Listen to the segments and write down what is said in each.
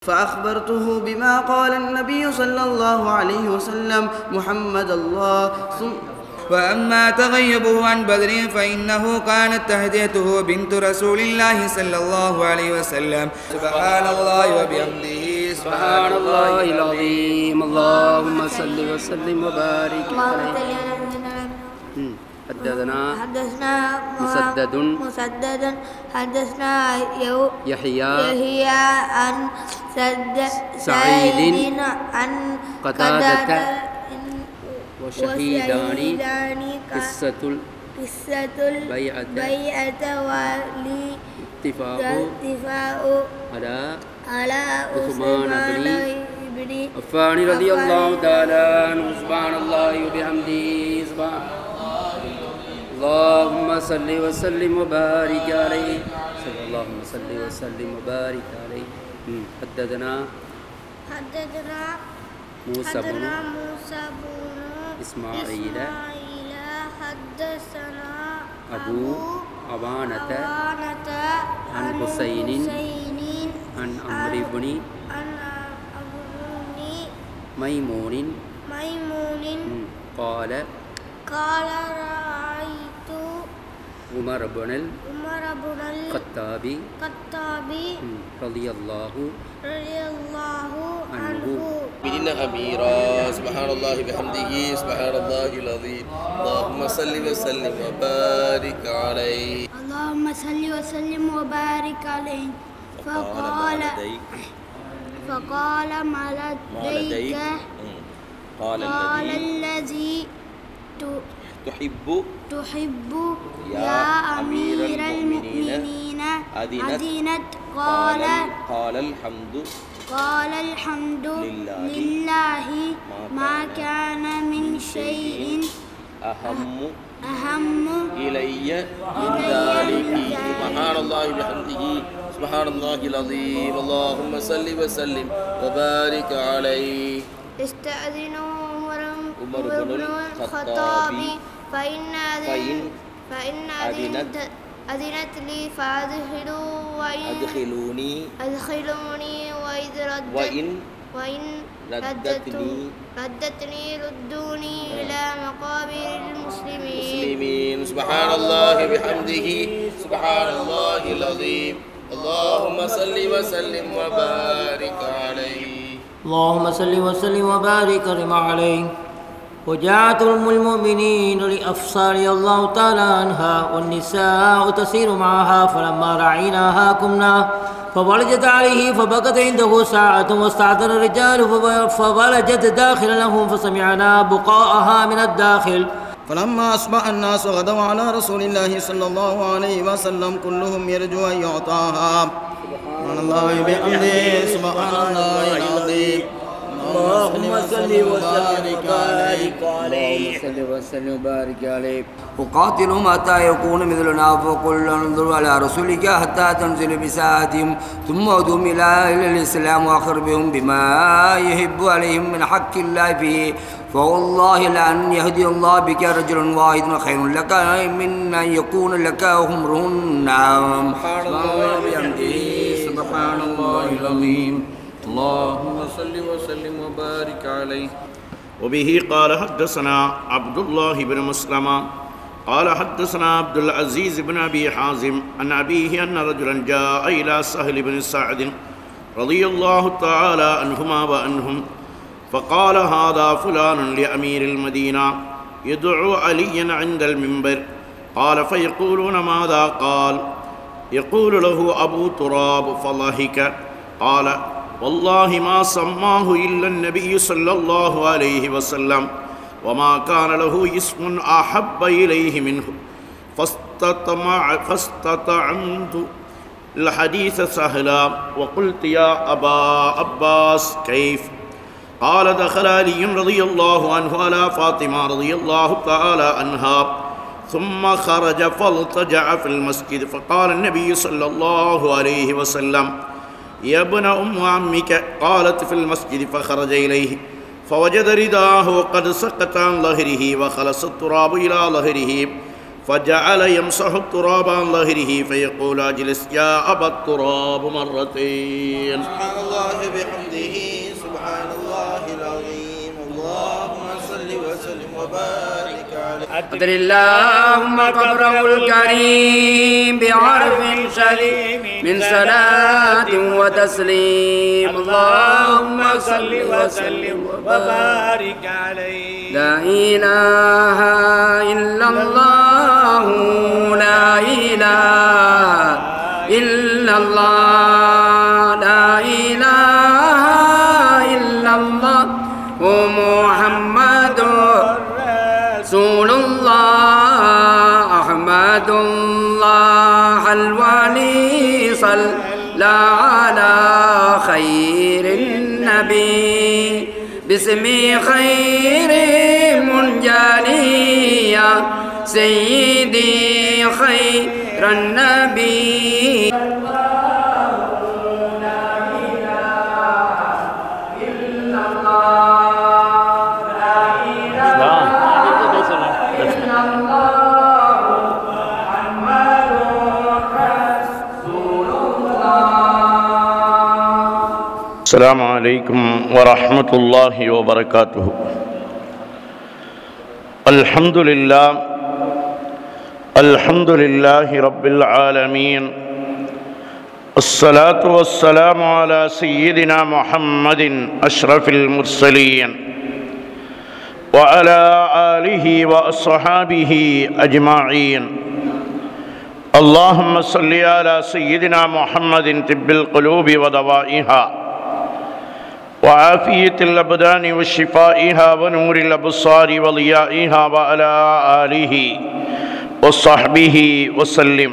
فأخبرته بما قال النبي صلى الله عليه وسلم محمد الله. وأما تغيبه عن بدر فإنه كانت تهديته بنت رسول الله صلى الله عليه وسلم. سبحان الله وبحمده سبحان الله العظيم. اللهم صل وسلم وبارك عليه. حدثنا مسدد حدثنا يحيى عن سعيد عن قتادة وشهيدان قصة البيعة والاتفاق على عثمان بن عفان رضي الله تعالى عنه. سبحان الله وبحمده سبحان اللهم صل وسلم وبارك عليه. اللهم صل وسلم وبارك عليه. حدثنا موسى بن إسماعيل حدثنا أبو عوانة عن حسين عن عمرو بن ميمون قال رأيت عمر بن الخطاب رضي الله عنه بدين أميرا. سبحان الله بحمده سبحان الله العظيم. اللهم صل وسلم وبارك عليه. اللهم صل وسلم وبارك عليه. فقال ما لديك قال الذي تحب يا أمير المؤمنين أذنت قال الحمد لله ما كان من شيء أهم إلي من ذلك. سبحان الله بحمده سبحان الله العظيم. اللهم صل وسلم وبارك عليه. استأذنوا عمر بن الخطاب فإن أذنت لي فأدخلوني وإن ردتني ردوني إلى مقابر المسلمين. سبحان الله بحمده سبحان الله العظيم. اللهم صل وسلم وبارك عليه. اللهم صل وسلم وبارك عليه. وجاءت أم المؤمنين لأفصى رضي الله تعالى عنها والنساء تسير معها فلما رأيناها قمنا فولجت عليه فبكت عنده ساعة واستعذر الرجال فولجت داخل لهم فسمعنا بقاءها من الداخل. فلما أصبح الناس غدوا على رسول الله صلى الله عليه وسلم كلهم يرجو أن يعطاها. سبحان الله بحمده سبحان الله العظيم. اللهم صل وبارك عليه. أقاتلهم حتى يكون مثلنا فقل انظروا على رسولك حتى تنزل بساعتهم ثم ادعوهم إلى الإسلام وأخبرهم بما يحب عليهم من حق الله فيه فوالله لأن يهدي الله بك رجلا واحدا خير لك من أن يكون لك حمر النعم. سبحان الله وبحمده سبحان الله العظيم. اللهم صل وسلم وبارك عليه. وبه قال حدثنا عبد الله بن مسلمة قال حدثنا عبد العزيز بن أبي حازم عن أبيه أن رجلا جاء إلى سهل بن سعد رضي الله تعالى عنهما وعنهم فقال هذا فلان لأمير المدينة يدعو عليا عند المنبر. قال فيقولون ماذا قال؟ يقول له أبو تراب فضحك. قال والله ما سماه إلا النبي صلى الله عليه وسلم وما كان له اسم أحب إليه منه فاستطعمت الحديث سهلا وقلت يا أبا عباس كيف؟ قال دخل علي رضي الله عنه على فاطمة رضي الله تعالى عنها ثم خرج فالتجع في المسجد فقال النبي صلى الله عليه وسلم يا ابن أم عمك. قالت في المسجد فخرج إليه فوجد رداه قد سقط عن ظهره وخلص التراب إلى ظهره فجعل يمسح التراب عن ظهره فيقول اجلس يا أبا التراب مرتين. سبحان الله بحمده سبحان الله العظيم. اللهم صل وسلم وبارك عليه. أدر اللهم قبره الكريم بعرف شريف من صلاة وتسليم. اللهم صل وسلم وبارك عليه. لا إله إلا الله لا إله إلا الله لا إله إلا الله محمد رسول الله أحمد الله الولي صلى على خير النبي باسم خير منجلي يا سيدي خير النبي. السلام عليكم ورحمة الله وبركاته. الحمد لله رب العالمين. الصلاة والسلام على سيدنا محمد أشرف المرسلين وعلى آله وأصحابه أجمعين. اللهم صل على سيدنا محمد طب القلوب ودوائها وعافية الأبدان وشفائها ونور الأبصار وضيائها وعلى آله وصحبه وسلم.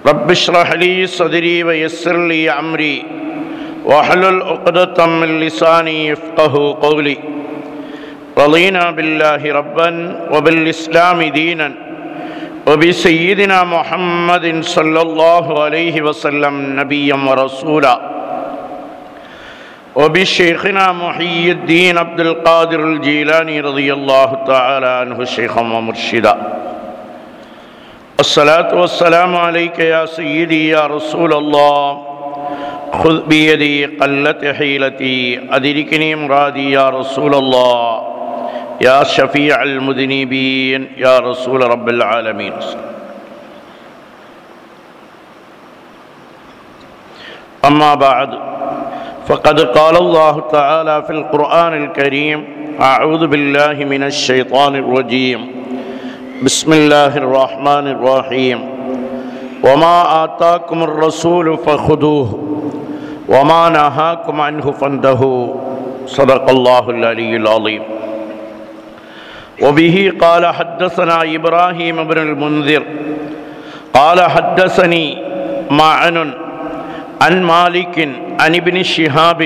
رب اشرح لي صدري ويسر لي أمري واحلل عقدة من لساني يفقه قولي. رضينا بالله ربا وبالإسلام دينا وبسيدنا محمد صلى الله عليه وسلم نبيا ورسولا وبشيخنا محي الدين عبد القادر الجيلاني رضي الله تعالى عنه شيخا ومرشدا. الصلاة والسلام عليك يا سيدي يا رسول الله. خذ بيدي قلت حيلتي أدركني مرادي يا رسول الله يا شفيع المذنبين يا رسول رب العالمين. أما بعد فقد قال الله تعالى في القرآن الكريم أعوذ بالله من الشيطان الرجيم بسم الله الرحمن الرحيم وما آتاكم الرسول فخذوه وما نهاكم عنه فانتهوا صدق الله العلي العظيم. وبه قال حدثنا إبراهيم بن المنذر قال حدثني معن عن مالك عن ابن شهاب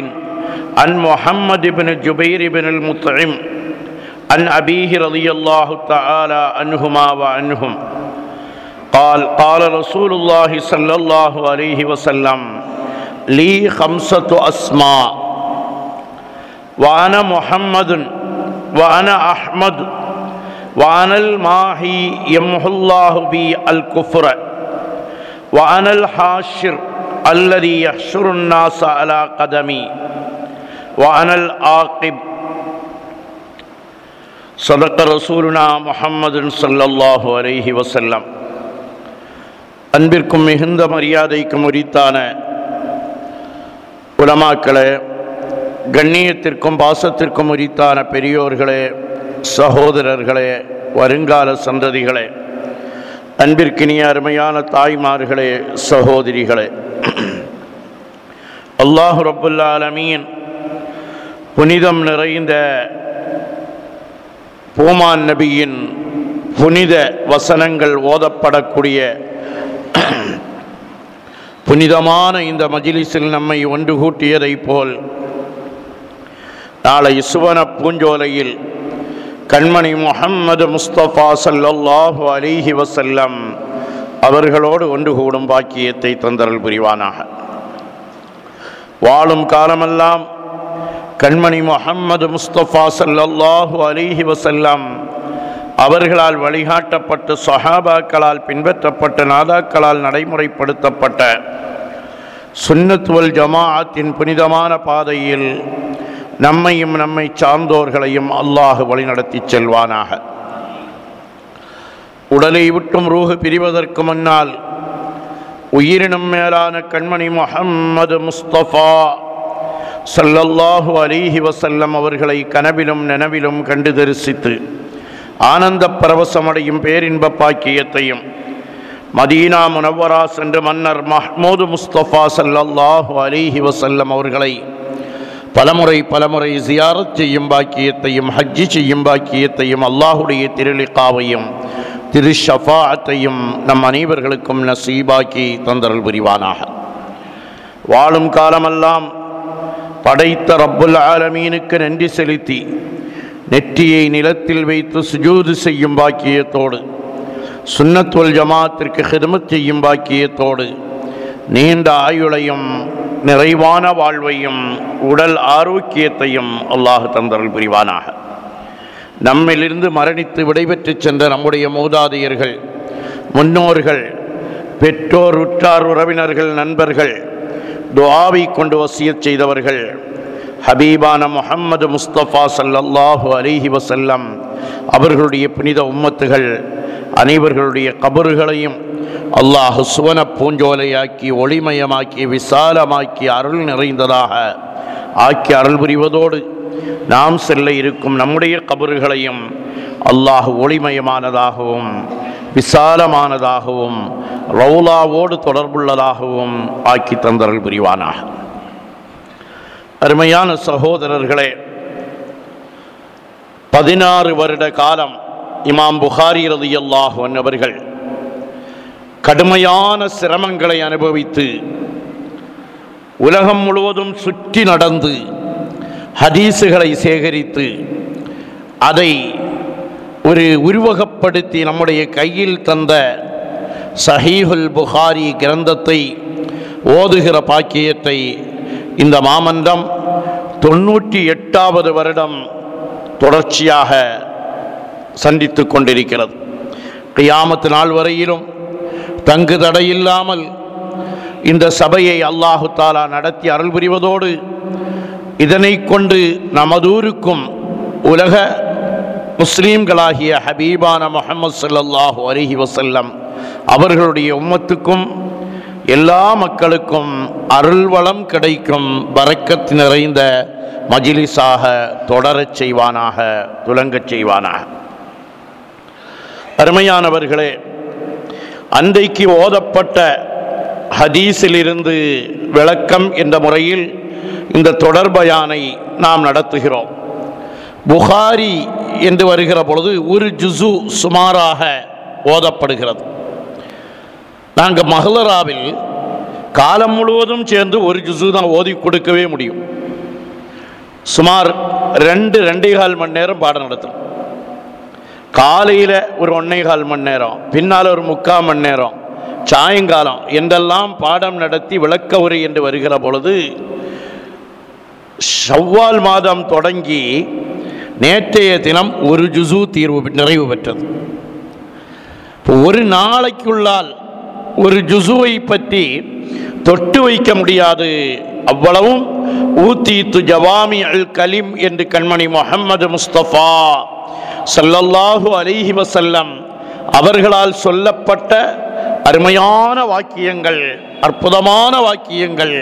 عن محمد بن جبير بن المطعم عن أبيه رضي الله تعالى عنهما وعنهم قال قال رسول الله صلى الله عليه وسلم لي 5 أسماء وأنا محمد وأنا أحمد وأنا الماحي يمحو الله بي الكفر وأنا الحاشر الذي يحشر الناس على قدمي وأنا العاقب. صدق رسولنا محمد صلى الله عليه وسلم. அன்பிற்கும் மிகுந்த மரியாதைக்கும் உரித்தான உலமாக்களே, கண்ணியத்திற்கும் பாசத்திற்கும் உரித்தான பெரியோர்களே, சகோதரர்களே, வருங்கால சந்ததிகளே, அன்பிற்கினிய அருமையான தாய்மார்களே, சகோதரிகளே, அல்லாஹ் ரப்புல் ஆலமீன் புனிதம் நிறைந்த பூமான் நபியின் புனித வசனங்கள் ஓதப்படக்கூடிய புனிதமான இந்த மஜ்லிஸில் நம்மை ஒன்று கூட்டியதைப் போல் நாளை சுவன பூஞ்சோலையில் கண்மணி முஹம்மது முஸ்தபா ஸல்லல்லாஹு அலைஹி வஸல்லம் அவர்களோடு ஒன்று கூடும் பாக்கியத்தை தந்தருள் புரிவானாக. வாழும் காலமெல்லாம் கண்மணி முஹம்மது முஸ்தபா ஸல்லல்லாஹு அலைஹி வஸல்லம் அவர்களால் வழிகாட்டப்பட்டு சஹாபாக்களால் பின்பற்றப்பட்ட நாதாக்களால் நடைமுறைப்படுத்தப்பட்ட சுன்னத் வல் ஜமாஅத்தின் புனிதமான பாதையில் நம்மையும் நம்மை சார்ந்தோர்களையும் அல்லாஹ் வழிநடத்தி செல்வானாக. உடலை விட்டும் ரூஹு பிரிவதற்கு முன்னால் உயிரினும் மேலான கண்மணி முஹம்மது முஸ்தபா ஸல்லல்லாஹு அலைஹி வஸல்லம் அவர்களை கனவிலும் நனவிலும் கண்டு தரிசித்து ஆனந்த பரவசமடையும் பேரின்ப பாக்கியத்தையும் மதீனா முனவ்வரா சென்று மன்னர் மஹ்மூது முஸ்தபா ஸல்லல்லாஹு அலைஹி வஸல்லம் அவர்களை பலமுறை ஜியாரத் செய்யும் பாக்கியத்தையும் ஹஜ்ஜி செய்யும் பாக்கியத்தையும் அல்லாஹுடைய திருலிகாவையும் திரு ஷஃபாஅத்தையும் நம் அனைவர்களுக்கும் நசீபாக்கி தந்தருள் புரிவானாக. வாழும் காலமெல்லாம் படைத்த ரப்புல் ஆலமீனுக்கு நன்றி செலுத்தி நெற்றியை நிலத்தில் வைத்து சுஜூது செய்யும் பாக்கியத்தோடு சுன்னத் வல் ஜமாஅத்திற்கு ஹிதமத் செய்யும் பாக்கியத்தோடு நீண்ட ஆயுளையும் நிறைவான வாழ்வையும் உடல் ஆரோக்கியத்தையும் அல்லாஹ் தந்தருள் புரிவானாக. நம்மிலிருந்து மரணித்து விடைபெற்று சென்ற நம்முடைய மூதாதையர்கள், முன்னோர்கள், பெற்றோர், உற்றார், உறவினர்கள், நண்பர்கள், துஆவை கொண்டு வசியத் செய்தவர்கள், ஹபீபான முஹம்மது முஸ்தபா ஸல்லல்லாஹு அலைஹி வஸல்லம் அவர்களுடைய புனித உம்மத்துகள் அனைவர்களுடைய கபறுகளையும் அல்லாஹ் சுவன பூஞ்சோலையாக்கி ஒளிமயமாக்கி விசாலமாக்கி அருள் நிறைந்ததாக ஆக்கி அருள் புரிவதோடு நாம் செல்ல இருக்கும் நம்முடைய கபறுகளையும் அல்லாஹ் ஒளிமயமானதாகவும் விசாலமானதாகவும் ரவுலாவோடு தொடர்புள்ளதாகவும் ஆக்கி தந்தருள் புரிவானாக. அருமையான சகோதரர்களே, 16 வருட காலம் இமாம் புகாரி ரலியல்லாஹு அன்ஹு அவர்கள் கடுமையான சிரமங்களை அனுபவித்து உலகம் முழுவதும் சுற்றி நடந்து ஹதீஸுகளை சேகரித்து அதை ஒரு உருவகப்படுத்தி நம்முடைய கையில் தந்த சஹீஹுல் புகாரி கிரந்தத்தை ஓதுகிற பாக்கியத்தை இந்த மாமன்றம் 98வது வருடம் தொடர்ச்சியாக சந்தித்து கொண்டிருக்கிறது. கியாமத் நாள் வரையிலும் தங்கு தடையில்லாமல் இந்த சபையை அல்லாஹு தாலா நடத்தி அருள் புரிவதோடு இதனை கொண்டு நமதூருக்கும் உலக முஸ்லீம்களாகிய ஹபீபான முஹம்மது ஸல்லல்லாஹு அலைஹி வஸல்லம் அவர்களுடைய உம்மத்துக்கும் எல்லா மக்களுக்கும் அருள்வளம் கிடைக்கும் பரக்கத் நிறைந்த மஜ்லிஸாக தொடரச் செய்வானாக, துலங்கச் செய்வானாக. அருமையானவர்களே, அன்றைக்கு ஓதப்பட்ட ஹதீஸிலிருந்து விளக்கம் என்ற முறையில் இந்த தொடர்பயானை நாம் நடத்துகிறோம். புகாரி என்று வருகிற பொழுது ஒரு ஜுசு சுமாராக ஓதப்படுகிறது. நாங்கள் மஹ்லராவில் காலம் முழுவதும் சேர்ந்து ஒரு ஜுசு தான் ஓதி கொடுக்கவே முடியும். சுமார் 2-2.25 மணி நேரம் பாடம் நடத்தும். காலையில் ஒரு 1.25 மணி நேரம், பின்னால் ஒரு 3/4 மணி நேரம், சாயங்காலம் என்றெல்லாம் பாடம் நடத்தி விளக்க உரை என்று வருகிற பொழுது ஷவ்வால் மாதம் தொடங்கி நேற்றைய தினம் ஒரு ஜுசு நிறைவு பெற்றது. ஒரு நாளைக்குள்ளால் ஒரு ஜுசுவை பற்றி தொட்டு வைக்க முடியாது. அவ்வளவும் ஊத்தீத்து ஜவாமி அல் கலிம் என்று கண்மணி முஹம்மது முஸ்தபா ஸல்லல்லாஹு அலைஹி வஸல்லம் அவர்களால் சொல்லப்பட்ட அருமையான வாக்கியங்கள், அற்புதமான வாக்கியங்கள்,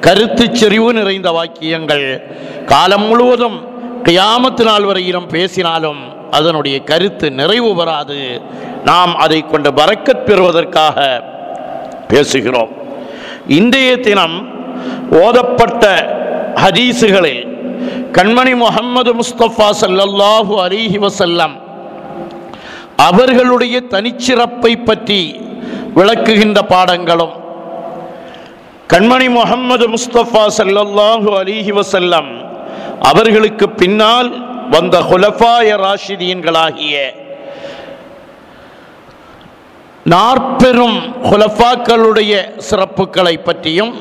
கருத்து செறிவு நிறைந்த வாக்கியங்கள். காலம் முழுவதும் கியாமத் நாள் வரையிலும் பேசினாலும் அதனுடைய கருத்து நிறைவு பெறாது. நாம் அதை கொண்டு பரக்கத் பெறுவதற்காக பேசுகிறோம். இன்றைய தினம் ஓதப்பட்ட ஹதீஸுகளில் கண்மணி முஹம்மது முஸ்தபா ஸல்லல்லாஹு அலைஹி வஸல்லம் அவர்களுடைய தனிச்சிறப்பை பற்றி விளக்குகின்ற பாடங்களும், கண்மணி முஹம்மது முஸ்தபா ஸல்லல்லாஹு அலைஹி வஸல்லம் அவர்களுக்கு பின்னால் வந்த குலஃபாய ராஷிதீன்களாகிய 40 குலஃபாக்களுடைய சிறப்புகளை பற்றியும்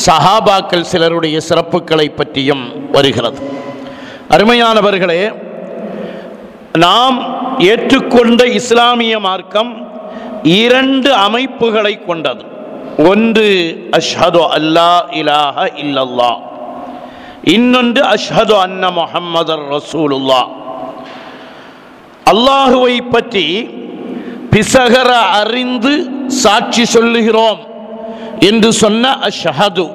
சஹாபாக்கள் சிலருடைய சிறப்புகளை பற்றியும் வருகிறது. அருமையானவர்களே, நாம் ஏற்றுக்கொண்ட இஸ்லாமிய மார்க்கம் இரண்டு அமைப்புகளை கொண்டது. ஒன்று அஷ்ஹது அல்லா இலாஹ இல்லல்லாஹ், இன்னொன்று அஷ்ஹது அன்ன முஹம்மதர் ரசூலுல்லாஹ். அல்லாஹுவை பற்றி பிசகர அறிந்து சாட்சி சொல்லுகிறோம் என்று சொன்ன அஷ்ஹது.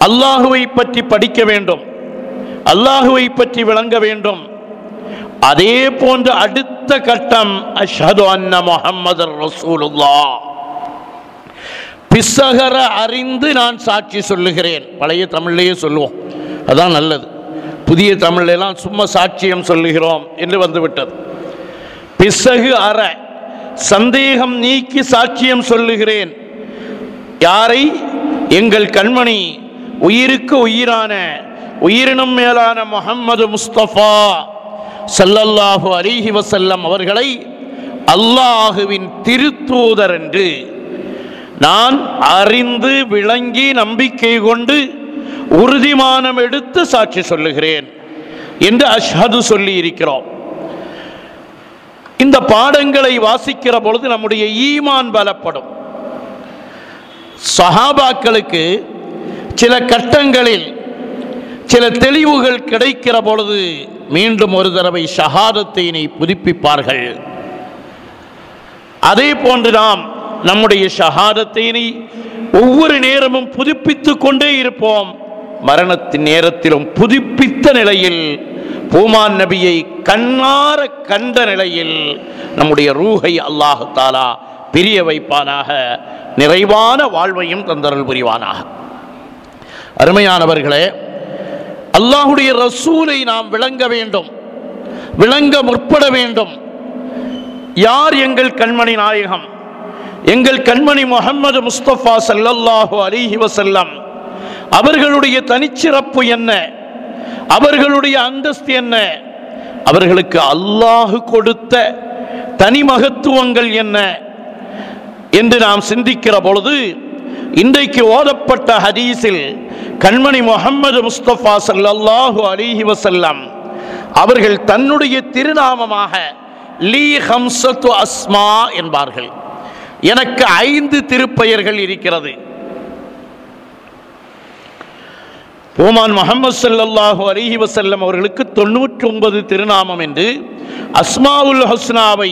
அல்லாஹுவை பற்றி படிக்க வேண்டும், அல்லாஹுவை பற்றி விளங்க வேண்டும். அதே போன்று அடுத்த கட்டம் அஷ்ஹது அன்ன முஹம்மதர் ரசூலுல்லாஹ். பிசகர அறிந்து நான் சாட்சி சொல்லுகிறேன். பழைய தமிழ்லேயே சொல்லுவோம், அதான் நல்லது. புதிய தமிழ்லாம் சும்மா சாட்சியம் சொல்லுகிறோம் என்று வந்துவிட்டது. பிசகு அற, சந்தேகம் நீக்கி சாட்சியம் சொல்லுகிறேன். யாரை? எங்கள் கண்மணி, உயிருக்கு உயிரான, உயிரினும் மேலான முஹம்மது முஸ்தபா ஸல்லல்லாஹு அலைஹி வஸல்லம் அவர்களை அல்லாஹுவின் திருத்தூதர் என்று நான் அறிந்து விளங்கி நம்பிக்கை கொண்டு உறுதிமானம் எடுத்து சாட்சி சொல்லுகிறேன் என்று அஷ்ஹது சொல்லி இருக்கிறோம். இந்த பாடங்களை வாசிக்கிற பொழுது நம்முடைய ஈமான் பலப்படும். சஹாபாக்களுக்கு சில கட்டங்களில் சில தெளிவுகள் கிடைக்கிற பொழுது மீண்டும் ஒரு தடவை ஷஹாதத்தினை புதுப்பிப்பார்கள். அதே போன்று நாம் நம்முடைய ஷஹாதத்தினை ஒவ்வொரு நேரமும் புதுப்பித்து கொண்டே இருப்போம். மரணத்தின் நேரத்திலும் புதுப்பித்த நிலையில், பூமான் நபியை கண்ணார கண்ட நிலையில் நம்முடைய ரூஹை அல்லாஹ் தஆலா பிரிய வைப்பானாக, நிறைவான வாழ்வையும் தந்தருள் புரிவானாக. அருமையானவர்களே, அல்லாஹுடைய ரசூலை நாம் விளங்க வேண்டும், விளங்க முற்பட வேண்டும். யார் எங்கள் கண்மணி நாயகம்? எங்கள் கண்மணி முஹம்மது முஸ்தபா ஸல்லல்லாஹு அலைஹி வஸல்லம். அவர்களுடைய தனிச்சிறப்பு என்ன? அவர்களுடைய அந்தஸ்து என்ன? அவர்களுக்கு அல்லாஹ் கொடுத்த தனி மகத்துவங்கள் என்ன என்று நாம் சிந்திக்கிற பொழுது, இன்றைக்கு ஓதப்பட்ட ஹதீஸில் கண்மணி முஹம்மது முஸ்தபா ஸல்லல்லாஹு அலைஹி வஸல்லம் அவர்கள் தன்னுடைய திருநாமமாக லீ ஹம்ஸத்து அஸ்மா என்பார்கள். எனக்கு 5 திருப்பெயர்கள் இருக்கிறது. பூமான் முஹம்மது ஸல்லல்லாஹு அலைஹி வஸல்லம் அவர்களுக்கு 99 திருநாமம் என்று அஸ்மாவுல் ஹுஸ்னாவை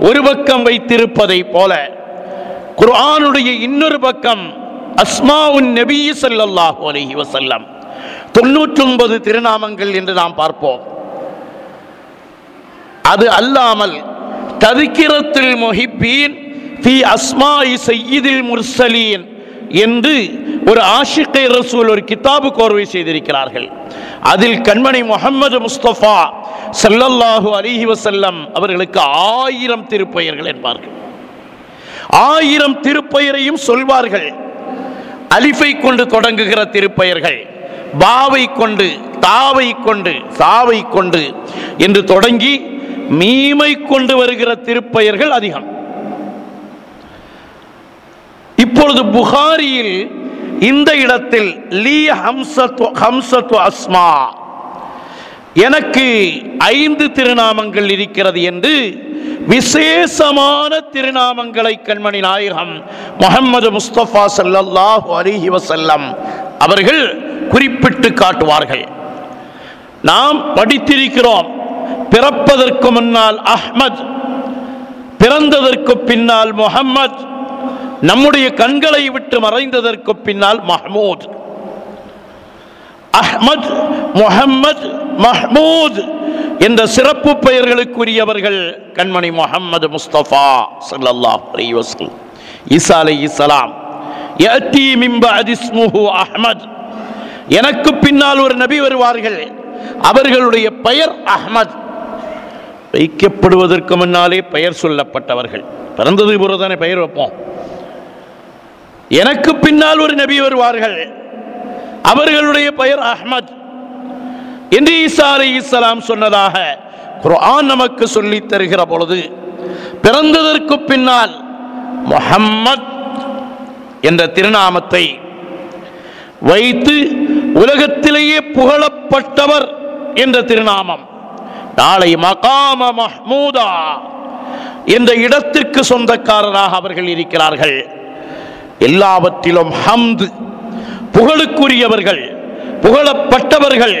ஒரு பக்கம் வைத்திருப்பதை போல, குர்ஆனுடைய இன்னொரு பக்கம் அஸ்மாவுன் நபி ஸல்லல்லாஹு அலைஹி வஸல்லம் 99 திருநாமங்கள் என்று நாம் பார்ப்போம். அது அல்லாமல் தذكرத்துல் முஹிப்பீன் ஃபீ அஸ்மாஇ சய்யிதில் முர்சலீன் என்று ஒரு ஆஷிகே ரசூல் ஒரு கிதாபு கோர்வை செய்திருக்கிறார்கள். அதில் கண்மணி முஹம்மது முஸ்தபா ஸல்லல்லாஹு அலைஹி வஸல்லம் அவர்களுக்கு 1000 திருப்பெயர்கள் என்பார்கள். 1000 திருப்பெயரையும் சொல்வார்கள். அலிஃபை கொண்டு தொடங்குகிற திருப்பெயர்கள், பாவை கொண்டு, தாவை கொண்டு, சாவை கொண்டு என்று தொடங்கி மீமை கொண்டு வருகிற திருப்பெயர்கள் அதிகம். இப்பொழுது புகாரியில் இந்த இடத்தில் லீ ஹம்ஸத்து அஸ்மா, எனக்கு 5 திருநாமங்கள் இருக்கிறது என்று விசேஷமான திருநாமங்களை கண்மணி நாயகம் முஹம்மது முஸ்தபா ஸல்லல்லாஹு அலைஹி வஸல்லம் அவர்கள் குறிப்பிட்டு காட்டுவார்கள். நாம் படித்திருக்கிறோம், பிறப்பதற்கு முன்னால் அஹ்மத், பிறந்ததற்கு பின்னால் முஹம்மத், நம்முடைய கண்களை விட்டு மறைந்ததற்கு பின்னால் மஹ்மூத். அஹ்மத், முஹம்மத், மஹ்மூத் என்ற சிறப்பு பெயர்களுக்குரியவர்கள் கண்மணி முஹம்மது முஸ்தபா ஸல்லல்லாஹு அலைஹி வஸல்லம். ஈசா அலைஹிஸ்ஸலாம் யஅதி மின் பஅதி இஸ்முஹு அஹ்மத், எனக்கு பின்னால் ஒரு நபி வருவார்கள், அவர்களுடைய பெயர் அஹ்மத். வைக்கப்படுவதற்கு முன்னாலே பெயர் சொல்லப்பட்டவர்கள். பிறந்தது போறதானே பெயர் வைப்போம். எனக்கு பின்னால் ஒரு நபி வருவார்கள், அவர்களுடைய பெயர் அஹ்மத் என்று ஈசா அலைஹிஸ்ஸலாம் சொன்னதாக குர்ஆன் நமக்கு சொல்லி தருகிற பொழுது, பிறந்ததற்கு பின்னால் முஹம்மத் என்ற திருநாமத்தை வைத்து உலகத்திலேயே புகழப்பட்டவர் என்ற திருநாமம் நாளை மகாம மஹ்மூதா என்ற இடத்திற்கு சொந்தக்காரராக அவர்கள் இருக்கிறார்கள். எல்லாவற்றிலும் ஹம்து, புகழுக்குரியவர்கள், புகழப்பட்டவர்கள்,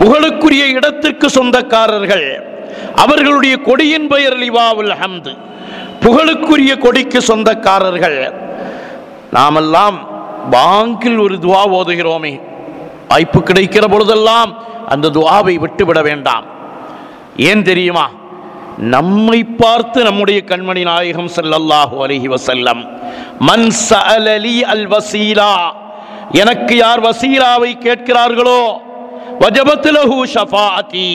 புகழுக்குரிய இடத்திற்கு சொந்தக்காரர்கள். அவர்களுடைய கொடியின் பெயர் லிவாவுல் ஹம்து, புகழுக்குரிய கொடிக்கு சொந்தக்காரர்கள். நாமெல்லாம் பாங்கில் ஒரு துவா ஓதுகிறோமே, வாய்ப்பு கிடைக்கிற பொழுதெல்லாம் அந்த துவாவை விட்டுவிட வேண்டாம். ஏன் தெரியுமா? நம்மை பார்த்து நம்முடைய கண்மணி நாயகம் ஸல்லல்லாஹு அலைஹி வஸல்லம், மன் சஅலலி அல் வசீலா, எனக்கு யார் வசீலாவை கேட்கிறார்களோ வஜபத் லஹு ஷஃபாஅத்தி,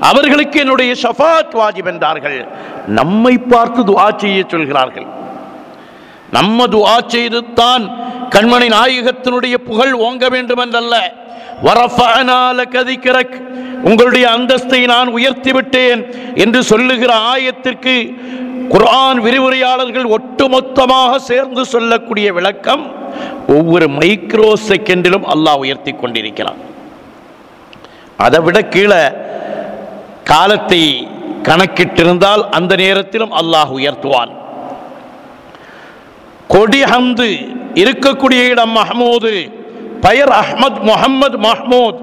அவர்களுக்கு என்னுடைய ஷஃபாஅத் வாஜிப் என்றார்கள். நம்மை பார்த்து துஆ செய்ய சொல்கிறார்கள். நம்ம துஆ செய்து தான் கண்மணி நாயகத்தினுடைய புகழ் ஓங்க வேண்டும் என்றல்ல. வரஃபஅனா லக திக்ரக், உங்களுடைய அந்தஸ்தை நான் உயர்த்தி விட்டேன் என்று சொல்லுகிற ஆயத்திற்கு குர்ஆன் விரிவுரையாளர்கள் ஒட்டுமொத்தமாக சேர்ந்து சொல்லக்கூடிய விளக்கம், ஒவ்வொரு மைக்ரோ செகண்டிலும் அல்லாஹ் உயர்த்தி கொண்டிருக்கிறான். அதை விட கீழே காலத்தை கணக்கிட்டிருந்தால் அந்த நேரத்திலும் அல்லாஹ் உயர்த்துவான். கொடி ஹம்து இருக்கக்கூடிய இடம் மஹ்மூது, பெயர் அஹ்மத், முஹம்மது, மஹ்மூத்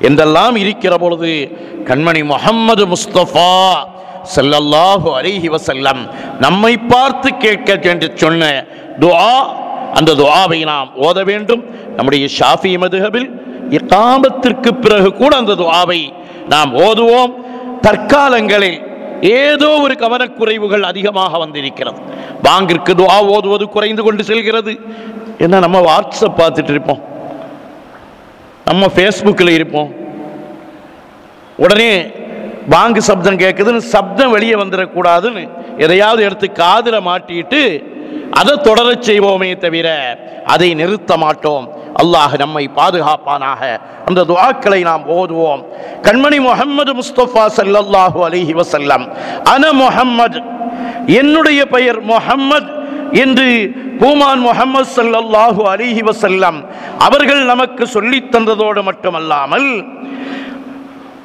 என்றெல்லாம் இருக்கிற பொழுது கண்மணி முஹம்மது முஸ்தபா ஸல்லல்லாஹு அலைஹி வஸல்லம் நம்மை பார்த்து கேட்க என்று சொன்ன துஆ, அந்த துஆவை நாம் ஓத வேண்டும். நம்முடைய ஷாஃபி மதுஹபில் இகாமத்திற்கு பிறகு கூட அந்த துஆவை நாம் ஓதுவோம். தற்காலங்களில் ஏதோ ஒரு கவனக்குறைவுகள் அதிகமாக வந்திருக்கிறது. பாங்கிற்கு துஆ ஓதுவது குறைந்து கொண்டு செல்கிறது. என்ன, நம்ம வாட்ஸ்அப் பார்த்துட்டு இருப்போம், நம்ம ஃபேஸ்புக்கில் இருப்போம், உடனே பாங்கு சப்தம் கேட்குதுன்னு சப்தம் வெளியே வந்துடக்கூடாதுன்னு எதையாவது எடுத்து காதில் மாட்டிட்டு அதை தொடர செய்வோமே தவிர அதை நிறுத்த மாட்டோம். அல்லாஹ் நம்மை பாதுகாப்பானாக. அந்த துஆக்களை நாம் ஓதுவோம். கண்மணி முஹம்மது முஸ்தபா ஸல்லல்லாஹு அலைஹி வஸல்லம், அன முஹம்மது, என்னுடைய பெயர் முஹம்மது என்று பூமான் முஹம்மது ஸல்லல்லாஹு அலைஹி வஸல்லம் அவர்கள் நமக்கு சொல்லித் தந்ததோடு மட்டுமல்லாமல்,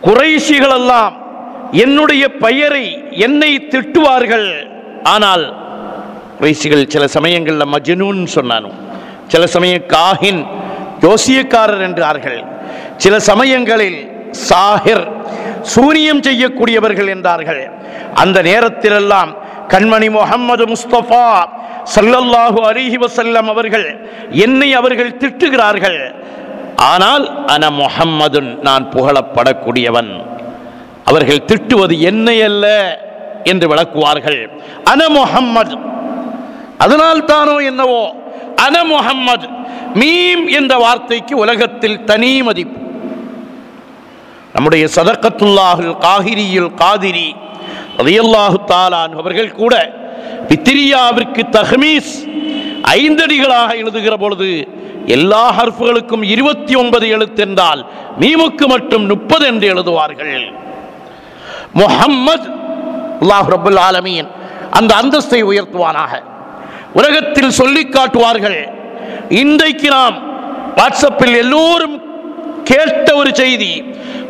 குறைஷிகள் எல்லாம் என்னுடைய பெயரை என்னை திட்டுவார்கள். ஆனால் குறைஷிகள் சில சமயங்களில் மஜ்னூன் சொன்னானும், சில சமயம் காஹின், ஜோசியக்காரர் என்றார்கள், சில சமயங்களில் சாஹிர், சூனியம் செய்யக்கூடியவர்கள் என்றார்கள். அந்த நேரத்திலெல்லாம் கண்மணி முஹம்மது முஸ்தபா ஸல்லல்லாஹு அலைஹி வஸல்லம் அவர்கள் என்னை அவர்கள் திட்டுகிறார்கள். ஆனால் அன முஹம்மதுன், நான் புகழப்படக்கூடியவன். அவர்கள் திட்டுவது என்னை அல்ல என்று விளக்குவார்கள். அன முஹம்மது, அதனால் தானோ என்னவோ அன முஹம்மது, மீம் என்ற வார்த்தைக்கு உலகத்தில் தனி மதிப்பு. நம்முடைய சதகத்துல்லாஹுல் காஹிரியுல் காதிரி ரலியல்லாஹு தஆலா அவர்கள் கூட பித்ரியாவிற்கு தஹ்மீஸ் 5 அடிகளாக எழுதுகிற பொழுது எல்லா ஹர்ஃப்களுக்கும் 29 எழுத்து என்றால் மீமுக்கு மட்டும் 30 என்று எழுதுவார்கள். முஹம்மது, அல்லாஹ் ரப்பல் ஆலமீன் அந்த அந்தஸ்தை உயர்த்துவானாக. உலகத்தில் சொல்லி காட்டுவார்கள். இன்றைக்கு நாம் வாட்ஸ்அப்பில் எல்லோரும் கேட்ட ஒரு செய்தி,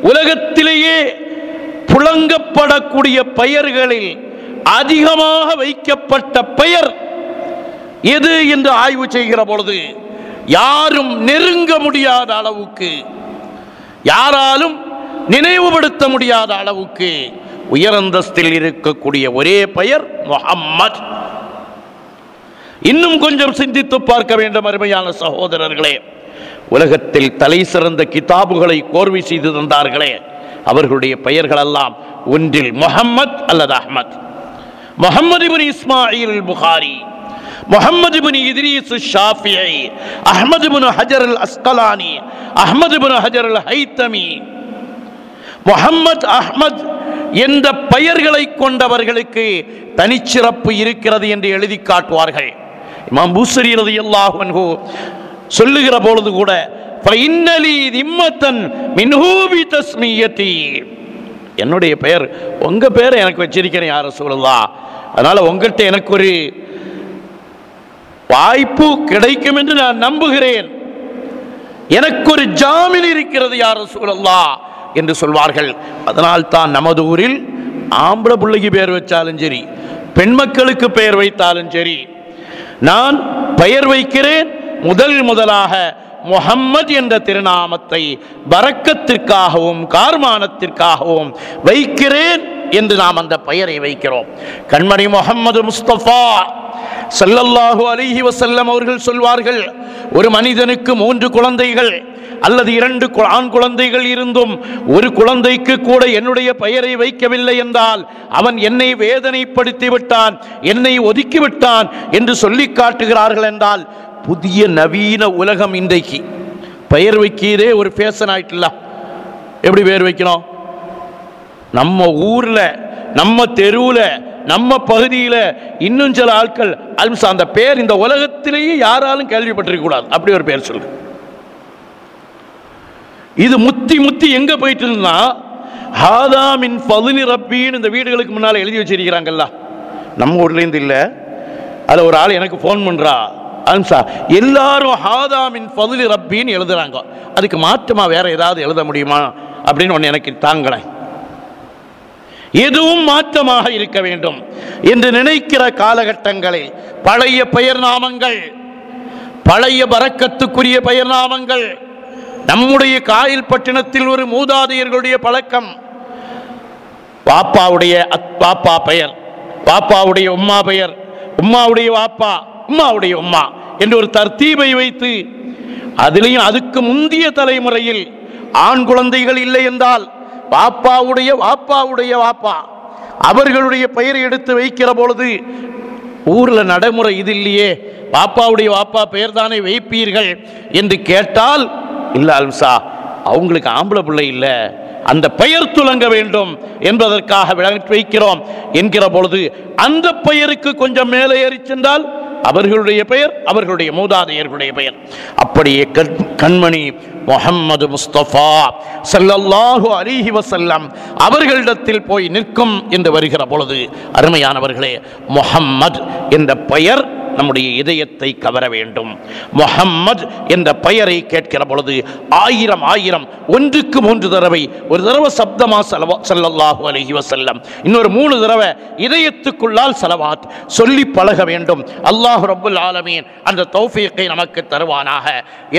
உலகத்திலேயே புழங்கப்படக்கூடிய பெயர்களில் அதிகமாக வைக்கப்பட்ட பெயர் எது என்று ஆய்வு செய்கிற பொழுது யாரும் நெருங்க முடியாத அளவுக்கு, யாராலும் நினைவுபடுத்த முடியாத அளவுக்கு உயரந்தஸ்தில் இருக்கக்கூடிய ஒரே பெயர் முஹம்மது. இன்னும் கொஞ்சம் சிந்தித்து பார்க்க வேண்டும் அருமையான சகோதரர்களே. உலகத்தில் தலை சிறந்த கிதாபுகளை கோர்வை செய்து தந்தார்களே, அவர்களுடைய பெயர்கள் எல்லாம் ஒன்றில் முஹம்மத் அல்லது அஹ்மத். முஹம்மது இப்னு இஸ்மாயில் புகாரி, முஹம்மது இப்னு இத்ரீஸ் ஷாஃபிஈ, அஹ்மது இப்னு ஹஜர் அல் அஸ்கலானி, அஹ்மது இப்னு ஹஜர் அல் ஹைத்தமி. முஹம்மத், அஹ்மத் என்ற பெயர்களை கொண்டவர்களுக்கு தனிச்சிறப்பு இருக்கிறது என்று எழுதி காட்டுவார்கள். இமாம் பூஸரி ரலியல்லாஹு அன்ஹு சொல்லுகிற பொழுது கூட ஃபஇன்னலி திம்மத்தன் மின்ஹு பிதஸ்மியதி, என்னுடைய பெயர் உங்க பேரை எனக்கு வச்சிருக்கிறேன் யா ரசூலுல்லாஹ், அதனால உங்கள்கிட்ட எனக்கு ஒரு வாய்ப்பு கிடைக்கும் என்று நான் நம்புகிறேன். எனக்கு ஒரு ஜாமீன் இருக்கிறது யா ரசூலுல்லாஹ், என்று சொல்வார்கள். அதனால் தான் நமது ஊரில் ஆம்பளை பிள்ளைக்கு பெயர் வச்சாலும் சரி, பெண் மக்களுக்கு பெயர் வைத்தாலும் சரி, நான் பெயர் வைக்கிறேன் முதலாக முஹம்மது என்ற திருநாமத்தை பரக்கத்திற்காகவும் கார்மானத்திற்காகவும் வைக்கிறேன் என்று நாம் அந்த பெயரை வைக்கிறோம். கண்மணி முஹம்மது முஸ்தபா ஸல்லல்லாஹு அலைஹி வஸல்லம் அவர்கள் சொல்வார்கள், ஒரு மனிதனுக்கு 3 குழந்தைகள் அல்லது 2 ஆண் குழந்தைகள் இருந்தும் ஒரு குழந்தைக்கு கூட என்னுடைய பெயரை வைக்கவில்லை என்றால் அவன் என்னை வேதனைப்படுத்தி விட்டான், என்னை ஒதுக்கிவிட்டான் என்று சொல்லி காட்டுகிறார்கள். என்றால் புதிய நவீன உலகம் இன்றைக்கு பெயர் வைக்கிறதே ஒரு ஃபேஷன் ஆயிட்டுல. எப்படி பெயர் வைக்கணும்? நம்ம ஊர்ல, நம்ம தெருவுல, நம்ம பகுதியில் இன்னும் சில ஆட்கள் அல்ம்சா அந்த பேர் இந்த உலகத்திலேயே யாராலும் கேள்விப்பட்டிருக்க கூடாது, அப்படி ஒரு பேர் சொல்லு. இது முத்தி எங்க போயிட்டு இருந்தா ஹாதா மின் ஃபதுலி ரப்பின்னு இந்த வீடுகளுக்கு முன்னால எழுதி வச்சிருக்கிறாங்கல்ல, நம்ம ஊர்ல இருந்து இல்ல. அதுல ஒரு ஆள் எனக்கு போன் பண்றா, அல்ம்சா எல்லாரும் ஹாதா மின் ஃபதுலி ரப்பின்னு எழுதுறாங்க, அதுக்கு மாற்றமா வேற ஏதாவது எழுத முடியுமா அப்படின்னு ஒன்று எனக்கு தாங்களேன். எதுவும் மாற்றமாக இருக்க வேண்டும் என்று நினைக்கிற காலகட்டங்களில் பழைய பெயர் நாமங்கள், பழைய பரக்கத்துக்குரிய பெயர் நாமங்கள், நம்முடைய காயில் பட்டினத்தில் ஒரு மூதாதையர்களுடைய பழக்கம், பாப்பாவுடைய பாப்பா பெயர், பாப்பாவுடைய உம்மா பெயர், உம்மாவுடைய வாப்பா, உம்மாவுடைய உம்மா என்று ஒரு தர்த்தீபை வைத்து, அதிலையும் அதுக்கு முந்திய தலைமுறையில் ஆண் குழந்தைகள் இல்லை என்றால் பாப்பாவுடைய வாப்பா அவர்களுடைய பெயரை எடுத்து வைக்கிற பொழுது ஊர்ல நடைமுறை இது இல்லையே, பாப்பாவுடைய வாப்பா பெயர் தானே வைப்பீர்கள் என்று கேட்டால், இல்ல அல்ம்சா அவங்களுக்கு ஆம்பளை பிள்ளை இல்லை, அந்த பெயர் துலங்க வேண்டும் என்பதற்காக வைக்கிறோம் என்கிற பொழுது அந்த பெயருக்கு கொஞ்சம் மேலே ஏறி சென்றால் அவர்களுடைய பெயர், அவர்களுடைய மூதாதையர்களுடைய பெயர். அப்படியே கண்மணி முஹம்மது முஸ்தபா ஸல்லல்லாஹு அலைஹி வஸல்லம் அவர்களிடத்தில் போய் நிற்கும் என்று வருகிற பொழுது அருமையானவர்களே, முஹம்மது என்ற பெயர் நம்முடைய இதயத்தை கவர வேண்டும். முஹம்மது என்ற பெயரை கேட்கிற பொழுது ஆயிரம் ஒன்றுக்கு 3 தடவை, ஒரு தடவை சப்தமா ஸல்லல்லாஹு அலைஹி வஸல்லம், இன்னொரு 3 தடவை இதயத்துக்குள்ளால் ஸலவாத் சொல்லி பழக வேண்டும். அல்லாஹ் ரப்புல் ஆலமீன் அந்த தௌஃபீக்கை நமக்கு தருவானாக.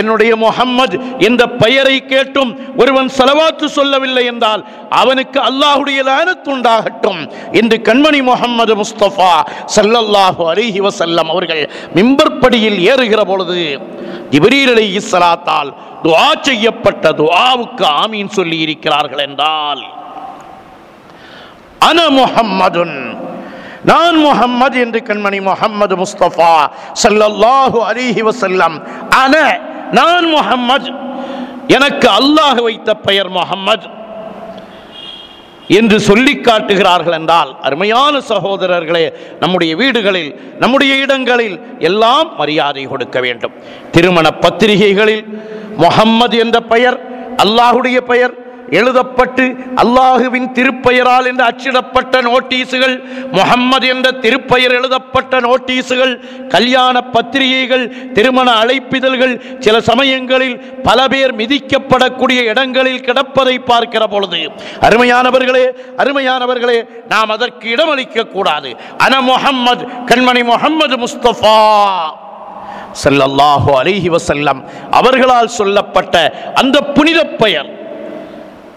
என்னுடைய முஹம்மது என்ற பெயரை கேட்டும் ஒருவன் ஸலவாத் சொல்லவில்லை என்றால் அவனுக்கு அல்லாஹ்வுடைய லானத் உண்டாகட்டும் என்று கண்மணி முஹம்மது முஸ்தபா ஸல்லல்லாஹு அலைஹி வஸல்லம் அவர்கள் மிம்பர் படியில் ஏறுகிற பொழுது ஜிப்ரீல் அலைஹிஸ்ஸலாத்தால் துஆ செய்யப்பட்ட துஆவுக்கு ஆமீன் சொல்லி இருக்கிறார்கள். என்றால் அன முஹம்மதுன், நான் முஹம்மது என்று கண்மணி முஹம்மது முஸ்தபா ஸல்லல்லாஹு அலைஹி வஸல்லம், அன நான் முஹம்மது, எனக்கு அல்லாஹ் வைத்த பெயர் முஹம்மது என்று சொல்லி காட்டுகிறார்கள். என்றால் அருமையான சகோதரர்களே, நம்முடைய வீடுகளில், நம்முடைய இடங்களில் எல்லாம் மரியாதை கொடுக்க வேண்டும். திருமண பத்திரிகைகளில் முஹம்மது என்ற பெயர், அல்லாஹுடைய பெயர் எழுதப்பட்டு அல்லாஹுவின் திருப்பெயரால் என்று அச்சிடப்பட்ட நோட்டீஸுகள், முஹம்மது என்ற திருப்பெயர் எழுதப்பட்ட நோட்டீஸுகள், கல்யாண பத்திரிகைகள், திருமண அழைப்பிதழ்கள் சில சமயங்களில் பல பேர் மிதிக்கப்படக்கூடிய இடங்களில் கிடப்பதை பார்க்கிற பொழுது அருமையானவர்களே நாம் அதற்கு இடமளிக்க கூடாது. அன முஹம்மது, கண்மணி முஹம்மது முஸ்தபா ஸல்லல்லாஹு அலைஹி வஸல்லம் அவர்களால் சொல்லப்பட்ட அந்த புனித பெயர்,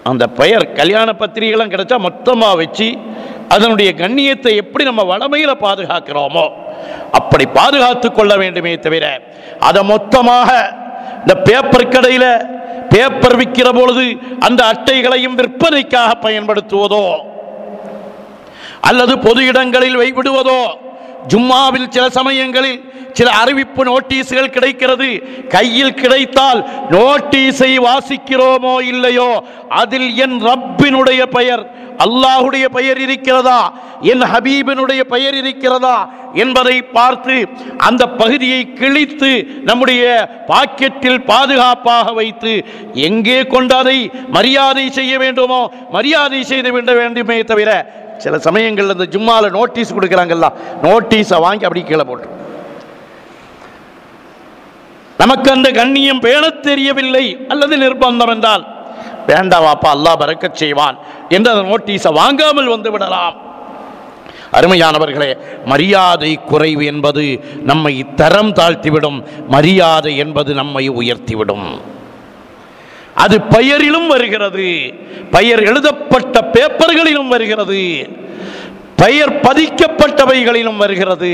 அந்த பெயர் கல்யாண பத்திரிகைகளும் கிடைச்சா மொத்தமாக வச்சு அதனுடைய கண்ணியத்தை எப்படி நம்ம வளமையில் பாதுகாக்கிறோமோ அப்படி பாதுகாத்து கொள்ள வேண்டுமே தவிர அதை மொத்தமாக இந்த பேப்பர் கடையில் பேப்பர் விற்கிற பொழுது அந்த அட்டைகளையும் விற்பனைக்காக பயன்படுத்துவதோ அல்லது பொது இடங்களில் வைவிடுவதோ, ஜும்மாவில் சில சமயங்களில் சில அறிவிப்பு நோட்டீஸுகள் கிடைக்கிறது, கையில் கிடைத்தால் நோட்டீஸை வாசிக்கிறோமோ இல்லையோ அதில் என் ரப்பினுடைய பெயர், அல்லாஹுடைய பெயர் இருக்கிறதா, என் ஹபீபினுடைய பெயர் இருக்கிறதா என்பதை பார்த்து அந்த பகுதியை கிழித்து நம்முடைய பாக்கெட்டில் பாதுகாப்பாக வைத்து எங்கே கொண்டதை மரியாதை செய்ய வேண்டுமோ மரியாதை செய்து விட வேண்டுமே தவிர, சில சமயங்கள் இந்த ஜும்மால நோட்டீஸ் கொடுக்குறாங்கல்ல, நோட்டீஸை வாங்கி அப்படி கீழே போட்டு நமக்கு அந்த கண்ணியம் பேண தெரியவில்லை அல்லது நிர்பந்தம் என்றால் வேண்டாம் வாப்பா அல்லாஹ் பரக்கத் செய்வான் என்று அந்த நோட்டீஸை வாங்காமல் வந்து விடலாம். அருமையானவர்களே, மரியாதை குறைவு என்பது நம்மை தரம் தாழ்த்திவிடும், மரியாதை என்பது நம்மை உயர்த்திவிடும். அது பெயரிலும் வருகிறது, பெயர் எழுதப்பட்ட பேப்பர்களிலும் வருகிறது, பெயர் பதிக்கப்பட்டவைகளிலும் வருகிறது.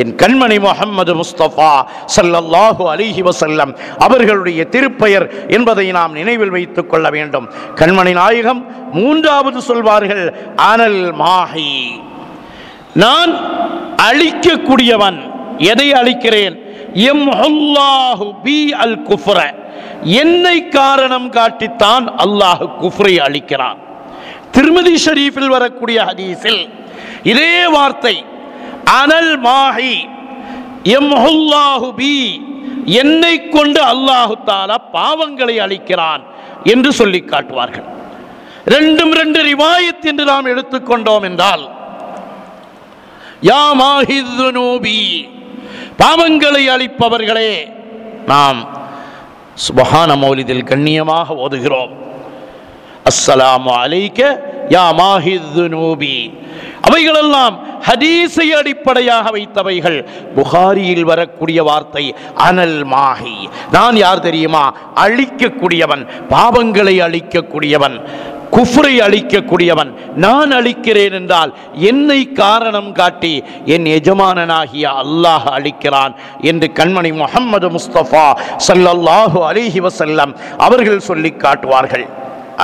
என் கண்மணி முஹம்மது முஸ்தபா ஸல்லல்லாஹு அலைஹி வஸல்லம் அவர்களுடைய திருப்பெயர் என்பதை நாம் நினைவில் வைத்துக் கொள்ள வேண்டும். கண்மணி நாயகம் மூன்றாவது சொல்வார்கள், அனல் மாஹி, நான் அழிக்கக்கூடியவன். எதை அழிக்கிறேன்? யம்ஹுல்லாஹு பி அல் குஃப்ர, என்னை காரணம் காட்டித்தான் அல்லாஹ் குஃப்ரை அழிக்கிறான். திர்மிதி ஷரீஃபில் வரக்கூடிய ஹதீஸில் இதே வார்த்தை, அனல் மாஹி யம்ஹுல்லாஹு பி, என்னை கொண்டு அல்லாஹு தஆலா பாவங்களை அழிக்கிறான் என்று சொல்லி காட்டுவார்கள். ரெண்டும் ரெண்டு ரிவாயத் என்று நாம் எடுத்துக்கொண்டோம் என்றால், யா மாஹிதுனூபி, பாவங்களை அழிப்பவர்களே, நாம் சுப்ஹான மௌலிதில் கண்ணியமாக ஓதுகிறோம், அஸ்ஸலாமு அலைக்க யா மாஹிதுனூபி. அவைகளெல்லாம் ஹதீஸை அடிப்படையாக வைத்தவைகள். புகாரியில் வரக்கூடிய வார்த்தை அனல் மாஹி, நான் யார் தெரியுமா? அழிக்கக்கூடியவன், பாவங்களை அழிக்கக்கூடியவன், குஃப்ரை அழிக்கக்கூடியவன். நான் அழிக்கிறேன் என்றால் என்னை காரணம் காட்டி என் எஜமானனாகிய அல்லாஹ் அழிக்கிறான் என்று கண்மணி முஹம்மது முஸ்தபா ஸல்லல்லாஹு அலைஹி வஸல்லம் அவர்கள் சொல்லி காட்டுவார்கள்.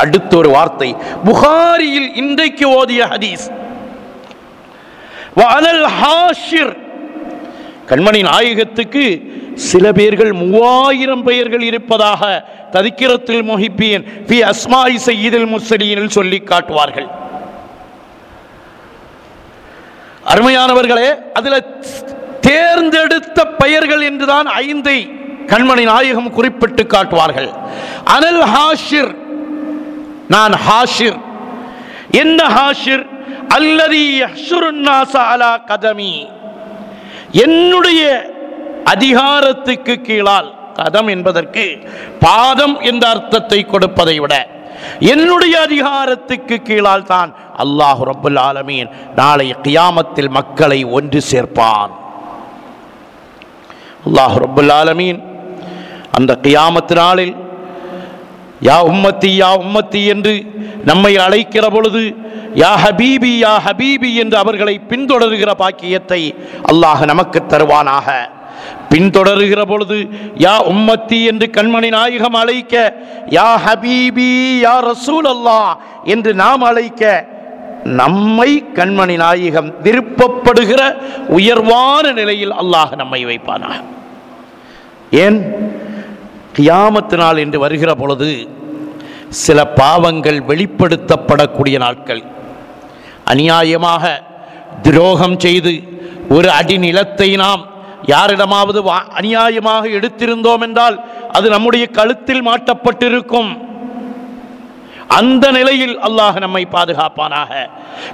அடுத்த ஒரு வார்த்தை புகாரியில் இன்றைக்கு ஓதிய ஹதீஸ், வஅனல் ஹாஷிர், கண்மணி நாயகத்துக்கு சில பேர்கள் 3000 பெயர்கள் இருப்பதாக தذكرத்துல் முஹிப்பீன் ஃபி அஸ்மாஇ ஸய்யிதுல் முர்ஸலீனில் சொல்லி காட்டுவார்கள். அருமையானவர்களே, அதில் தேர்ந்தெடுத்த பெயர்கள் என்றுதான் 5 கண்மணி நாயகம் குறிப்பிட்டு காட்டுவார்கள். அனல் ஹாஷிர், நான் ஹாஷிர். என்ன ஹாஷிர்? அல்லதி யஹ்ஷுருன் நாஸ அலா கதமி, என்னுடைய அதிகாரத்துக்கு கீழால், கதம் என்பதற்கு பாதம் என்ற அர்த்தத்தை கொடுப்பதை விட என்னுடைய அதிகாரத்துக்கு கீழால் தான் அல்லாஹ் ரப்பல் ஆலமீன் நாளை கியாமத்தில் மக்களை ஒன்று சேர்ப்பான். அல்லாஹ் ரப்பல் ஆலமீன் அந்த கியாமத் நாளில் யா உம்மத்தி யா உம்மத்தி என்று நம்மை அழைக்கிற பொழுது யா ஹபீபி யா ஹபீபி என்று அவர்களை பின்தொடருகிற பாக்கியத்தை அல்லாஹ் நமக்கு தருவானாக. பின்தொடருகிற பொழுது யா உம்மத்தி என்று கண்மணி நாயகம் அழைக்க, யா ஹபீபி யா ரசூல் அல்லாஹ் என்று நாம் அழைக்க, நம்மை கண்மணி நாயகம் விருப்பப்படுகிற உயர்வான நிலையில் அல்லாஹ் நம்மை வைப்பானாக. ஏன்? கியாமத்து நாள் என்று வருகிற பொழுது சில பாவங்கள் வெளிப்படுத்தப்படக்கூடிய நாட்கள். அநியாயமாக துரோகம் செய்து ஒரு அடி நிலத்தை நாம் யாரிடமாவது அநியாயமாக எடுத்திருந்தோம் என்றால் அது நம்முடைய கழுத்தில் மாட்டப்பட்டிருக்கும். அந்த நிலையில் அல்லாஹ் நம்மை பாதுகாப்பானாக.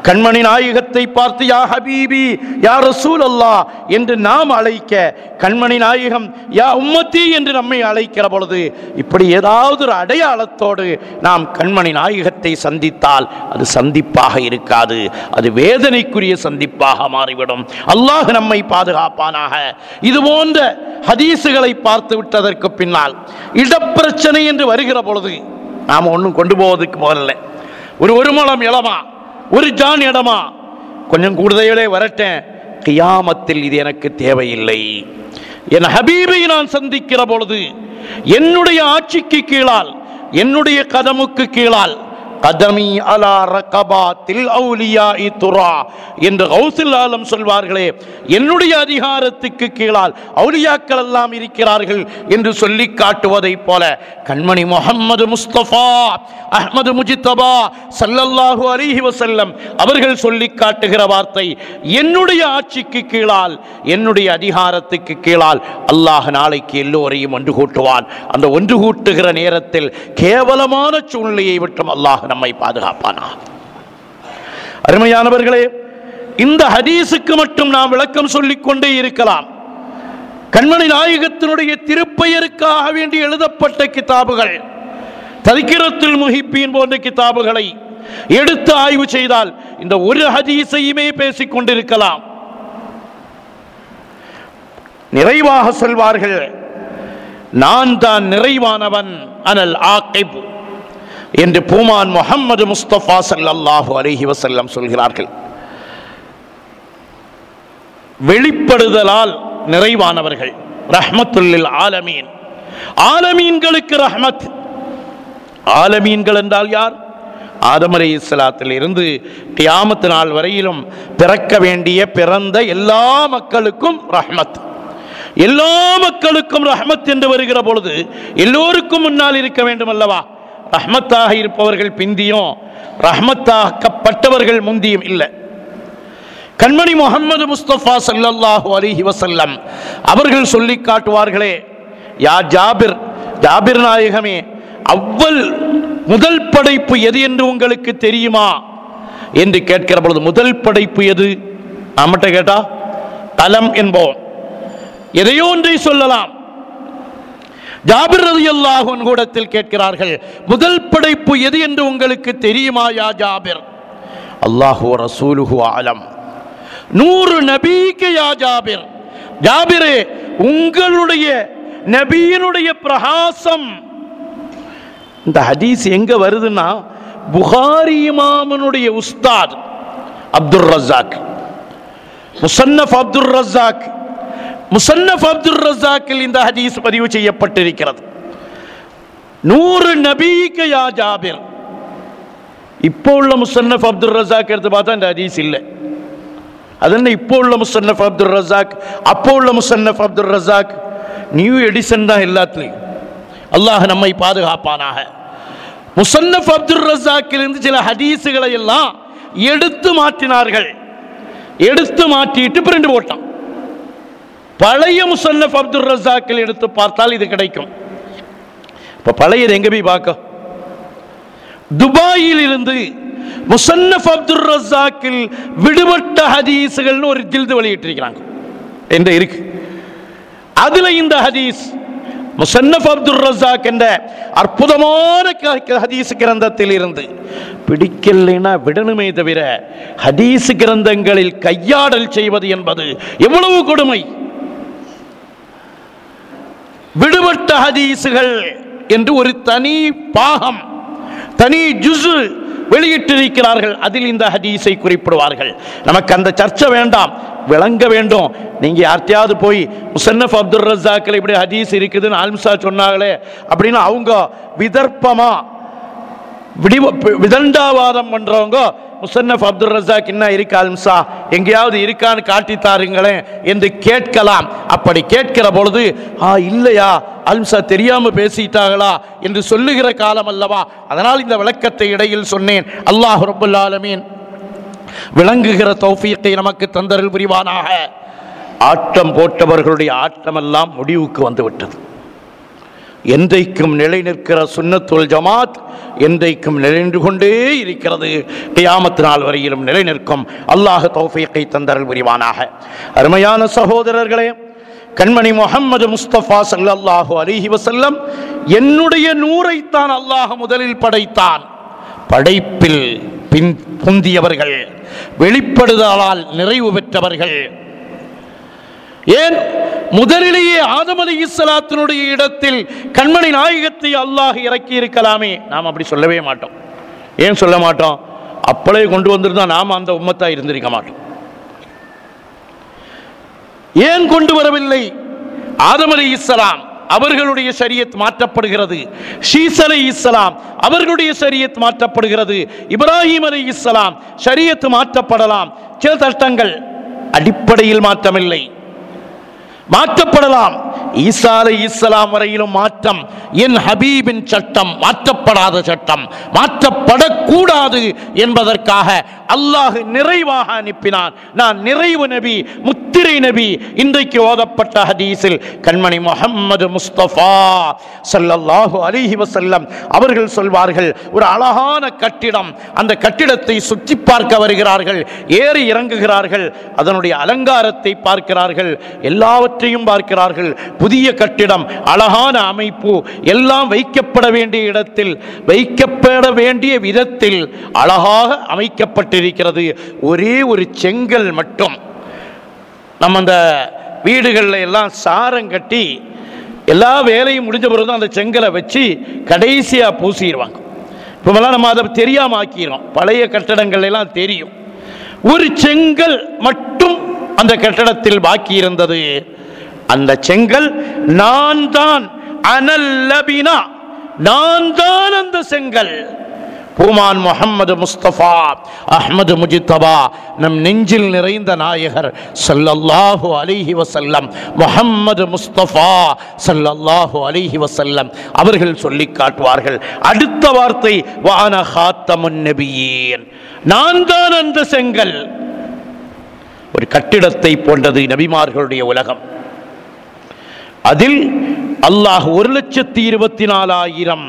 கண்மணி நாயகத்தை பார்த்து யா ஹபீபி யா ரசூல் அல்லாஹ் என்று நாம் அழைக்க, கண்மணி நாயகம் யா உம்மத்தி என்று நம்மை அழைக்கிற பொழுது இப்படி ஏதாவது ஒரு அடையாளத்தோடு நாம் கண்மணி நாயகத்தை சந்தித்தால் அது சந்திப்பாக இருக்காது, அது வேதனைக்குரிய சந்திப்பாக மாறிவிடும். அல்லாஹ் நம்மை பாதுகாப்பானாக. இது போன்ற ஹதீசுகளை பார்த்து விட்டதற்கு பின்னால் இடப்பிரச்சனை என்று வருகிற பொழுது நாம் ஒன்றும் கொண்டு போவதற்கு போகல. ஒரு முழம் இளமா, ஒரு ஜான் இடமா, கொஞ்சம் கூடுதலே வரட்டேன், கியாமத்தில் இது எனக்கு தேவையில்லை. என் ஹபீபை நான் சந்திக்கிற பொழுது என்னுடைய ஆட்சிக்கு கீழால், என்னுடைய கதமுக்கு கீழால், கதமி அலா ரகபாத்தில் அவுலியாஇ துரா என்று கௌசுல் ஆலம் சொல்வார்களே, என்னுடைய அதிகாரத்துக்கு கீழால் அவுலியாக்கள் எல்லாம் இருக்கிறார்கள் என்று சொல்லி காட்டுவதை போல கண்மணி முஹம்மது முஸ்தபா அஹ்மது முஜித்தபா ஸல்லல்லாஹு அலைஹி வஸல்லம் அவர்கள் சொல்லி காட்டுகிற வார்த்தை, என்னுடைய ஆட்சிக்கு கீழால், என்னுடைய அதிகாரத்துக்கு கீழால் அல்லாஹ் நாளைக்கு எல்லோரையும் ஒன்று கூட்டுவான். அந்த ஒன்று கூட்டுகிற நேரத்தில் கேவலமான சூழ்நிலையை விட்டும் அல்லாஹ் நம்மை பாதுகாப்பானா. அருமையானவர்களே, இந்த ஹதீஸுக்கு மட்டும் நாம் விளக்கம் சொல்லிக் கொண்டே இருக்கலாம். கண்மணி நாயகத்தினுடைய திருப்பெயருக்காக வேண்டி எழுதப்பட்ட கிதாபுகள், தذ்கிரத்துல் முஹிப்பீன் போன்ற கிதாபுகளை எடுத்து ஆய்வு செய்தால் இந்த ஒரு ஹதீஸையுமே பேசிக் கொண்டிருக்கலாம். நிறைவாக சொல்வார்கள், நான் தான் நிறைவானவன், அனல் ஆகிப் என்று பூமான் முஹம்மது முஸ்தபா ஸல்லல்லாஹு அலைஹி வஸல்லம் சொல்கிறார்கள். வெளிப்படுதலால் நிறைவானவர்கள், ரஹ்மத்துல் லில் ஆலமீன், ஆலமீன்களுக்கு ரஹ்மத். ஆலமீன்கள் என்றால் யார்? ஆதம் அலைஹிஸ்ஸலாத்தில் இருந்து கியாமத் நாள் வரையிலும் பிறக்க வேண்டிய பிறந்த எல்லா மக்களுக்கும் ரஹ்மத். எல்லா மக்களுக்கும் ரஹ்மத் என்று வருகிற பொழுது எல்லோருக்கும் முன்னால் இருக்க வேண்டும் அல்லவா? ரஹ்மத்தாக இருப்பவர்கள் பிந்தியும் ரஹ்மத்தாக்கப்பட்டவர்கள் முந்தியும் இல்லை. கண்மணி முஹம்மது முஸ்தபா ஸல்லல்லாஹு அலைஹி வஸல்லம் அவர்கள் சொல்லி காட்டுவார்களே, யா ஜாபிர், ஜாபிர் நாயகமே, அவ்வல் முதல் படைப்பு எது என்று உங்களுக்கு தெரியுமா என்று கேட்கிற பொழுது, முதல் படைப்பு எது? நம்மகிட்ட கேட்டா கலம் என்போம், எதையோ ஒன்றை சொல்லலாம். ஜாபிர் ரலியல்லாஹு அன்ஹு கூடத்தில் கேட்கிறார்கள், முதல் படைப்பு எது என்று உங்களுக்கு தெரியுமா யா ஜாபிர்? அல்லாஹு ரசூலுஹு ஆலம். 100 நபிக்கு யா ஜாபிர், ஜாபிரே உங்களுடைய நபியினுடைய பிரகாசம். இந்த ஹதீஸ் எங்க வருதுன்னா, புகாரி இமாமுடைய உஸ்தாத் அப்துர் ரஸாக், முஸன்னஃப் அப்துர் ரஸாக், முஸன்னஃப் அப்துர் ரஸாக்கில் இந்த ஹதீஸ் பதிவு செய்யப்பட்டிருக்கிறது. 100 நபிக்கு யா ஜாபிர். இப்போ உள்ள முஸன்னஃப் அப்துர் ரஸாக் எடுத்து பார்த்தா இந்த ஹதீஸ் இல்லை. அதென்ன இப்போ உள்ள முஸன்னஃப் அப்துர் ரஸாக், அப்போ உள்ள முஸன்னஃப் அப்துர் ரஸாக், நியூ எடிஷன் தான் எல்லாத்துலையும். அல்லாஹ் நம்மை பாதுகாப்பானாக. முஸன்னஃப் அப்துர் ரஸாக்கிலிருந்து சில ஹதீஸுகளை எல்லாம் எடுத்து மாற்றினார்கள். எடுத்து மாற்றிட்டு பிரிண்ட் போட்டான். பழைய முஸன்னஃப் அப்துர் ரஸாக்கில் எடுத்து பார்த்தால் இது கிடைக்கும். இப்போ பழையது எங்க போய் பார்க்க? துபாயில் இருந்து முஸன்னஃப் அப்துர் ரஸாக்கில் விடுபட்ட ஹதீஸுகள்னு ஒரு ஜில்து வெளியிட்டிருக்கிறாங்க என்று இருக்கு. அதுல இந்த ஹதீஸ் முஸன்னஃப் அப்துர் ரஸாக் என்ற அற்புதமான ஹதீஸ் கிரந்தத்தில் இருந்து பிடிக்கலைன்னா விடணுமே தவிர ஹதீஸ் கிரந்தங்களில் கையாடல் செய்வது என்பது எவ்வளவு கொடுமை. விடுபட்ட ஹதீஸுகள் என்று ஒரு தனி பாகம், தனி ஜுஸ் வெளியிட்டிருக்கிறார்கள். அதில் இந்த ஹதீஸை குறிப்பிடுவார்கள். நமக்கு அந்த சர்ச்சை வேண்டாம், விளங்க வேண்டும். நீங்க யார்த்தையாவது போய் முஸன்னஃப் அப்துர் ரஸாக்கில் இப்படி ஹதீஸ் இருக்குதுன்னு ஆல்ம்சா சொன்னாங்களே அப்படின்னு அவங்க விதர்ப்பமா விதண்டாவாதம் பண்றவங்க முஸன்னஃப் அப்துர் ரஸாக் என்ன இருக்கு ஆல்ம்சா, எங்கேயாவது இருக்கான்னு காட்டி தாருங்களேன் என்று கேட்கலாம். அப்படி கேட்கிற பொழுது இல்லையா அல்ம்சா தெரியாம பேசிட்டாங்களா என்று சொல்லுகிற காலம் அல்லவா. அதனால் இந்த விளக்கத்தை இடையில் சொன்னேன். அல்லாஹ் ரப்பல் ஆலமீன் விளங்குகிற தௌஃபீக்கை நமக்கு தந்தருள் புரிவானாக. ஆட்டம் போட்டவர்களுடைய ஆட்டமெல்லாம் முடிவுக்கு வந்துவிட்டது. என்றைக்கும் நிலை நிற்கிற சுன்னத்துல் ஜமாத் என்றைக்கும் நிலைநின்று கொண்டே இருக்கிறது. கியாமத் நாள் வரையிலும் நிலை நிற்கும். அல்லாஹ் தௌஃபீக்கை தந்தருள் புரிவானாக. அருமையான சகோதரர்களே, கண்மணி முஹம்மது முஸ்தபா ஸல்லல்லாஹு அலைஹி வஸல்லம் என்னுடைய நூரைத்தான் அல்லாஹ் முதலில் படைத்தான். படைப்பில் புந்தியவர்கள், வெளிப்படுதலால் நிறைவு பெற்றவர்கள். ஏன் முதலிலேயே ஆதம் அலைஹிஸ்ஸலாத்தினுடைய இடத்தில் கண்மணி நாயகத்தை அல்லாஹ் இறக்கி இருக்கலாமே? நாம் அப்படி சொல்லவே மாட்டோம். ஏன் சொல்ல மாட்டோம்? அப்பளே கொண்டு வந்திருந்தா நாம் அந்த உம்மத்தா இருந்திருக்க மாட்டோம். ஏன் கொண்டு வரவில்லை? ஆதம் அலைஹிஸ்ஸலாம் அவர்களுடைய ஷரியத் மாற்றப்படுகிறது. ஷீஸ் அலைஹிஸ்ஸலாம் அவர்களுடைய ஷரியத் மாற்றப்படுகிறது. இப்ராஹிம் அலைஹிஸ்ஸலாம் ஷரியத் மாற்றப்படலாம். சில சட்டங்கள் அடிப்படையில் மாற்றமில்லை, மாற்றப்படலாம். ஈசா அலைஹிஸ்ஸலாம் வரையிலும் மாற்றம். என் ஹபீபின் சட்டம் மாற்றப்படாத சட்டம், மாற்றப்படக்கூடாது என்பதற்காக அல்லாஹ் நிறைவாக அனுப்பினான். நான் நிறைவு நபி, முத்த முத்திரை நபி. இன்றைக்கு ஓதப்பட்ட ஹதீஸில் கண்மணி முஹம்மது முஸ்தபா ஸல்லல்லாஹு அலைஹி வஸல்லம் அவர்கள் சொல்வார்கள், ஒரு அழகான கட்டிடம், அந்த கட்டிடத்தை சுற்றி பார்க்க வருகிறார்கள், ஏறி இறங்குகிறார்கள், அதனுடைய அலங்காரத்தை பார்க்கிறார்கள், எல்லாவற்றையும் பார்க்கிறார்கள். புதிய கட்டிடம், அழகான அமைப்பு, எல்லாம் வைக்கப்பட வேண்டிய இடத்தில், வைக்கப்பட வேண்டிய விதத்தில் அழகாக அமைக்கப்பட்டிருக்கிறது. ஒரே ஒரு செங்கல் மட்டும், நம்ம அந்த வீடுகளில் எல்லாம் சாரம் கட்டி எல்லா வேலையும் முடிஞ்ச பிறகு அந்த செங்கலை வச்சு கடைசியாக பூசிடுவாங்க. இப்போலாம் நம்ம அதை தெரியாமல் ஆக்கிடுறோம். பழைய கட்டடங்கள் எல்லாம் தெரியும். ஒரு செங்கல் மட்டும் அந்த கட்டடத்தில் பாக்கி இருந்தது. அந்த செங்கல் நான் தான், அனல்லபினா, நான் தான் அந்த செங்கல். பூமான் முஹம்மது முஸ்தபா அஹ்மது முஜித்தபா, நம் நெஞ்சில் நிறைந்த நாயகர் ஸல்லல்லாஹு அலைஹி வஸல்லம், முஹம்மது முஸ்தபா ஸல்லல்லாஹு அலைஹி வஸல்லம் அவர்கள் சொல்லி காட்டுவார்கள். அடுத்த வார்த்தை வான ஹாத்தமுன் நபியீன், நான் தான் அந்த செங்கல். ஒரு கட்டிடத்தை போன்றது நபிமார்களுடைய உலகம். அதில் அல்லாஹ் 1,24,000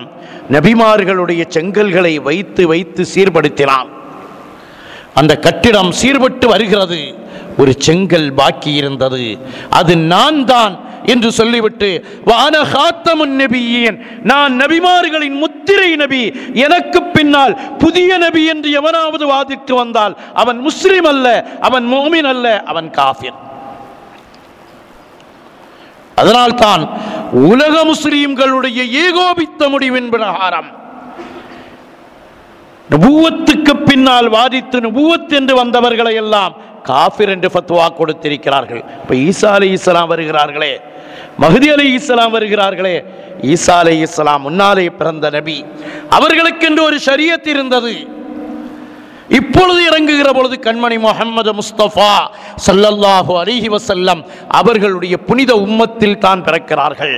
நபிமார்களுடைய செங்கல்களை வைத்து வைத்து சீர்படுத்தினான். அந்த கட்டிடம் சீர்பட்டு வருகிறது. ஒரு செங்கல் பாக்கி இருந்தது, அது நான் தான் என்று சொல்லிவிட்டு வான ஹாத்தமுன் நபியீன், நான் நபிமார்களின் முத்திரை நபி, எனக்கு பின்னால் புதிய நபி என்று எவனாவது வாதிட்டு வந்தால் அவன் முஸ்லிம் அல்ல, அவன் முஃமின் அல்ல, அவன் காஃபிர். அதனால்தான் உலக முஸ்லிம்களுடைய ஏகோபித்த முடிவின் பிரகாரம் நபுவத்துக்கு பின்னால் வாதித்து நபுவத் என்று வந்தவர்களை எல்லாம் காஃபிர் என்று ஃபத்வா கொடுத்திருக்கிறார்கள். இப்ப ஈசா அலைஹிஸ்ஸலாம் வருகிறார்களே, மஹ்தி அலைஹிஸ்ஸலாம் வருகிறார்களே, ஈசா அலைஹிஸ்ஸலாம் முன்னாலே பிறந்த நபி, அவர்களுக்கென்று ஒரு ஷரியத் இருந்தது. இப்பொழுது இறங்குகிற பொழுது கண்மணி முஹம்மது முஸ்தபா ஸல்லல்லாஹு அலைஹி வஸல்லம் அவர்களுடைய புனித உம்மத்தில் தான் பிறக்கிறார்கள்.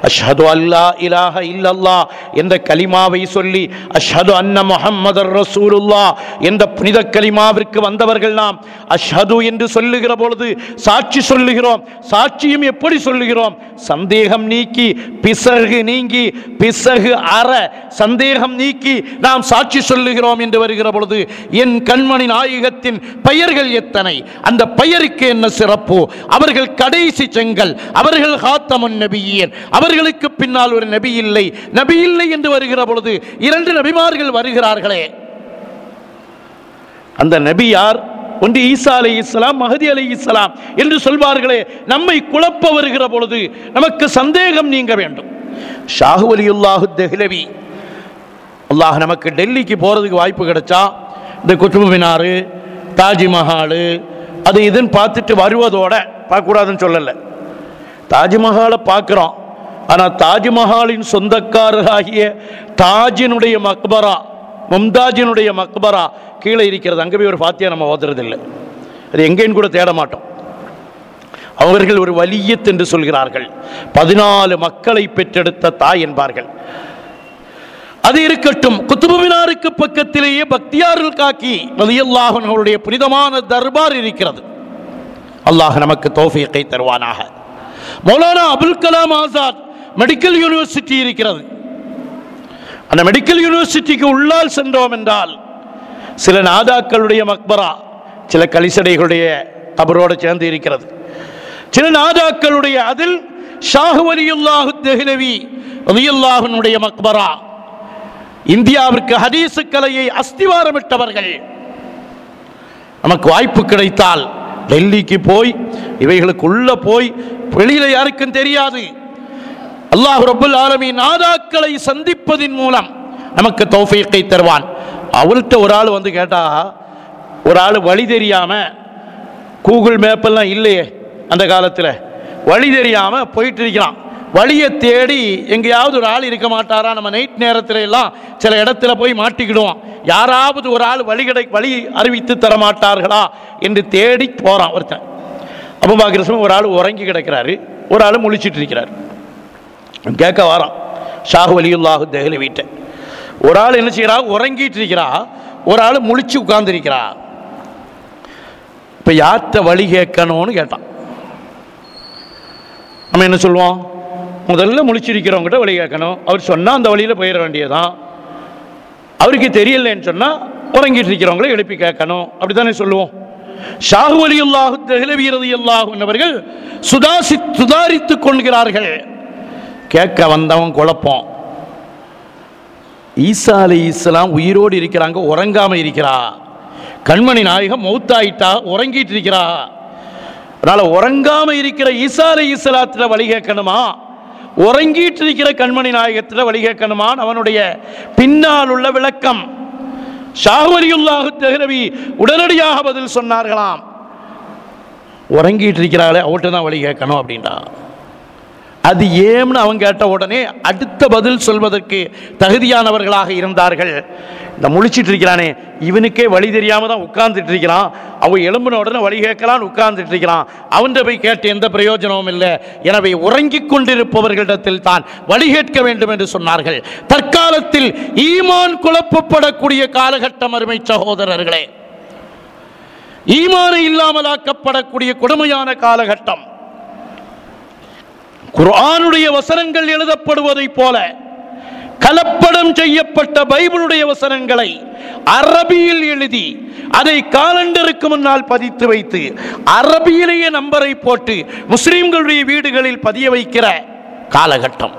அஷ்ஹது அல்லா இலாஹ இல்லல்லாஹ் என்ற கலிமாவை சொல்லி அஷ்ஹது அன்ன முஹம்மதர் ரசூலுல்லாஹ் என்ற புனித கலிமாவிற்கு வந்தவர்கள் நாம். அஷ்ஹது என்று சொல்லுகிற பொழுது சாட்சி சொல்லுகிறோம். சாட்சியும் எப்படி சொல்லுகிறோம்? சந்தேகம் நீக்கி, பிசகு நீங்கி, பிசகு அற சந்தேகம் நீக்கி நாம் சாட்சி சொல்லுகிறோம் என்று வருகிற பொழுது என் கண்மணி நாயகத்தின் பெயர்கள் எத்தனை, அந்த பெயருக்கு என்ன சிறப்பு? அவர்கள் கடைசி செங்கல், அவர்கள் ஹாத்தமுன் நபியீன், அவர்களுக்கு பின்னால் ஒரு நபி இல்லை. நபி இல்லை என்று வருகிற பொழுது 2 நபிமார்கள் வருகிறார்களே, அந்த நபி யார்? ஒன்று ஈசா அலைஹிஸ்ஸலாம், மஹ்தி அலைஹிஸ்ஸலாம் என்று சொல்வார்களே. நம்மை குழப்ப வருகிற பொழுது நமக்கு சந்தேகம் நீங்க வேண்டும். ஷாஹு வலியுல்லாஹு தெஹ்லவி, அல்லாஹ் நமக்கு டெல்லிக்கு போறதுக்கு வாய்ப்பு கிடைச்சா இந்த குத்துபு மினாரு, தாஜ்மஹால், அது இதுன்னு பார்த்துட்டு வருவதோட, பார்க்கக்கூடாதுன்னு சொல்லலை, தாஜ்மஹாலை பார்க்குறோம். ஆனால் தாஜ்மஹாலின் சொந்தக்காரராகிய தாஜினுடைய மக்பரா, மும்தாஜினுடைய மக்பரா கீழே இருக்கிறது. அங்கே போய் ஒரு ஃபாத்தியா நம்ம ஓதுறதில்லை, அது எங்கேன்னு கூட தேட மாட்டோம். அவர்கள் ஒரு வலியத் என்று சொல்கிறார்கள். 14 மக்களை பெற்றெடுத்த தாய் என்பார்கள். அது இருக்கட்டும். குத்துபு மினாருக்கு பக்கத்திலேயே பக்தியாருல் காக்கி ரலியல்லாஹு அன்ஹுடைய புனிதமான தர்பார் இருக்கிறது. அல்லாஹ் நமக்கு தௌஃபீகை தருவானாக. மௌலானா அபுல் கலாம் ஆசாத் மெடிக்கல் யூனிவர்சிட்டி இருக்கிறது. அந்த மெடிக்கல் யூனிவர்சிட்டிக்கு உள்ளால் சென்றோம் என்றால் சில நாதாக்களுடைய மக்பரா, சில கலிசடைகளுடைய கபரோடு சேர்ந்து இருக்கிறது. சில நாதாக்களுடைய அதில் ஷாஹு வலியுல்லாஹு தெஹ்லவி ரலியல்லாஹு அன்ஹுடைய மக்பரா. இந்தியாவிற்கு ஹதீஸ் கலையை அஸ்திவாரமிட்டவர்கள். நமக்கு வாய்ப்பு கிடைத்தால் டெல்லிக்கு போய் இவைகளுக்குள்ள போய், வெளியில யாருக்கும் தெரியாது, அல்லாஹ் ரப்பல் ஆலமீன் நாதாக்களை சந்திப்பதின் மூலம் நமக்கு தௌஃபீகை தருவான். அவள்கிட்ட ஒரு ஆள் வந்து கேட்டா, ஒரு ஆள் வழி தெரியாம, கூகுள் மேப்பெல்லாம் இல்லையே அந்த காலத்தில், வழி தெரியாம போயிட்டு இருக்கிறான். வழியை தேடி எங்கேயாவது ஒரு ஆள் இருக்க மாட்டாரா? நம்ம நைட் நேரத்தில் எல்லாம் சில இடத்துல போய் மாட்டிக்கிடுவோம். யாராவது ஒரு ஆள் வழி அறிவித்து தர மாட்டார்களா என்று தேடி போகிறான் ஒருத்தன். அப்போ பார்க்குற சமயம் ஒரு ஆள் உறங்கி கிடக்கிறாரு, ஒரு ஆள் முழிச்சிட்டு இருக்கிறார். கேட்க வாரான் ஷாஹு வலியுல்லாஹு தெஹ்லவிட்ட. ஒரு ஆள் என்ன செய்கிறா? உறங்கிட்டு இருக்கிறா, ஒரு ஆள் முழிச்சு உட்கார்ந்துருக்கிறா. இப்போ யார்கிட்ட வழி கேட்கணும்னு கேட்டான். நம்ம என்ன சொல்லுவோம்? முதல்ல முழிச்சிருக்கிறவங்ககிட்ட வழி கேட்கணும். அவர் சொன்னால் அந்த வழியில் போயிட வேண்டியதான். அவருக்கு தெரியலன்னு சொன்னால் உறங்கிட்டு இருக்கிறவங்கள எழுப்பி கேட்கணும். அப்படி தானே சொல்லுவோம். ஷாஹு வலியுல்லாஹு தெஹ்லவி ரலியல்லாஹு அன்ஹு சுதாரித்துக் கொள்கிறார்கள். கேட்க வந்தவன் குழப்பம். ஈசா அலைஹிஸ்ஸலாம் உயிரோடு இருக்கிறாங்க, உறங்காம இருக்கிறா. கண்மணி நாயகம் மௌத்தாயிட்டா, உறங்கிட்டு இருக்கிறா. அதனால உறங்காம இருக்கிற ஈசா அலைஹிஸ்ஸலாத்துல வழி கேட்கணுமா, உறங்கிட்டு இருக்கிற கண்மணி நாயகத்தில் வழி கேட்கணுமான் அவனுடைய பின்னால் உள்ள விளக்கம். ஷாஹு வலியுல்லாஹு தெஹ்லவி உடனடியாக பதில் சொன்னார்களாம், உறங்கிட்டு இருக்கிறாளே அவட்ட தான் வழி கேட்கணும் அப்படின்டா. அது ஏம்னு அவங்க கேட்ட உடனே அடுத்த பதில் சொல்வதற்கு தகுதியானவர்களாக இருந்தார்கள். இந்த முழிச்சிட்டு இருக்கிறானே இவனுக்கே வழி தெரியாம தான் உட்கார்ந்துட்டு இருக்கிறான், அவன் எழும்பின உடனே வழி கேட்கலான்னு உட்கார்ந்துட்டு இருக்கிறான், அவன்கிட்ட போய் கேட்டு எந்த பிரயோஜனமும் இல்லை. எனவே உறங்கிக் கொண்டிருப்பவர்களிடத்தில் தான் வழி கேட்க வேண்டும் என்று சொன்னார்கள். தற்காலத்தில் ஈமான் குழப்பப்படக்கூடிய காலகட்டம் அருமை சகோதரர்களே, ஈமானை இல்லாமலாக்கப்படக்கூடிய கொடுமையான காலகட்டம். குர்ஆனுடைய வசனங்கள் எழுதப்படுவதைப் போல கலப்படம் செய்யப்பட்ட பைபிளுடைய வசனங்களை அரபியில் எழுதி அதை காலண்டருக்கு முன்னால் பதித்து வைத்து அரபியிலேயே நம்பரை போட்டு முஸ்லிம்களுடைய வீடுகளில் பதிய வைக்கிற காலகட்டம்,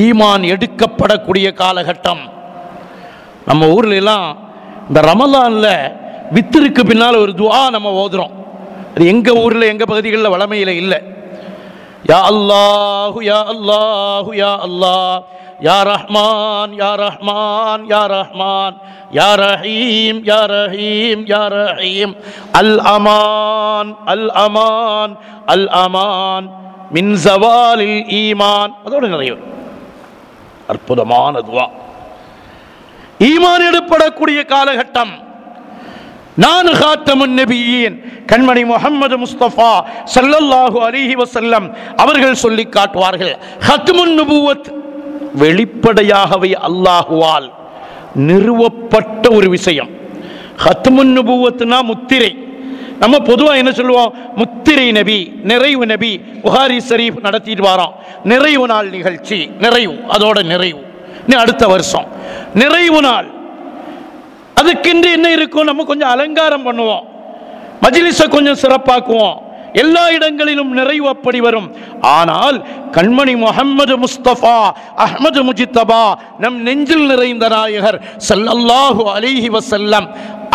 ஈமான் எடுக்கப்படக்கூடிய காலகட்டம். நம்ம ஊர்ல எல்லாம் இந்த ரமலான்ல வித்திருக்கு பின்னால் ஒரு துஆ நம்ம ஓதுறோம். அது எங்க ஊர்ல எங்க பகுதிகளில் வளமையில இல்லை. யா அல்லாஹு யா அல்லாஹு யா அல்லாஹ், யா ரஹ்மான் யா ரஹ்மான் யா ரஹ்மான், யா ரஹீம் யா ரஹீம் யா ரஹீம், அல் அமான் அல் அமான் அல் அமான் மின் ஸவாலில் ஈமான். அதோட நிறைவு. அற்புதமான துஆ. ஈமான் எடுப்படக்கூடிய காலகட்டம். நான் காத்தமுன் நபியீன் கண்மணி முஹம்மது முஸ்தபா ஸல்லல்லாஹு அலைஹி வஸல்லம் அவர்கள் சொல்லி காட்டுவார்கள், ஹத்முன் நுபுவத் வெளிப்படையாகவே அல்லாஹுவால் நிறுவப்பட்ட ஒரு விஷயம். ஹத்முன் நுபுவத்னா முத்திரை. நம்ம பொதுவாக என்ன சொல்லுவோம்? முத்திரை நபி, நிறைவு நபி. புகாரி ஷரீஃப் நடத்திட்டு வரோம், நிறைவு நாள் நிகழ்ச்சி, நிறைவு, அதோட நிறைவு அடுத்த வருஷம் நிறைவு நாள். அதுக்கென்று என்ன இருக்கும்? நம்ம கொஞ்சம் அலங்காரம் பண்ணுவோம், மஜ்லிஸை கொஞ்சம் சிறப்பாக்குவோம், எல்லா இடங்களிலும் நிறைவு அப்படி வரும். ஆனால் கண்மணி முஹம்மது முஸ்தபா அஹ்மது முஜித்தபா நம் நெஞ்சில் நிறைந்த நாயகர் ஸல்லல்லாஹு அலைஹி வஸல்லம்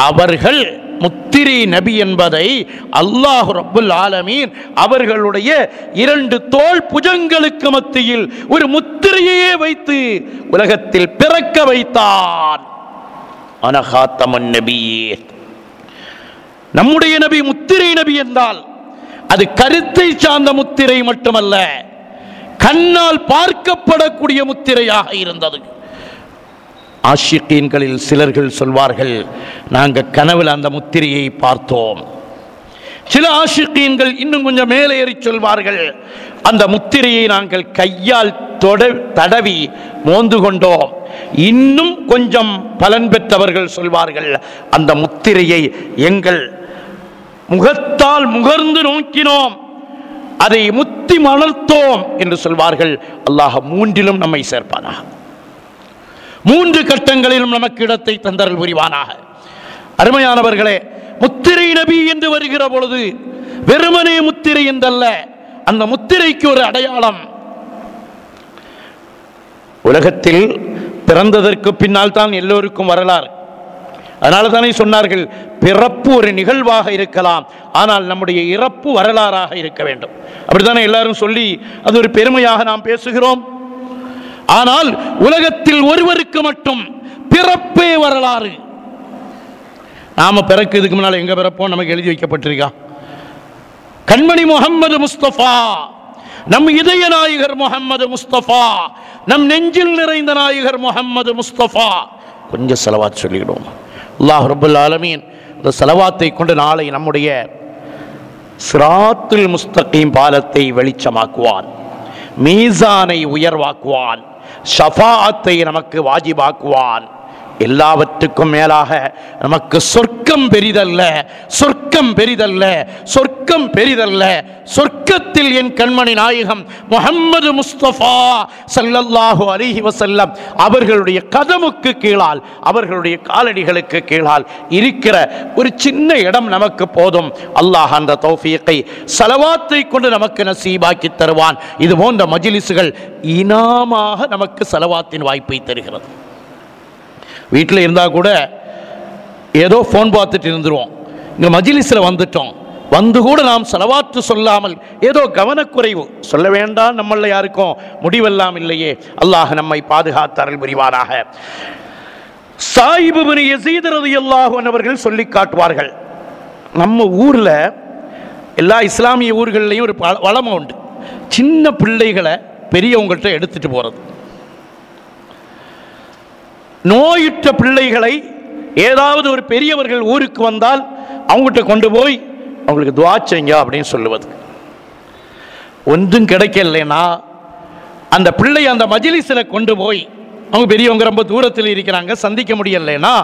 அவர்கள் முத்திரை நபி என்பதை அல்லாஹ் ரப்புல் ஆலமீன் அவர்களுடைய இரண்டு தோள் புஜங்களுக்கு மத்தியில் ஒரு முத்திரையே வைத்து உலகத்தில் பிறக்க வைத்தான். அன காத்தமுன் நபியே. நம்முடைய நபி முத்திரை நபி என்றால் அது கருத்தை சார்ந்த முத்திரை மட்டுமல்ல, கண்ணால் பார்க்கப்படக்கூடிய முத்திரையாக இருந்தது. ஆஷிகீன்களில் சிலர்கள் சொல்வார்கள், நாங்கள் கனவில் அந்த முத்திரையை பார்த்தோம். சில ஆஷிகீன்கள் இன்னும் கொஞ்சம் மேலே ஏறி சொல்வார்கள், அந்த முத்திரையை நாங்கள் கையால் தடவி மோந்து கொண்டோம். இன்னும் கொஞ்சம் பலன் பெற்றவர்கள் சொல்வார்கள், அந்த முத்திரையை எங்கள் முகத்தால் முகர்ந்து நோக்கினோம், அதை முத்தி மணர்த்தோம் என்று சொல்வார்கள். அல்லாஹ் மூன்றிலும் நம்மை சேர்ப்பானாக, மூன்று கட்டங்களிலும் நமக்கு இடத்தை தந்தரல் புரிவானாக. அருமையானவர்களே, முத்திரை நபி என்று வருகிற பொழுது வெறுமனே முத்திரை என்றல்ல, அந்த முத்திரைக்கு ஒரு அடையாளம். உலகத்தில் பிறந்ததற்கு பின்னால் தான் எல்லோருக்கும் வரலாறு. அதனால தானே சொன்னார்கள், பிறப்பு ஒரு நிகழ்வாக இருக்கலாம், ஆனால் நம்முடைய இறப்பு வரலாறாக இருக்க வேண்டும். அப்படித்தானே எல்லாரும் சொல்லி அது ஒரு பெருமையாக நாம் பேசுகிறோம். ஆனால் உலகத்தில் ஒருவருக்கு மட்டும் பிறப்பே வரலாறு. நாம பிறக்கு இதுக்கு முன்னால் எங்க பிறப்போம் நமக்கு எழுதி வைக்கப்பட்டிருக்கா? கண்மணி முஹம்மது முஸ்தபா, நம் இதய நாயகர் முஹம்மது முஸ்தபா, நம் நெஞ்சில் நிறைந்த நாயகர் முஹம்மது முஸ்தபா. கொஞ்சம் ஸலவாத் சொல்லிடுவோம். அல்லாஹ் ரப்பல் ஆலமீன் இந்த ஸலவாத்தை கொண்டு நாளை நம்முடைய சிராத்துல் முஸ்தகீம் பாலத்தை வெளிச்சமாக்குவான், மீசானை உயர்வாக்குவான், ஷஃபாஅத்தை நமக்கு வாஜிபாக்குவான். எல்லாவற்றுக்கும் மேலாக நமக்கு சொர்க்கம் பெரிதல்ல, சொர்க்கம் பெரிதல்ல, சொர்க்கம் பெரிதல்ல. சொர்க்கத்தில் என் கண்மணி நாயகம் முஹம்மது முஸ்தபா ஸல்லல்லாஹு அலைஹி வஸல்லம் அவர்களுடைய கதமுக்கு கீழால், அவர்களுடைய காலடிகளுக்கு கீழால் இருக்கிற ஒரு சின்ன இடம் நமக்கு போதும். அல்லாஹ் அந்த தௌஃபீக்கை ஸலவாத்தை கொண்டு நமக்கு நசீபாக்கி தருவான். இது போன்ற மஜ்லிஸ்கள் இனாமாக நமக்கு ஸலவாத்தின் வாய்ப்பை தருகிறது. வீட்டில் இருந்தால் கூட ஏதோ ஃபோன் பார்த்துட்டு இருந்துருவோம். இங்கே மஜ்லிஸில் வந்துட்டோம், வந்து கூட நாம் ஸலவாத்து சொல்லாமல் ஏதோ கவனக்குறைவு, சொல்ல வேண்டாம் நம்மள யாருக்கும் முடிவெல்லாம் இல்லையே. அல்லாஹ் நம்மை பாதுகாத்து அருள் புரிவானாக. சாயிப் இப்னு யஸீத் ரலியல்லாஹு அன்ஹு அவர்கள் சொல்லி காட்டுவார்கள், நம்ம ஊரில் எல்லா இஸ்லாமிய ஊர்கள்லையும் ஒரு வளமை உண்டு, சின்ன பிள்ளைகளை பெரியவங்கள்ட்ட எடுத்துட்டு போகிறது. நோயுற்ற பிள்ளைகளை ஏதாவது ஒரு பெரியவர்கள் ஊருக்கு வந்தால் அவங்ககிட்ட கொண்டு போய் அவங்களுக்கு துஆ செய்யுங்க அப்படின்னு சொல்லுவது. ஒன்றும் கிடைக்கலைன்னா அந்த பிள்ளை அந்த மஜ்லிஸில் கொண்டு போய், அவங்க பெரியவங்க ரொம்ப தூரத்தில் இருக்கிறாங்க, சந்திக்க முடியலைன்னா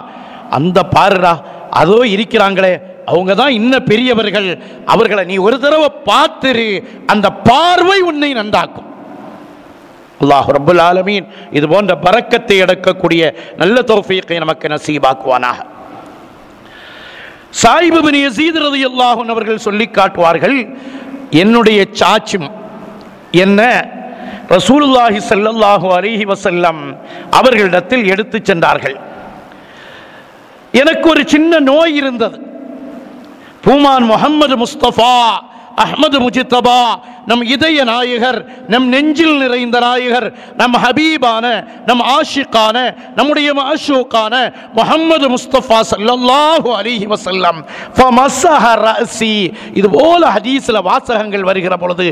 அந்த பாருடா அதோ இருக்கிறாங்களே அவங்க தான் இன்னும் பெரியவர்கள், அவர்களை நீ ஒரு தடவை பார்த்துரு, அந்த பார்வை உன்னை நன்றாக்கும். அல்லாஹ் ரப்பல் ஆலமீன் இது போன்ற பரக்கத்தை எடுக்கக்கூடிய நல்ல தௌஃபீக்கை நமக்கு நசீபாக்குவானாக. சாயிப் இப்னு யஸீத் ரலியல்லாஹு அன்ஹு அவர்கள் சொல்லி காட்டுவார்கள், என்னுடைய சாச்சும் என்ன ரசூலுல்லாஹி ஸல்லல்லாஹு அலைஹி வஸல்லம் அவர்களிடத்தில் எடுத்து சென்றார்கள். எனக்கு ஒரு சின்ன நோய் இருந்தது. பூமான் முஹம்மது முஸ்தபா அஹ்மது முஜித்தபா, நம் இதய நாயகர், நம் நெஞ்சில் நிறைந்த நாயகர், நம் ஹபீபான, நம் ஆஷிகான, நம்முடைய மாஷூக்கான முஹம்மது முஸ்தபா ஸல்லல்லாஹு அலைஹி வஸல்லம் ஃபமஸஹ ரஅஸி, இது போல ஹதீஸ்ல வாசகங்கள் வருகிற பொழுது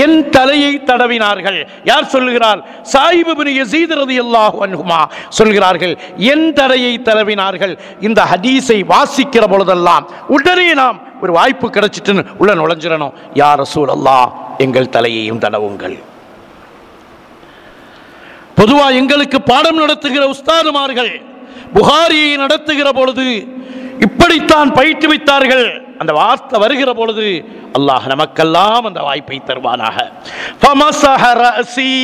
என் தலையை தடவினார்கள். யார் சொல்லுகிறார்? சாயிப் இப்னு யஸீத் ரலியல்லாஹு அன்ஹுமா சொல்கிறார்கள், என் தலையை தடவினார்கள். இந்த ஹதீஸை வாசிக்கிற பொழுதெல்லாம் உடனே நாம் ஒரு வாய்ப்பு கிடைச்சிட்டு உள்ள நுழைஞ்சிடணும், யா ரசூலல்லாஹ் எங்கள் தலையையும் தடவுங்கள். பொதுவாக எங்களுக்கு பாடம் நடத்துகிற உஸ்தாதுமார்கள் புகாரியை நடத்துகிற பொழுது இப்படித்தான் பயிற்றுவித்தார்கள். அந்த வார்த்தை வருகிற பொழுது அல்லாஹ் நமக்கெல்லாம் அந்த வாய்ப்பை தருவானாக. ஃபமஸஹ ரஅஸி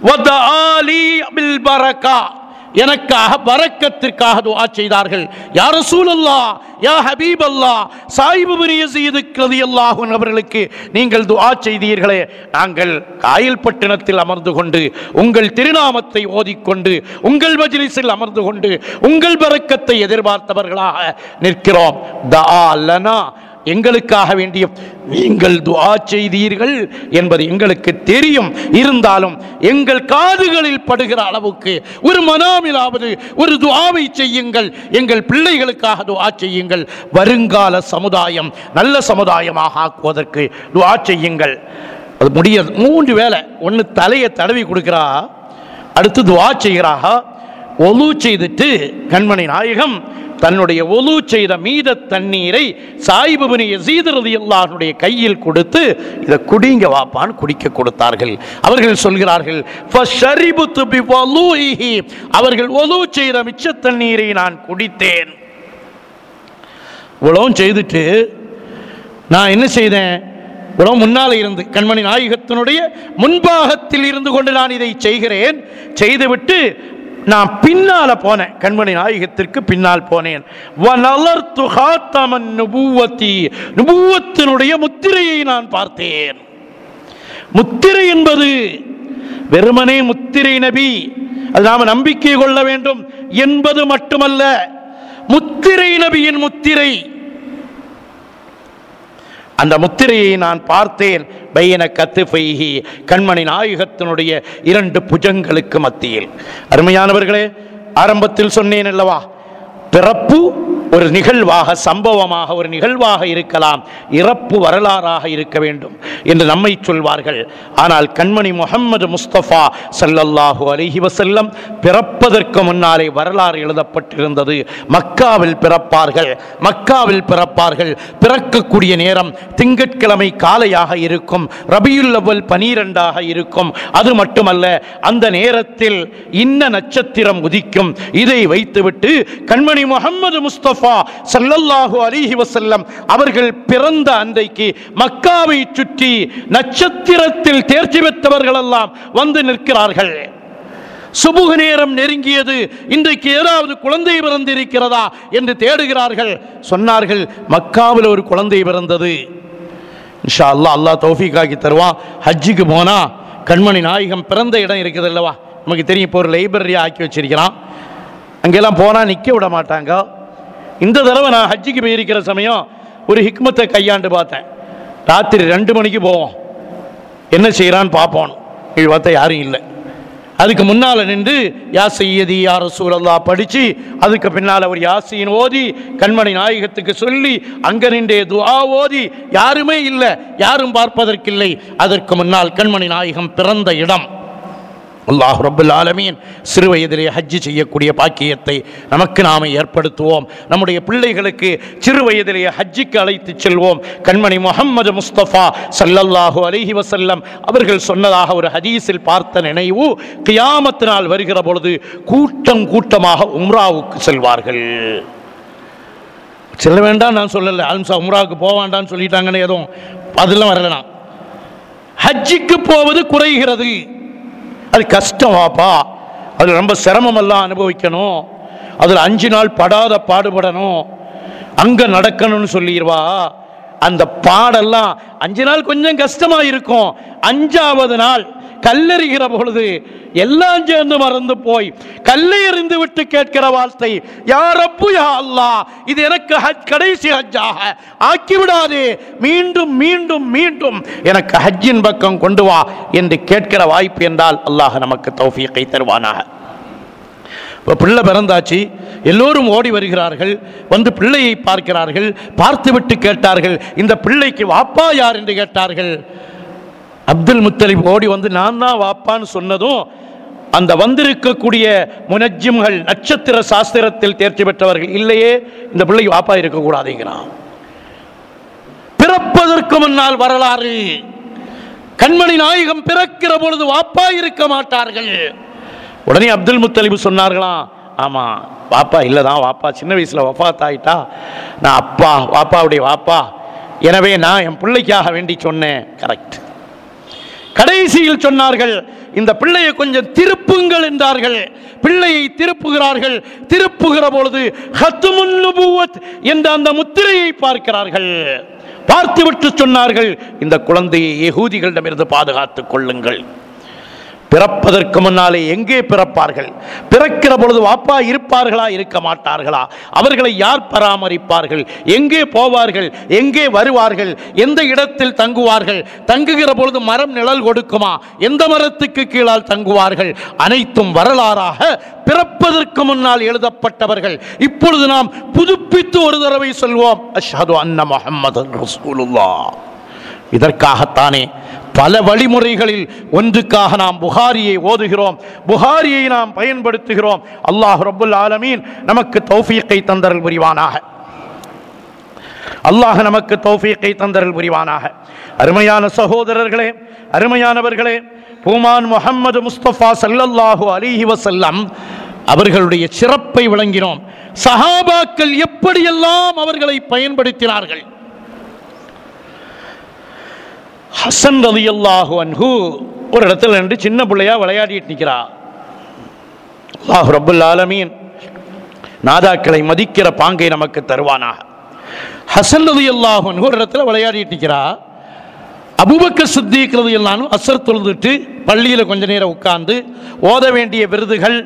வதஆலி பில் பரக்கா, எனக்காக பரக்கத்திற்காக துஆ செய்தார்கள். யா ரசூலல்லாஹ், யா ஹபீபல்லாஹ், சாயிப் இப்னு யஸீத் ரலியல்லாஹு அன்ஹு அவர்களுக்கு நீங்கள் துஆ செய்தீர்களே, நாங்கள் காயல்பட்டினத்தில் அமர்ந்து கொண்டு உங்கள் திருநாமத்தை ஓதிக்கொண்டு உங்கள் மஜ்லிஸில் அமர்ந்து கொண்டு உங்கள் பரக்கத்தை எதிர்பார்த்தவர்களாக நிற்கிறோம். தஆ லனா, எங்களுக்காக வேண்டிய நீங்கள் துஆ செய்தீர்கள் என்பது எங்களுக்கு தெரியும். இருந்தாலும் எங்கள் காதுகளில் படுகிற அளவுக்கு ஒரு மனாமிலாவது ஒரு துஆவை செய்யுங்கள், எங்கள் பிள்ளைகளுக்காக துஆ செய்யுங்கள், வருங்கால சமுதாயம் நல்ல சமுதாயமாக ஆக்குவதற்கு துஆ செய்யுங்கள். அது முடியாது. 3 வேளை, ஒன்று தலையை தடவி கொடுக்கிறா, அடுத்து துஆ செய்கிறா, ஒலு செய்துட்டு கண்மணி நாயகம் தன்னுடைய ஒலு செய்த மீத தண்ணீரை சாயிப் இப்னு யஸீத் ரலியல்லாஹு அன்ஹுடைய கையில் கொடுத்து, இதை குடிங்க வாப்பான்னு குடிக்க கொடுத்தார்கள். அவர்கள் சொல்கிறார்கள், ஃபஷரிபுது பிவலூஹி, அவர்கள் ஒலு செய்த மிச்ச தண்ணீரை நான் குடித்தேன். இவ்வளவும் செய்துட்டு நான் என்ன செய்தேன், இவ்வளவு முன்னால் இருந்து கண்மணி நாயகத்தினுடைய முன்பாகத்தில் இருந்து கொண்டு நான் இதை செய்கிறேன். செய்துவிட்டு நான் பின்னால போனேன், கண்மணி நாயகத்திற்கு பின்னால் போனேன். வனலர்து ஹாத்தமன் நுபுவத்தி, நுபுவத்தினுடைய முத்திரையை நான் பார்த்தேன். முத்திரை என்பது வெறுமனே முத்திரை நபி, அது நாம் நம்பிக்கை கொள்ள வேண்டும் என்பது மட்டுமல்ல, முத்திரை நபியின் முத்திரை. அந்த முத்திரையை நான் பார்த்தேன். பையன கத்துஃபைஹி, கண்மணி நாயகத்தினுடைய 2 புஜங்களுக்கு மத்தியில். அருமையானவர்களே, ஆரம்பத்தில் சொன்னேன் அல்லவா, பிறப்பு ஒரு நிகழ்வாக, சம்பவமாக, ஒரு நிகழ்வாக இருக்கலாம், இறப்பு வரலாறாக இருக்க வேண்டும் என்று நம்மை சொல்வார்கள். ஆனால் கண்மணி முஹம்மது முஸ்தபா ஸல்லல்லாஹு அலைஹி வஸல்லம் பிறப்பதற்கு முன்னாலே வரலாறு எழுதப்பட்டிருந்தது. மக்காவில் பிறப்பார்கள், மக்காவில் பிறப்பார்கள். பிறக்கக்கூடிய நேரம் திங்கட்கிழமை காலையாக இருக்கும், ரபியுல் அவ்வல் 12ஆக இருக்கும். அது மட்டுமல்ல, அந்த நேரத்தில் இன்ன நட்சத்திரம் உதிக்கும். இதை வைத்துவிட்டு கண்மணி முஹம்மது முஸ்தபா ஸல்லல்லாஹு அலைஹி வஸல்லம் அவர்கள் பிறந்த அன்றைக்கு மக்காவை சுற்றி நட்சத்திரத்தில் தேர்ச்சி பெற்றவர்கள் எல்லாம் வந்து நிற்கிறார்கள். சுபுஹ் நேரம் நெருங்கியது, இன்றைக்கு ஏதாவது குழந்தை பிறந்திருக்கிறதா என்று தேடுகிறார்கள். சொன்னார்கள், மக்காவில் ஒரு குழந்தை பிறந்தது. இன்ஷா அல்லாஹ், அல்லாஹ் தௌஃபீக் ஆக்கி தருவான். ஹஜ்ஜுக்கு போனா கண்மணி நாயகம் பிறந்த இடம் இருக்குது அல்லவா, நமக்கு தெரியும். இப்போ ஒரு லைப்ரரியா ஆக்கி வச்சிருக்கிறான். அங்கெல்லாம் போனால் நிற்க விட மாட்டாங்க. இந்த தடவை நான் ஹஜ்ஜுக்கு போயிருக்கிற சமயம் ஒரு ஹிக்மத்தை கையாண்டு பார்த்தேன். ராத்திரி 2 மணிக்கு போவோம், என்ன செய்கிறான்னு பார்ப்போம். இது பார்த்தா யாரும் இல்லை. அதுக்கு முன்னால் நின்று யா சையதி யா ரசூலல்லாஹ் படித்து, அதுக்கு பின்னால் அவர் யாசீன் ஓதி கண்மணி நாயகத்துக்கு சொல்லி அங்கே நின்றே துஆ ஓதி, யாருமே இல்லை, யாரும் பார்ப்பதற்கில்லை. அதற்கு முன்னால் கண்மணி நாயகம் பிறந்த இடம். அல்லாஹ் ரப்பல் ஆலமீன் சிறு வயதிலே ஹஜ்ஜு செய்யக்கூடிய பாக்கியத்தை நமக்கு நாமே ஏற்படுத்துவோம். நம்முடைய பிள்ளைகளுக்கு சிறு வயதிலே ஹஜ்ஜுக்கு அழைத்து செல்வோம். கண்மணி முஹம்மது முஸ்தபா ஸல்லல்லாஹு அலைஹி வஸல்லம் அவர்கள் சொன்னதாக ஒரு ஹதீஸில் பார்த்த நினைவு, கியாமத் நாள் வருகிற பொழுது கூட்டம் கூட்டமாக உம்ராவுக்கு செல்வார்கள். செல்ல வேண்டாம் நான் சொல்லலை, அல்சா உம்ராவுக்கு போக வேண்டாம்னு சொல்லிட்டாங்கன்னு எதுவும் அதெல்லாம் வரலாம். ஹஜ்ஜுக்கு போவது குறைகிறது. அது கஷ்டம் வாப்பா, அது ரொம்ப சிரமமெல்லாம் அனுபவிக்கணும், அதில் 5 நாள் படாத பாடுபடணும், அங்கே நடக்கணும்னு சொல்லிடுவா. அந்த பாடெல்லாம் 5 நாள் கொஞ்சம் கஷ்டமாக இருக்கும். 5ஆவது நாள் கல்லெறிகிற பொழுது எல்லாம் சேர்ந்து மறந்து போய் கல்லை எறிந்து விட்டு கேட்கிற வார்த்தை, யா ரப்பு யா அல்லாஹ், இது எனக்கு கடைசி ஹஜ்ஜாக ஆக்கிவிடாதே, மீண்டும் மீண்டும் மீண்டும் எனக்கு ஹஜ்ஜின் பக்கம் கொண்டு வா என்று கேட்கிற வாய்ப்பு என்றால் அல்லாஹ் நமக்கு தௌஃபீக்கை தருவானாக. இப்போ பிள்ளை பிறந்தாச்சு, எல்லோரும் ஓடி வருகிறார்கள், வந்து பிள்ளையை பார்க்கிறார்கள். பார்த்துவிட்டு கேட்டார்கள், இந்த பிள்ளைக்கு வாப்பா யார் என்று கேட்டார்கள். அப்துல் முத்தலிப் ஓடி வந்து நான் தான் வாப்பான்னு சொன்னதும், அந்த வந்திருக்கக்கூடிய முனஜ்ஜிம்கள், நட்சத்திர சாஸ்திரத்தில் தேர்ச்சி பெற்றவர்கள், இல்லையே இந்த பிள்ளைக்கு வாப்பா இருக்கக்கூடாதுங்கிறான். பிறப்பதற்கு முன்னால் வரலாறு, கண்மணி நாயகம் பிறக்கிற பொழுது வாப்பா இருக்க மாட்டார்கள். உடனே அப்துல் முத்தலிப் சொன்னார்களாம், ஆமா வாப்பா இல்லைதான், வாப்பா சின்ன வயசுல வஃபாத் ஆயிட்டா, நான் அப்பா வாப்பாவுடைய வாப்பா, எனவே நான் என் பிள்ளைக்காக வேண்டி சொன்னேன். கரெக்ட். கடைசியில் சொன்னார்கள், இந்த பிள்ளையை கொஞ்சம் திருப்புங்கள் என்றார்கள். பிள்ளையை திருப்புகிறார்கள். திருப்புகிற பொழுது ஹத்முன் நுபுவத் என்ற அந்த முத்திரையை பார்க்கிறார்கள். பார்த்துவிட்டு சொன்னார்கள், இந்த குழந்தையை யகூதிகளிடமிருந்து பாதுகாத்துக் கொள்ளுங்கள். பிறப்பதற்கு முன்னாலே எங்கே பிறப்பார்கள்? பிறக்கிற பொழுது வாப்பா இருப்பார்களா இருக்க மாட்டார்களா? அவர்களை யார் பராமரிப்பார்கள்? எங்கே போவார்கள்? எங்கே வருவார்கள்? எந்த இடத்தில் தங்குவார்கள்? தங்குகிற பொழுது மரம் நிழல் கொடுக்குமா? எந்த மரத்துக்கு கீழால் தங்குவார்கள்? அனைத்தும் வரலாறாக பிறப்பதற்கு முன்னால் எழுதப்பட்டவர்கள். இப்பொழுது நாம் புதுப்பித்து ஒரு தடவை சொல்வோம், அஷ்ஹது அன்ன முஹம்மதன் ரசூலுல்லாஹ். இதற்காகத்தானே பல வழிமுறைகளில் ஒன்றுக்காக நாம் புகாரியை ஓதுகிறோம், புகாரியை நாம் பயன்படுத்துகிறோம். அல்லாஹ் ரப்புல் ஆலமீன் நமக்கு தௌஃபீக்கை தந்தரல் புரிவானாக. அல்லாஹ் நமக்கு தௌஃபீக்கை தந்தரல் புரிவானாக. அருமையான சகோதரர்களே, அருமையானவர்களே, பூமான் முஹம்மது முஸ்தபா ஸல்லல்லாஹு அலைஹி வஸல்லம் அவர்களுடைய சிறப்பை விளங்கினோம். சஹாபாக்கள் எப்படியெல்லாம் அவர்களை பயன்படுத்தினார்கள். ஹசன் ரலியல்லாஹு அன்ஹு ஒரு இடத்துல நின்று சின்ன பிள்ளையா விளையாடிட்டு நிற்கிறா. அல்லாஹ் ரப்புல் ஆலமீன் நாதாக்களை மதிக்கிற பாங்கை நமக்கு தருவானாக. ஹசன் ரலியல்லாஹு அன்ஹு ஒரு இடத்துல விளையாடிட்டு நிற்கிறா. அபூபக்கர் சித்தீக் ரலியல்லாஹு அன்ஹு அஸ்ர் தொழுதுட்டு பள்ளியில் கொஞ்ச நேரம் உட்கார்ந்து ஓத வேண்டிய விருதுகள்,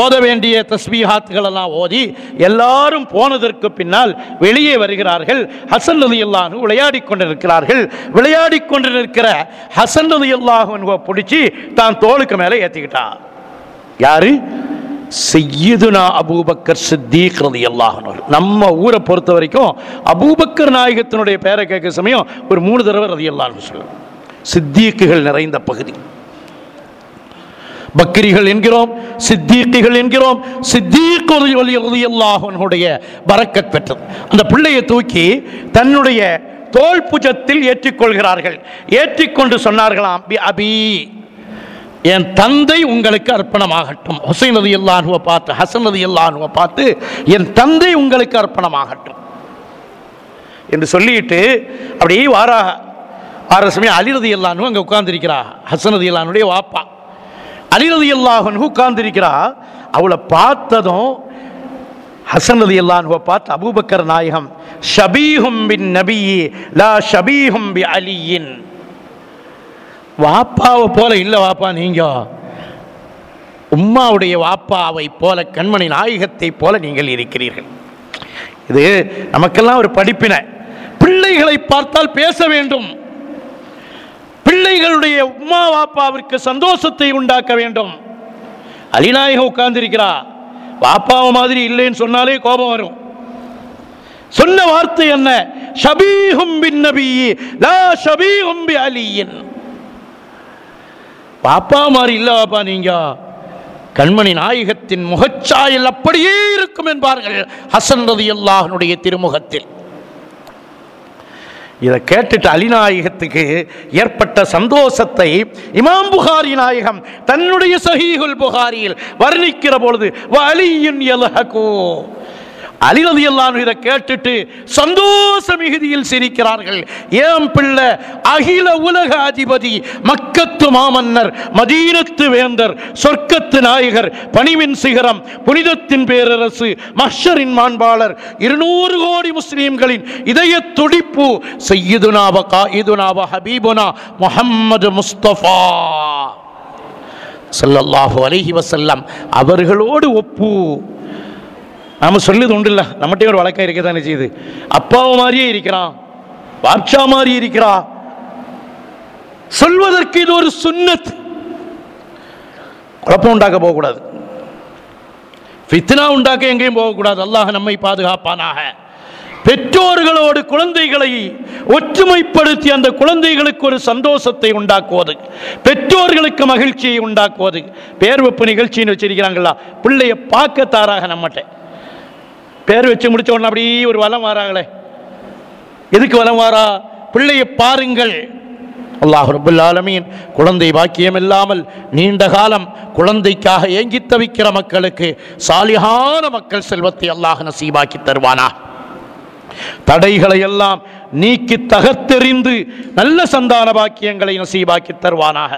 ஓத வேண்டிய தஸ்பீஹாத்துகள் எல்லாம் ஓதி எல்லாரும் போனதற்கு பின்னால் வெளியே வருகிறார்கள். ஹசன் ரலியல்லாஹு அன்ஹு விளையாடி கொண்டிருக்கிறார்கள். விளையாடி கொண்டிருக்கிற ஹசன் ரலியல்லாஹு அன்ஹுவை பிடிச்சி தான் தோளுக்கு மேலே ஏற்றிக்கிட்டா. யாரு? சய்யிதுனா அபூபக்கர் சித்தீக் ரலியல்லாஹு அன்ஹு. நம்ம ஊரை பொறுத்த வரைக்கும் அபூபக்கர் நாயகத்தினுடைய பேரை கேட்க சமயம் ஒரு 3 தடவை ரலியல்லாஹு அன்ஹு சொல்லுவோம். சித்தீக்குகள் நிறைந்த பகுதி. பக்ரிகள் என்கிறோம், சித்தீக்குகள் என்கிறோம். சித்தீக் ரலியல்லாஹு அன்ஹுடைய பரக்கத் பெற்றது. அந்த பிள்ளையை தூக்கி தன்னுடைய தோள் புஜத்தில் ஏற்றிக்கொள்கிறார்கள். ஏற்றிக்கொண்டு சொன்னார்களாம், பி அபி, என் தந்தை உங்களுக்கு அர்ப்பணமாகட்டும். ஹுசைன் ரலியல்லாஹு அன்ஹுவை பார்த்து, ஹசன் ரலியல்லாஹு அன்ஹுவை பார்த்து, என் தந்தை உங்களுக்கு அர்ப்பணமாகட்டும் என்று சொல்லிட்டு அப்படியே ஆற சமயம் அலி ரலியல்லாஹு அன்ஹு அங்கே உட்கார்ந்திருக்கிறா. ஹசன் ரலியல்லாஹு அன்ஹுடைய வாப்பா அலி ரலியல்லாஹு அன்ஹு உட்கார்ந்திருக்கிறா. அவளை பார்த்ததும் ஹசன் ரலியல்லாஹு அன்ஹுவை பார்த்து அபூபக்கர் நாயகம், ஷபீஹும் பின் நபி லா ஷபீஹும் பி அலியின், வாப்பாவை போல இல்லை வாப்பா, நீங்க உம்மாவுடைய வாப்பாவை போல, கண்மணி நாயகத்தை போல நீங்கள் இருக்கிறீர்கள். இது நமக்கெல்லாம் ஒரு படிப்பினை. பிள்ளைகளை பார்த்தால் பேச வேண்டும். பிள்ளைகளுடைய உம்மா வாப்பாவிற்கு சந்தோஷத்தை உண்டாக்க வேண்டும். அலிநாயகம் உட்கார்ந்திருக்கிறா. வாப்பாவை மாதிரி இல்லைன்னு சொன்னாலே கோபம் வரும். சொன்ன வார்த்தை என்ன? ஷபீஹும் பின் நபி லா ஷபீஹும் பி அலியின், பாப்பா மாதிரி இல்ல பாப்பா, நீங்க கண்மணி நாயகத்தின் முகச்சாயல் அப்படியே இருக்கும் என்பார்கள் ஹசன் ரலியல்லாஹு அன்ஹுடைய திருமுகத்தில். இதை கேட்டுட்டு அலிநாயகத்துக்கு ஏற்பட்ட சந்தோஷத்தை இமாம் புகாரி நாயகம் தன்னுடைய சஹீஹுல் புகாரியில் வர்ணிக்கிற பொழுது வலியின் யல்ஹகு, அலி ரலியல்லாஹு அன்ஹு இதை கேட்டுட்டு சந்தோஷ மிகுதியில் சிரிக்கிறார்கள். ஏன் பிள்ளை அகில உலக அதிபதி, மக்கத்து மாமன்னர், மதீனத்து வேந்தர், சொர்க்கத்து நாயகர், பணிவின் சிகரம், புனிதத்தின் பேரரசு, மஹ்ஷரின் மாண்பாளர், 200 கோடி முஸ்லீம்களின் இதய துடிப்பு சய்யிதுனா வ காயிதுனா வ ஹபீபுனா முஹம்மது முஸ்தபா ஸல்லல்லாஹு அலைஹி வஸல்லம் அவர்களோடு ஒப்பு. நாம சொல்லுது உண்டு இல்லை, நம்மகிட்டே ஒரு வழக்கம் இருக்க தானே செய்யுது. அப்பாவை மாதிரியே இருக்கிறான், பாட்ஷா மாதிரி இருக்கிறா, சொல்வதற்கு இது ஒரு சுன்னத். குழப்பம் உண்டாக்க போகக்கூடாது, ஃபித்னா உண்டாக்க எங்கேயும் போகக்கூடாது. அல்லாஹ் நம்மை பாதுகாப்பானாக. பெற்றோர்களோடு குழந்தைகளை ஒற்றுமைப்படுத்தி அந்த குழந்தைகளுக்கு ஒரு சந்தோஷத்தை உண்டாக்குவது, பெற்றோர்களுக்கு மகிழ்ச்சியை உண்டாக்குவது. பேர் வைப்பு நிகழ்ச்சின்னு வச்சிருக்கிறாங்களா, பிள்ளைய பார்க்க தாராக நம்மகிட்ட பேர் வச்சு முடிச்ச உடனே அப்படியே ஒரு வலம் வாராங்களே, எதுக்கு வலம் வாரா? பிள்ளையை பாருங்கள். அல்லாஹ் ரப்பல் ஆலமீன் குழந்தை பாக்கியம் இல்லாமல் நீண்ட காலம் குழந்தைக்காக ஏங்கி தவிக்கிற மக்களுக்கு சாலிஹான மக்கள் செல்வத்தை அல்லாஹ் நசீபாக்கி தருவானா. தடைகளை எல்லாம் நீக்கி தகர்த்தெறிந்து நல்ல சந்தான பாக்கியங்களை நசீபாக்கி தருவானாக.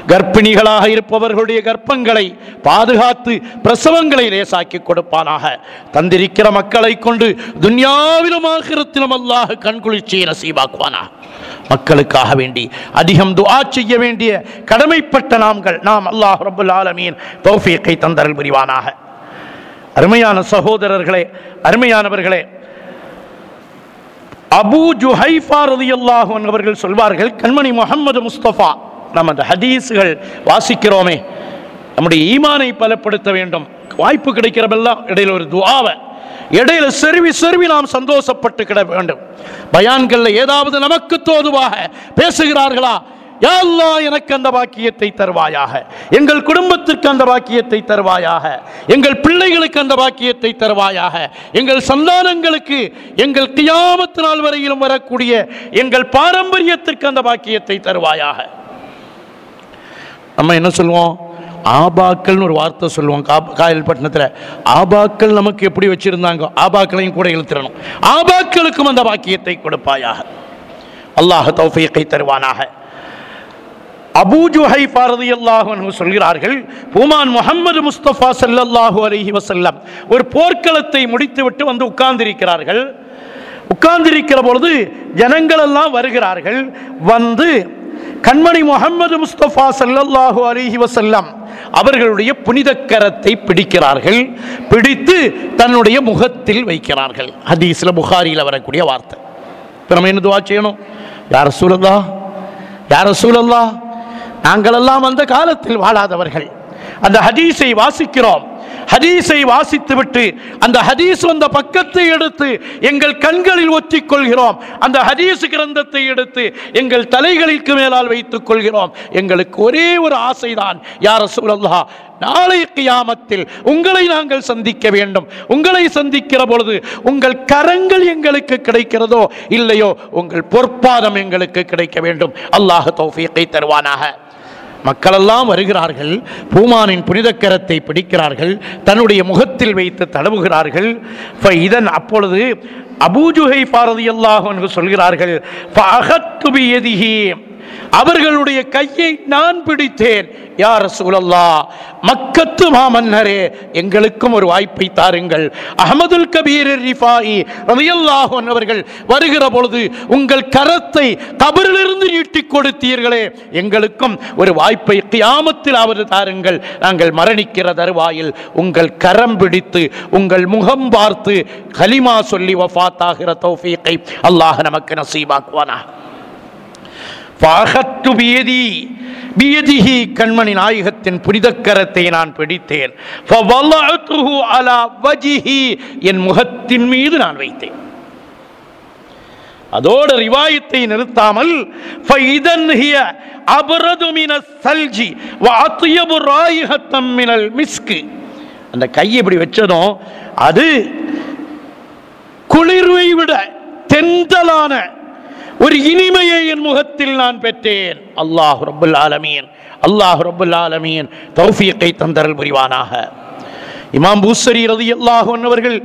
கர்ப்பிணிகளாக இருப்பவர்களுடைய கர்ப்பங்களை பாதுகாத்து பிரசவங்களை லேசாக்கி கொடுப்பானாக. தந்திருக்கிற மக்களை கொண்டு துன்யாவிலும் ஆகிரத்திலும் அல்லாஹ் கண்குளிர்ச்சியை நசீபாக்குவானாக. மக்களுக்காக வேண்டி அதிகம் துஆ செய்ய வேண்டிய கடமைப்பட்ட நாம் அல்லாஹ் ரப்பல் ஆலமீன் தௌஃபீக்கை தந்தருள் புரிவானாக. அருமையான சகோதரர்களே, அருமையானவர்களே, அபூ ஜுஹைஃபா ரலியல்லாஹு அன்ஹு அவர்கள் சொல்வார்கள், கண்மணி முஹம்மது முஸ்தபா, நம்ம அந்த ஹதீஸுகள் வாசிக்கிறோமே, நம்முடைய ஈமானை பலப்படுத்த வேண்டும். வாய்ப்பு கிடைக்கிறதெல்லாம் இடையில ஒரு துஆவை இடையில செருவி நாம் சந்தோஷப்பட்டு கிட வேண்டும். பயான்கள்ல ஏதாவது நமக்கு தோதுவாக பேசுகிறார்களா, யா அல்லாஹ் எனக்கு அந்த பாக்கியத்தை தருவாயாக, எங்கள் குடும்பத்திற்கு அந்த பாக்கியத்தை தருவாயாக, எங்கள் பிள்ளைகளுக்கு அந்த பாக்கியத்தை தருவாயாக, எங்கள் சந்தானங்களுக்கு, எங்கள் கியாமத் நாள் வரையிலும் வரக்கூடிய எங்கள் பாரம்பரியத்திற்கு அந்த பாக்கியத்தை தருவாயாக. நம்ம என்ன சொல்லுவோம்? ஆபாக்கள்னு ஒரு வார்த்தை சொல்லுவோம். காயல்பட்டினத்தில் ஆபாக்கள் நமக்கு எப்படி வச்சிருந்தாங்க, ஆபாக்களையும் கூட இழுத்துறணும். ஆபாக்களுக்கும் அந்த பாக்கியத்தை கொடுப்பாயாக. அல்லாஹ் தௌஃபீக்கை தருவானாக. அபூ ஜுஹைஃபா ரலியல்லாஹு அன்ஹு சொல்கிறார்கள், பூமான் முஹம்மது முஸ்தபா ஸல்லல்லாஹு அலைஹி வஸல்லம் ஒரு போர்க்களத்தை முடித்துவிட்டு வந்து உட்கார்ந்திருக்கிறார்கள். உட்கார்ந்திருக்கிற பொழுது ஜனங்கள் எல்லாம் வருகிறார்கள். வந்து கண்மணி முஹம்மது முஸ்தபா ஸல்லல்லாஹு அலைஹி வஸல்லம் அவர்களுடைய புனித கரத்தை பிடிக்கிறார்கள். பிடித்து தன்னுடைய முகத்தில் வைக்கிறார்கள். ஹதீஸ்ல புகாரியில் வரக்கூடிய வார்த்தை. இப்போ நம்ம என்ன துஆ செய்யணும்? யா ரசூலல்லாஹ், யா ரசூலல்லாஹ், நாங்களெல்லாம் அந்த காலத்தில் வாழாதவர்கள். அந்த ஹதீஸை வாசிக்கிறோம். ஹதீஸை வாசித்துவிட்டு அந்த ஹதீஸ் வந்த பக்கத்தை எடுத்து எங்கள் கண்களில் ஒற்றிக்கொள்கிறோம். அந்த ஹதீஸ் கிரந்தத்தை எடுத்து எங்கள் தலைகளுக்கு மேலால் வைத்துக் கொள்கிறோம். எங்களுக்கு ஒரே ஒரு ஆசைதான், யா ரசூலல்லாஹ், நாளை கியாமத்தில் உங்களை நாங்கள் சந்திக்க வேண்டும். உங்களை சந்திக்கிற பொழுது உங்கள் கரங்கள் எங்களுக்கு கிடைக்கிறதோ இல்லையோ, உங்கள் பொற்பாதம் எங்களுக்கு கிடைக்க வேண்டும். அல்லாஹ் தௌஃபீக்கை தருவானாக. மக்களெல்லாம் வருகிறார்கள், பூமானின் புனித கரத்தை பிடிக்கிறார்கள், தன்னுடைய முகத்தில் வைத்து தடவுகிறார்கள். இதன் அப்பொழுது அபூ ஜுஹைஃபா ரலியல்லாஹு அன்ஹு சொல்கிறார்கள், ஃபஅகத்து பியதிஹி, அவர்களுடைய கையை நான் பிடித்தேன். யா ரசூலல்லாஹ், மக்கத்து மாமன்னரே, எங்களுக்கும் ஒரு வாய்ப்பை தாருங்கள். அஹ்மதுல் கபீர் ரிஃபாயி ரலியல்லாஹு அன்ஹு அவர்கள் வருகிற பொழுது உங்கள் கரத்தை கபரிலிருந்து நீட்டிக் கொடுத்தீர்களே, எங்களுக்கும் ஒரு வாய்ப்பை கியாமத்தில் அவர் தாருங்கள். நாங்கள் மரணிக்கிற தருவாயில் உங்கள் கரம் பிடித்து உங்கள் முகம் பார்த்து கலிமா சொல்லி வஃபாத் ஆகிற தௌஃபீக்கை அல்லாஹ் நமக்கு நசீபாக்குவானா. கண்மணி நாயகத்தின் புனித கரத்தை நான் பிடித்தேன். என் முகத்தின் மீது நான் வைத்தேன். அதோடு ரிவாயத்தை நிறுத்தாமல் அந்த கையை இப்படி வச்சதும் அது குளிர்வை விட தென்றலான ஒரு இனிமையை என் முகத்தில் நான் பெற்றேன். அல்லாஹ் ரப்பல் ஆலமீன், அல்லாஹ் ரப்பல் ஆலமீன் தௌஃபீக்கை தந்தரல் புரிவானாக. இமாம் பூஸரி ரலியல்லாஹு அன்ஹு அவர்கள்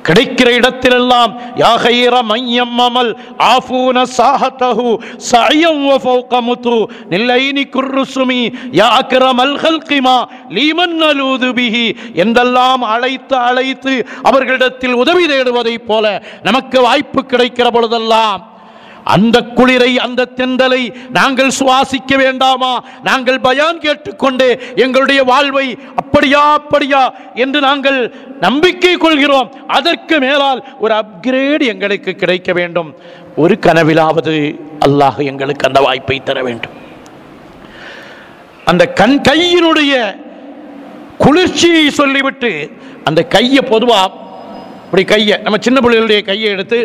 கிடைக்கிற இடத்திலெல்லாம் யா கைர மய்யம்மல் ஆஃபூன சாஹதஹு சஅயம் வ ஃபௌக முது நில்லைனி குர்ருசுமி யா அக்ரமல் ஹல்கிமா லீமன் நலூது பிஹி என்றெல்லாம் அழைத்து அவர்களிடத்தில் உதவி தேடுவதைப் போல நமக்கு வாய்ப்பு கிடைக்கிற பொழுதெல்லாம் அந்த குளிரை, அந்த தென்றலை நாங்கள் சுவாசிக்க வேண்டாமா? நாங்கள் பயான் கேட்டுக்கொண்டே எங்களுடைய வாழ்வை அப்படியா என்று நாங்கள் நம்பிக்கை கொள்கிறோம். அதற்கு மேலால் ஒரு அப்கிரேட் எங்களுக்கு கிடைக்க வேண்டும். ஒரு கனவிலாவது அல்லாஹ் எங்களுக்கு அந்த வாய்ப்பை தர வேண்டும். அந்த கையினுடைய குளிர்ச்சியை சொல்லிவிட்டு அந்த கையை பொதுவா இப்படி கையை நம்ம சின்ன பிள்ளைகளுடைய கையை எடுத்து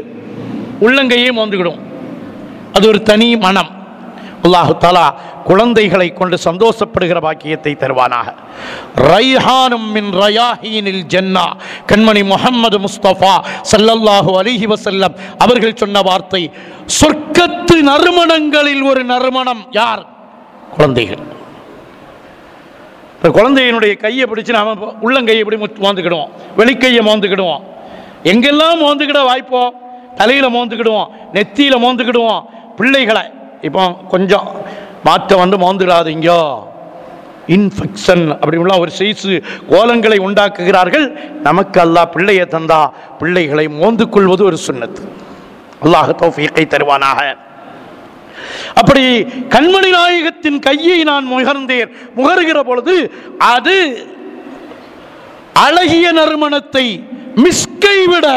உள்ளங்கையே மோந்துக்கிடும். அது ஒரு தனி மனம். அல்லாஹு தஆலா குழந்தைகளை கொண்டு சந்தோஷப்படுகிற பாக்கியத்தை தருவானாக. ரைஹானும் மின் ரயாஹீனில் ஜன்னா, கண்மணி முஹம்மது முஸ்தபா ஸல்லல்லாஹு அலைஹி வஸல்லம் அவர்கள் சொன்ன வார்த்தை, சொர்க்கத்து நறுமணங்களில் ஒரு நறுமணம் யார்? குழந்தைகள். குழந்தையினுடைய கையை பிடிச்சு நாம உள்ளங்கையை இப்படி மோந்துக்கிடுவோம், வெளிக்கையை மோந்துக்கிடுவோம். எங்கெல்லாம் மோந்துக்கிட வாய்ப்போ தலையில மோந்துக்கிடுவோம், நெத்தியில மோந்துக்கிடுவோம். பிள்ளைகளை இப்போ கொஞ்சம் மாற்றம் மோந்துடாதீங்க, இன்ஃபெக்ஷன் அப்படின்லாம் ஒரு செய்து கோலங்களை உண்டாக்குகிறார்கள். நமக்கு அல்லாஹ் பிள்ளையை தந்தா பிள்ளைகளை மோந்து கொள்வது ஒரு சுன்னத். அல்லாஹ் தௌஃபீக்கை தருவானாக. அப்படி கண்மணி நாயகத்தின் கையை நான் முகர்கிற பொழுது அது அழகிய நறுமணத்தை, மிஸ்கை விட,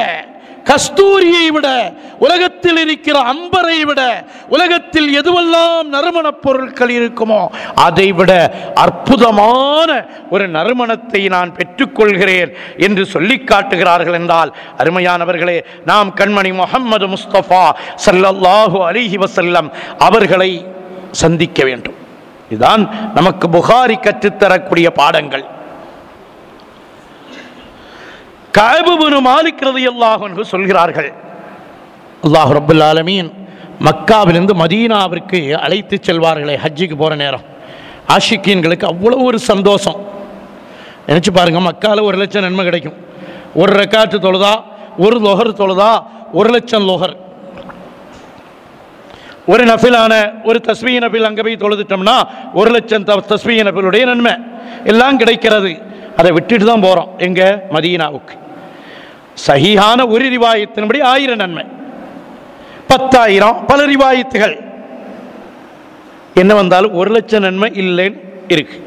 கஸ்தூரியை விட, உலகத்தில் இருக்கிற அம்பரை விட, உலகத்தில் எதுவெல்லாம் நறுமணப் பொருட்கள் இருக்குமோ அதை விட அற்புதமான ஒரு நறுமணத்தை நான் பெற்றுக்கொள்கிறேன் என்று சொல்லி காட்டுகிறார்கள். என்றால் அருமையானவர்களே, நாம் கண்மணி முஹம்மது முஸ்தபா ஸல்லல்லாஹு அலைஹி வஸல்லம் அவர்களை சந்திக்க வேண்டும். இதுதான் நமக்கு புகாரி கற்றுத்தரக்கூடிய பாடங்கள். கஅப் இப்னு மாலிக் ரலியல்லாஹு அன்ஹு சொல்கிறார்கள், அல்லாஹ் ரப்பல் ஆலமீன் மக்காவிலிருந்து மதீனாவிற்கு அழைத்து செல்வார்களே ஹஜ்ஜுக்கு போகிற நேரம், ஆஷிக்கீன்களுக்கு அவ்வளோ ஒரு சந்தோஷம். நினச்சி பாருங்கள், மக்காவில் 1,00,000 நன்மை கிடைக்கும். ஒரு ரக்காத்து தொழுதா, ஒரு லொஹர் தொழுதா 1,00,000 லொஹர். ஒரு நஃபிலான ஒரு தஸ்பீஹ் நஃபில் அங்கே போய் தொழுதுட்டோம்னா 1,00,000 தஸ்பீஹ் நஃபிலுடைய நன்மை எல்லாம் கிடைக்கிறது. அதை விட்டுட்டு தான் போகிறோம் எங்கே? மதீனாவுக்கு. சஹீஹான ஒரு ரிவாயத்தின்படி 1000 நன்மை, 10,000 பல ரிவாயத்துகள். என்ன வந்தாலும் 1,00,000 நன்மை இல்லைன்னு இருக்கு.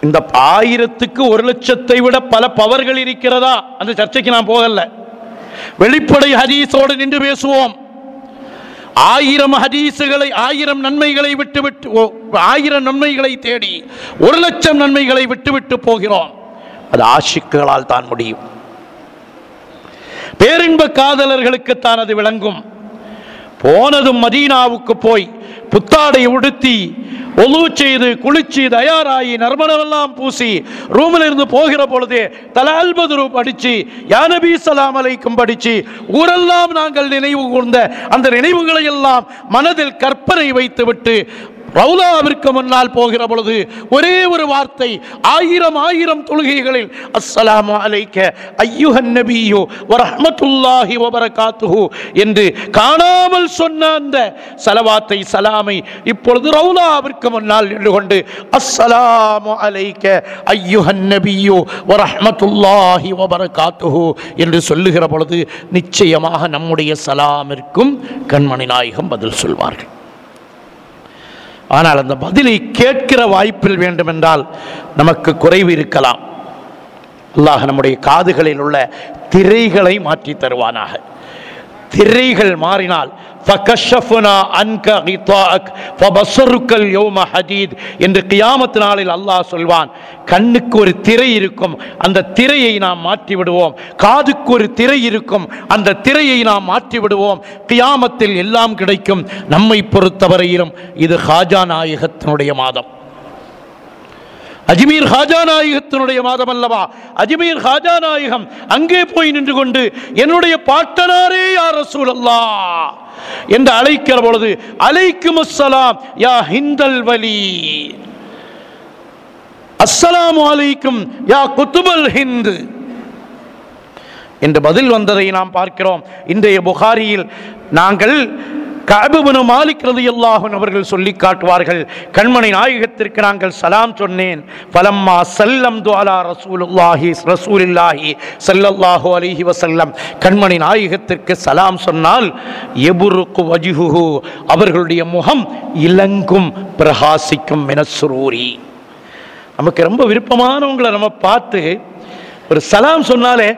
இந்த 1000க்கு 1,00,000 விட பல பவர்கள் இருக்கிறதா? அந்த சர்ச்சைக்கு நான் போகல. வெளிப்படை ஹதீஸோடு நின்று பேசுவோம். 1000 ஹதீசுகளை 1000 நன்மைகளை விட்டுவிட்டு 1000 நன்மைகளை தேடி 1,00,000 நன்மைகளை விட்டுவிட்டு போகிறோம். அது ஆஷிக்குகளால் தான் முடியும். பேரின்ப காதலர்களுக்குத்தான் அது விளங்கும். போனதும் மதீனாவுக்கு போய் புத்தாடை உடுத்தி ஒழு செய்து குளிச்சு தயாராகி நறுமணமெல்லாம் பூசி ரூமில் இருந்து போகிற பொழுதே தலால் பத்ரு படிச்சு யா நபி ஸலாம் அலைக்கும் படிச்சு ஊரெல்லாம் நாங்கள் நினைவு கூர்ந்த அந்த நினைவுகளை எல்லாம் மனதில் கற்பனை வைத்துவிட்டு ரவுலாவிற்கு முன்னால் போகிற பொழுது ஒரே ஒரு வார்த்தை 1000 தொழுகைகளில் அஸ்ஸலாமு அலைக்க அய்யுஹன் நபியு வ ரஹ்மத்துல்லாஹி வ பரகாத்துஹு என்று காணாமல் சொன்ன அந்த ஸலவாத்தை சலாமை இப்பொழுது ரவுலாவிற்கு முன்னால் நின்று கொண்டு அஸ்ஸலாமு அலைக்க அய்யுஹன் நபியு வ ரஹ்மத்துல்லாஹி வ பரகாத்துஹு என்று சொல்லுகிற பொழுது நிச்சயமாக நம்முடைய சலாமிற்கும் கண்மணி நாயகம் பதில் சொல்வார்கள். ஆனால் அந்த பதிலை கேட்கிற வாய்ப்பில் வேண்டுமென்றால் நமக்கு குறைவு இருக்கலாம். அல்லாஹ் நம்முடைய காதுகளில் உள்ள திரைகளை மாற்றி தருவானாக. திரைகள் மாறினால் என்று கியாமத் நாளில் அல்லாஹ் சொல்வான், கண்ணுக்கு ஒரு திரை இருக்கும், அந்த திரையை நாம் மாற்றி விடுவோம். காதுக்கு ஒரு திரை இருக்கும், அந்த திரையை நாம் மாற்றி விடுவோம். கியாமத்தில் எல்லாம் கிடைக்கும். நம்மை பொறுத்தவரையிலும் இது ஹாஜா நாயகத்தினுடைய மாதம். அஜ்மீர் ஹாஜா நாயகத்தினுடைய மாதம் அல்லவா? அஜ்மீர் ஹாஜா நாயகம் அங்கே போய் நின்று கொண்டு என்னுடைய பாட்டனாரே யா ரசூலல்லாஹ் என்று அழைக்கிற பொழுது அலைக்கும் அஸ்ஸலாம் யா ஹிந்தல் வலி, அஸ்ஸலாமு அலைக்கும் யா குதுபல் ஹிந்த் என்று பதில் வந்ததை நாம் பார்க்கிறோம். இன்றைய புகாரியில் நாங்கள் கஅப் இப்னு மாலிக் ரலியல்லாஹு அன்ஹு அவர்கள் சொல்லி காட்டுவார்கள், கண்மணி நாயகத்திற்கு நாங்கள் சலாம் சொன்னேன். ஃபலம்மா சல்லம்து அலா ரசூலில்லாஹி ஸல்லல்லாஹு அலைஹி வஸல்லம், கண்மணி நாயகத்திற்கு சலாம் சொன்னால் யபுருக்கு வஜ்ஹுஹு, அவர்களுடைய முகம் இலங்கும் பிரகாசிக்கும் மினஸ்ஸுரூரி. நமக்கு ரொம்ப விருப்பமானவங்களை நம்ம பார்த்து ஒரு சலாம் சொன்னாலே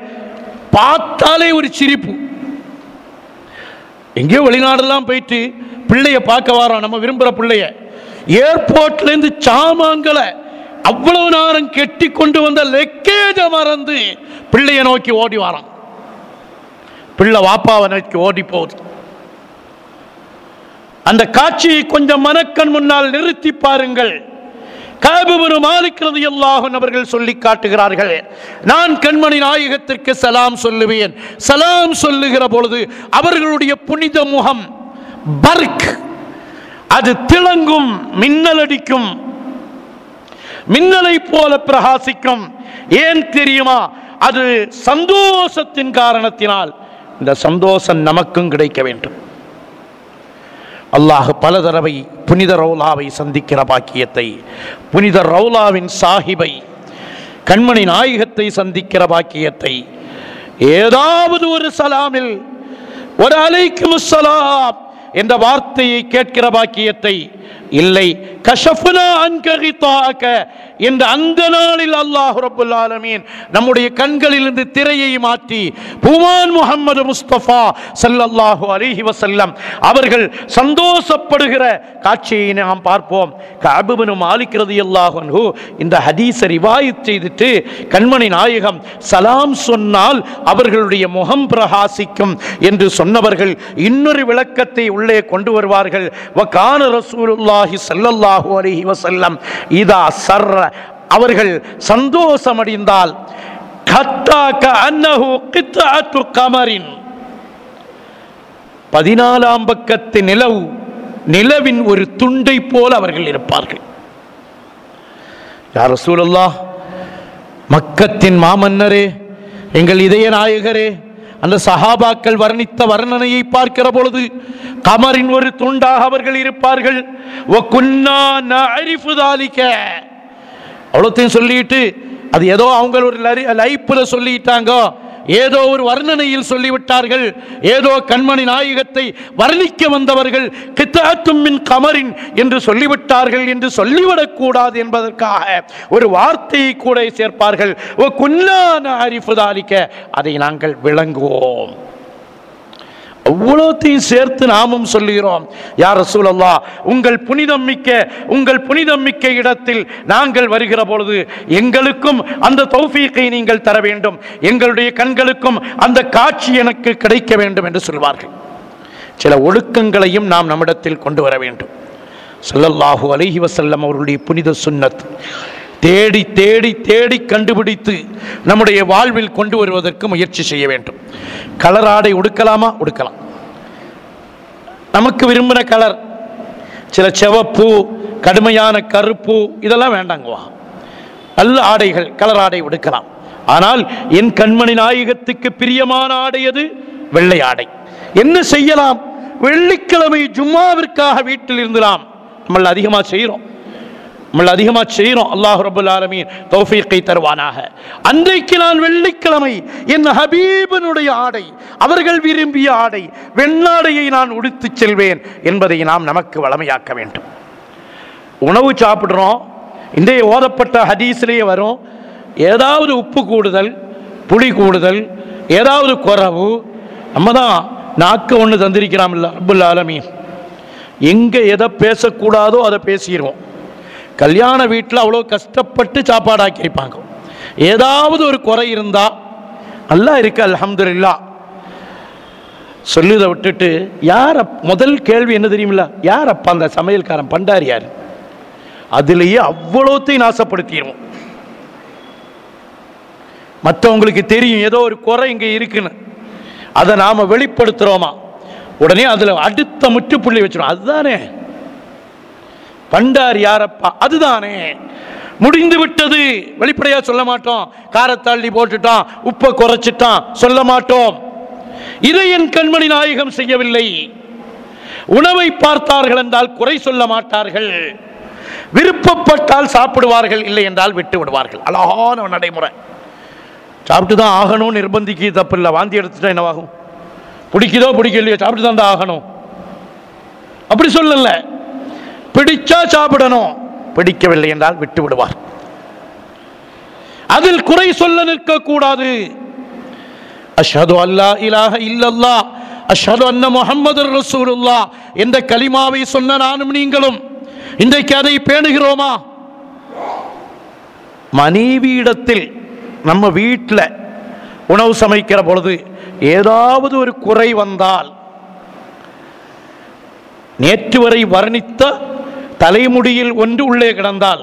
பார்த்தாலே ஒரு சிரிப்பு. எங்கேயோ வெளிநாடெல்லாம் போயிட்டு பிள்ளைய பார்க்க வரோம், நம்ம விரும்புகிற பிள்ளைய ஏர்போர்ட்லேருந்து சாமான்களை அவ்வளவு நேரம் கெட்டி கொண்டு வந்த லெக்கேஜை மறந்து பிள்ளைய நோக்கி ஓடி வரோம். பிள்ளை வாப்பாவை நோக்கி ஓடி போகுது. அந்த காட்சியை கொஞ்சம் மனக்கண் முன்னால் நிறுத்தி பாருங்கள். கஅப் இப்னு மாலிக் ரலியல்லாஹு அன்ஹு அவர்கள் சொல்லி காட்டுகிறார்கள், நான் கண்மணி நாயகத்திற்கு சலாம் சொல்லுவேன். சலாம் சொல்லுகிற பொழுது அவர்களுடைய புனித முகம் பர்க், அது திளங்கும், மின்னல் அடிக்கும், மின்னலை போல பிரகாசிக்கும். ஏன் தெரியுமா? அது சந்தோஷத்தின் காரணத்தினால். இந்த சந்தோஷம் நமக்கும் கிடைக்க வேண்டும். அல்லாஹ் பல தடவை புனித ரவுலாவை சந்திக்கிற பாக்கியத்தை, புனித ரவுலாவின் சாஹிபை கண்மணி நாயகத்தை சந்திக்கிற பாக்கியத்தை, ஏதாவது ஒரு சலாமில் ஒரு அலைக்கும் அஸ்ஸலாம் என்ற வார்த்தையை கேட்கிற பாக்கியத்தை இல்லை, கஷஃப்னா அன்க கிதாஅக என்ற அந்த நாளில் அல்லாஹ் ரப்பல் ஆலமீன் நம்முடைய கண்களிலிருந்து திரையை மாற்றி பூமான் முஹம்மது முஸ்தபா ஸல்லல்லாஹு அலைஹி வஸல்லம் அவர்கள் சந்தோஷப்படுகிற காட்சியை நாம் பார்ப்போம். கஅப் இப்னு மாலிக் ரலியல்லாஹு அன்ஹு இந்த ஹதீஸை ரிவாயத் செய்துட்டு கண்மணி நாயகம் சலாம் சொன்னால் அவர்களுடைய முகம் பிரகாசிக்கும் என்று சொன்னவர்கள் இன்னொரு விளக்கத்தை உள்ளே கொண்டு வருவார்கள். வகான ரசூலுல்லாஹி ஸல்லல்லாஹு அலைஹி வஸல்லம் இதா சர்ர, அவர்கள் சந்தோஷமடைந்தால் ஹத்தா கஅன்னஹு கித்அத்து கமரின், 14ஆம் பக்கத்து நிலவின் ஒரு துண்டை போல அவர்கள் இருப்பார்கள். யா ரசூலுல்லாஹ், மக்கத்தின் மாமன்னரே, எங்கள் இதய நாயகரே, அந்த சஹாபாக்கள் வர்ணித்த வர்ணனையை பார்க்கிற பொழுது கமரின் ஒரு துண்டாக அவர்கள் இருப்பார்கள். அவ்வளோத்தையும் சொல்லிட்டு அது ஏதோ அவங்க ஒரு லைஃப்ல சொல்லிட்டாங்க, ஏதோ ஒரு வர்ணனையில் சொல்லிவிட்டார்கள், ஏதோ கண்மணி நாயகத்தை வர்ணிக்க வந்தவர்கள் கித்தாத்தும் மின் கமரின் என்று சொல்லிவிட்டார்கள் என்று சொல்லிவிடக்கூடாது என்பதற்காக ஒரு வார்த்தையை கூட சேர்ப்பார்கள். அதை நாங்கள் விளங்குவோம். அவ்வளோத்தையும் சேர்த்து நாமும் சொல்லுகிறோம், யா ரசூலல்லாஹ், உங்கள் புனிதம் மிக்க இடத்தில் நாங்கள் வருகிற பொழுது எங்களுக்கும் அந்த தௌஃபீக்கை நீங்கள் தர வேண்டும், எங்களுடைய கண்களுக்கும் அந்த காட்சி எனக்கு கிடைக்க வேண்டும் என்று சொல்வார்கள். சில ஒழுக்கங்களையும் நாம் நம்மிடத்தில் கொண்டு வர வேண்டும். ஸல்லல்லாஹு அலைஹி வஸல்லம் அவர்களுடைய புனித சுன்னத் தேடி தேடி தேடி கண்டுபிடித்து நம்முடைய வாழ்வில் கொண்டு வருவதற்கு முயற்சி செய்ய வேண்டும். கலர் ஆடை உடுக்கலாமா? உடுக்கலாம். நமக்கு விரும்பின கலர், சில சிவப்பு, கடுமையான கருப்பு, இதெல்லாம் வேண்டாங்குவா. நல்ல ஆடைகள், கலர் ஆடை உடுக்கலாம். ஆனால் என் கண்மணி நாயகத்துக்கு பிரியமான ஆடை அது வெள்ளை ஆடை. என்ன செய்யலாம்? வெள்ளிக்கிழமை ஜும்மாவிற்காக வீட்டில் இருந்தலாம். நம்ம அதிகமாக செய்கிறோம். அல்லாஹ் ரப்பல் ஆலமீன் தௌஃபீக்கை தருவானாக. அன்றைக்கு நான் வெள்ளிக்கிழமை என் ஹபீபனுடைய ஆடை, அவர்கள் விரும்பிய ஆடை, வெண்ணாடையை நான் உடுத்துச் செல்வேன் என்பதை நாம் நமக்கு வளமையாக்க வேண்டும். உணவு சாப்பிட்றோம், இன்றைய ஓதப்பட்ட ஹதீஸிலேயே வரும், ஏதாவது உப்பு கூடுதல், புளி கூடுதல், ஏதாவது குறவு, நம்ம தான் நாக்கு ஒன்று தந்திருக்கிறான் இல்லை ரப்பல் ஆலமீன். எங்கே எதை பேசக்கூடாதோ அதை பேசிடுவோம். கல்யாண வீட்டில் அவ்வளோ கஷ்டப்பட்டு சாப்பாடாக்கி வைப்பாங்க. ஏதாவது ஒரு குறை இருந்தால் நல்லா இருக்கு அல்ஹம்துலில்லாஹ் சொல்லுதை விட்டுட்டு, யார் முதல் கேள்வி என்ன தெரியுமில்ல, யார் அப்பா அந்த சமையல்காரன் பண்டாரி யார்? அதுலேயே அவ்வளோத்தையும் நாசப்படுத்திடுவோம். மற்றவங்களுக்கு தெரியும் ஏதோ ஒரு குறை இங்கே இருக்குன்னு, அதை நாம் வெளிப்படுத்துகிறோமா, உடனே அதில் அடுத்த முற்றுப்புள்ளி வச்சிடும். அதுதானே பண்டாரி யாரப்பா, அதுதானே, முடிந்து விட்டது. வெளிப்படையாக சொல்ல மாட்டோம். காரத்தாள்ளி போட்டுட்டான், உப்பை குறைச்சிட்டான் சொல்ல மாட்டோம். இதை என் கண்மணி நாயகம் செய்யவில்லை. உணவை பார்த்தார்கள் என்றால் குறை சொல்ல மாட்டார்கள். விருப்பப்பட்டால் சாப்பிடுவார்கள், இல்லை என்றால் விட்டு விடுவார்கள். அழகான நடைமுறை. சாப்பிட்டு தான் ஆகணும்னு நிர்பந்திக்க தப்பில்லை. வாந்தி எடுத்துட்டா என்னவாகும்? பிடிக்குதோ பிடிக்கலையோ சாப்பிட்டு தான் ஆகணும் அப்படி சொல்லல. பிடிச்சா சாப்பிடணும், பிடிக்கவில்லை என்றால் விட்டு விடுவார். அதில் குறை சொல்ல நிற்க கூடாது. அஷ்ஹது அல்லா இலாஹ இல்லல்லாஹ் அஷ்ஹது அன்ன முஹம்மதுர் ரசூலுல்லாஹ் என்ற கலிமாவை சொன்ன நானும் நீங்களும் இன்றைக்கு அதை பேணுகிறோமா? மனைவியிடத்தில் நம்ம வீட்டில் உணவு சமைக்கிற பொழுது ஏதாவது ஒரு குறை வந்தால், நேற்று வரை வர்ணித்த தலைமுடியில் ஒன்று உள்ளே கிடந்தால்,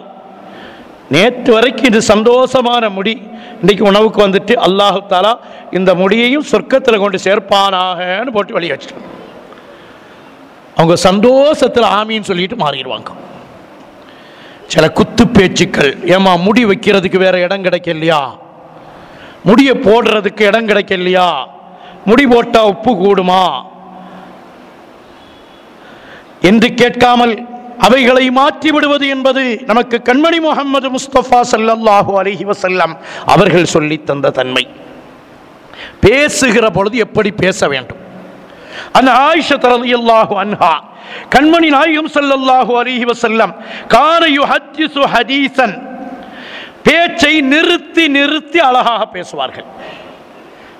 நேற்று வரைக்கும் இது சந்தோஷமான முடி, இன்றைக்கு உணவுக்கு வந்துட்டு அல்லாஹு தாலா இந்த முடியையும் சொர்க்கத்தில் கொண்டு சேர்ப்பானாகன்னு போட்டு வெளியே வச்சுட்டு அவங்க சந்தோஷத்தில் ஆமீன்னு சொல்லிட்டு மாறிடுவாங்க. சில குத்து பேச்சுக்கள், ஏமா முடி வைக்கிறதுக்கு வேற இடம் கிடைக்கலையா, முடியை போடுறதுக்கு இடம் கிடைக்கலையா, முடி போட்டா உப்பு கூடுமா என்று கேட்காமல் அவைகளை மாற்றி விடுவது என்பது நமக்கு கண்மணி முஹம்மது முஸ்தபா ஸல்லல்லாஹு அலைஹி வஸல்லம் அவர்கள் சொல்லி தந்த தன்மை. பேசுகிற பொழுது எப்படி பேச வேண்டும்? அன் ஆயிஷா ரலியல்லாஹு அன்ஹா, கண்மணி நாயகம் ஸல்லல்லாஹு அலைஹி வஸல்லம் கான யுஹத்திஸு ஹதீஸன், பேச்சை நிறுத்தி நிறுத்தி அழகாக பேசுவார்கள்.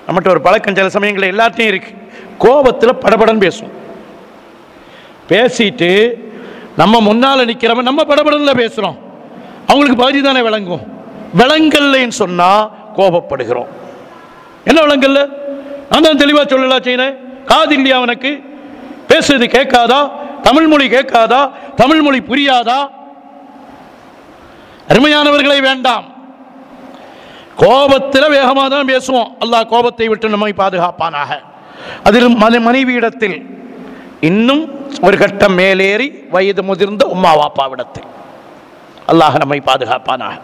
நம்மகிட்ட ஒரு பழக்கம் சில சமயங்களில் எல்லாத்தையும் இருக்கு, கோபத்தில் படபடன்னு பேசுவோம். பேசிட்டு நம்ம முன்னால் நிற்கிறவன் நம்ம படபடன்ல பேசுகிறோம், அவங்களுக்கு பகுதி தானே விளங்கும். விளங்கல்லைன்னு சொன்னால் கோபப்படுகிறோம். என்ன விளங்கல்ல? நான் தான் தெளிவாக சொல்லலாம் செய்யறேன். காது இல்லையா அவனுக்கு? பேசுறது கேட்காதா? தமிழ் மொழி கேட்காதா? தமிழ் மொழி புரியாதா? அருமையானவர்களை வேண்டாம், கோபத்தில் வேகமாக தான் பேசுவோம். அல்லாஹ் கோபத்தை விட்டு நம்மை பாதுகாப்பானாக. அதில் மனைவியிடத்தில் இன்னும் ஒரு கட்டம் மேலேறி வயது முதிர்ந்த உம்மா வாப்பாவிடத்தில் அல்லாஹ் நம்மை பாதுகாப்பானாக.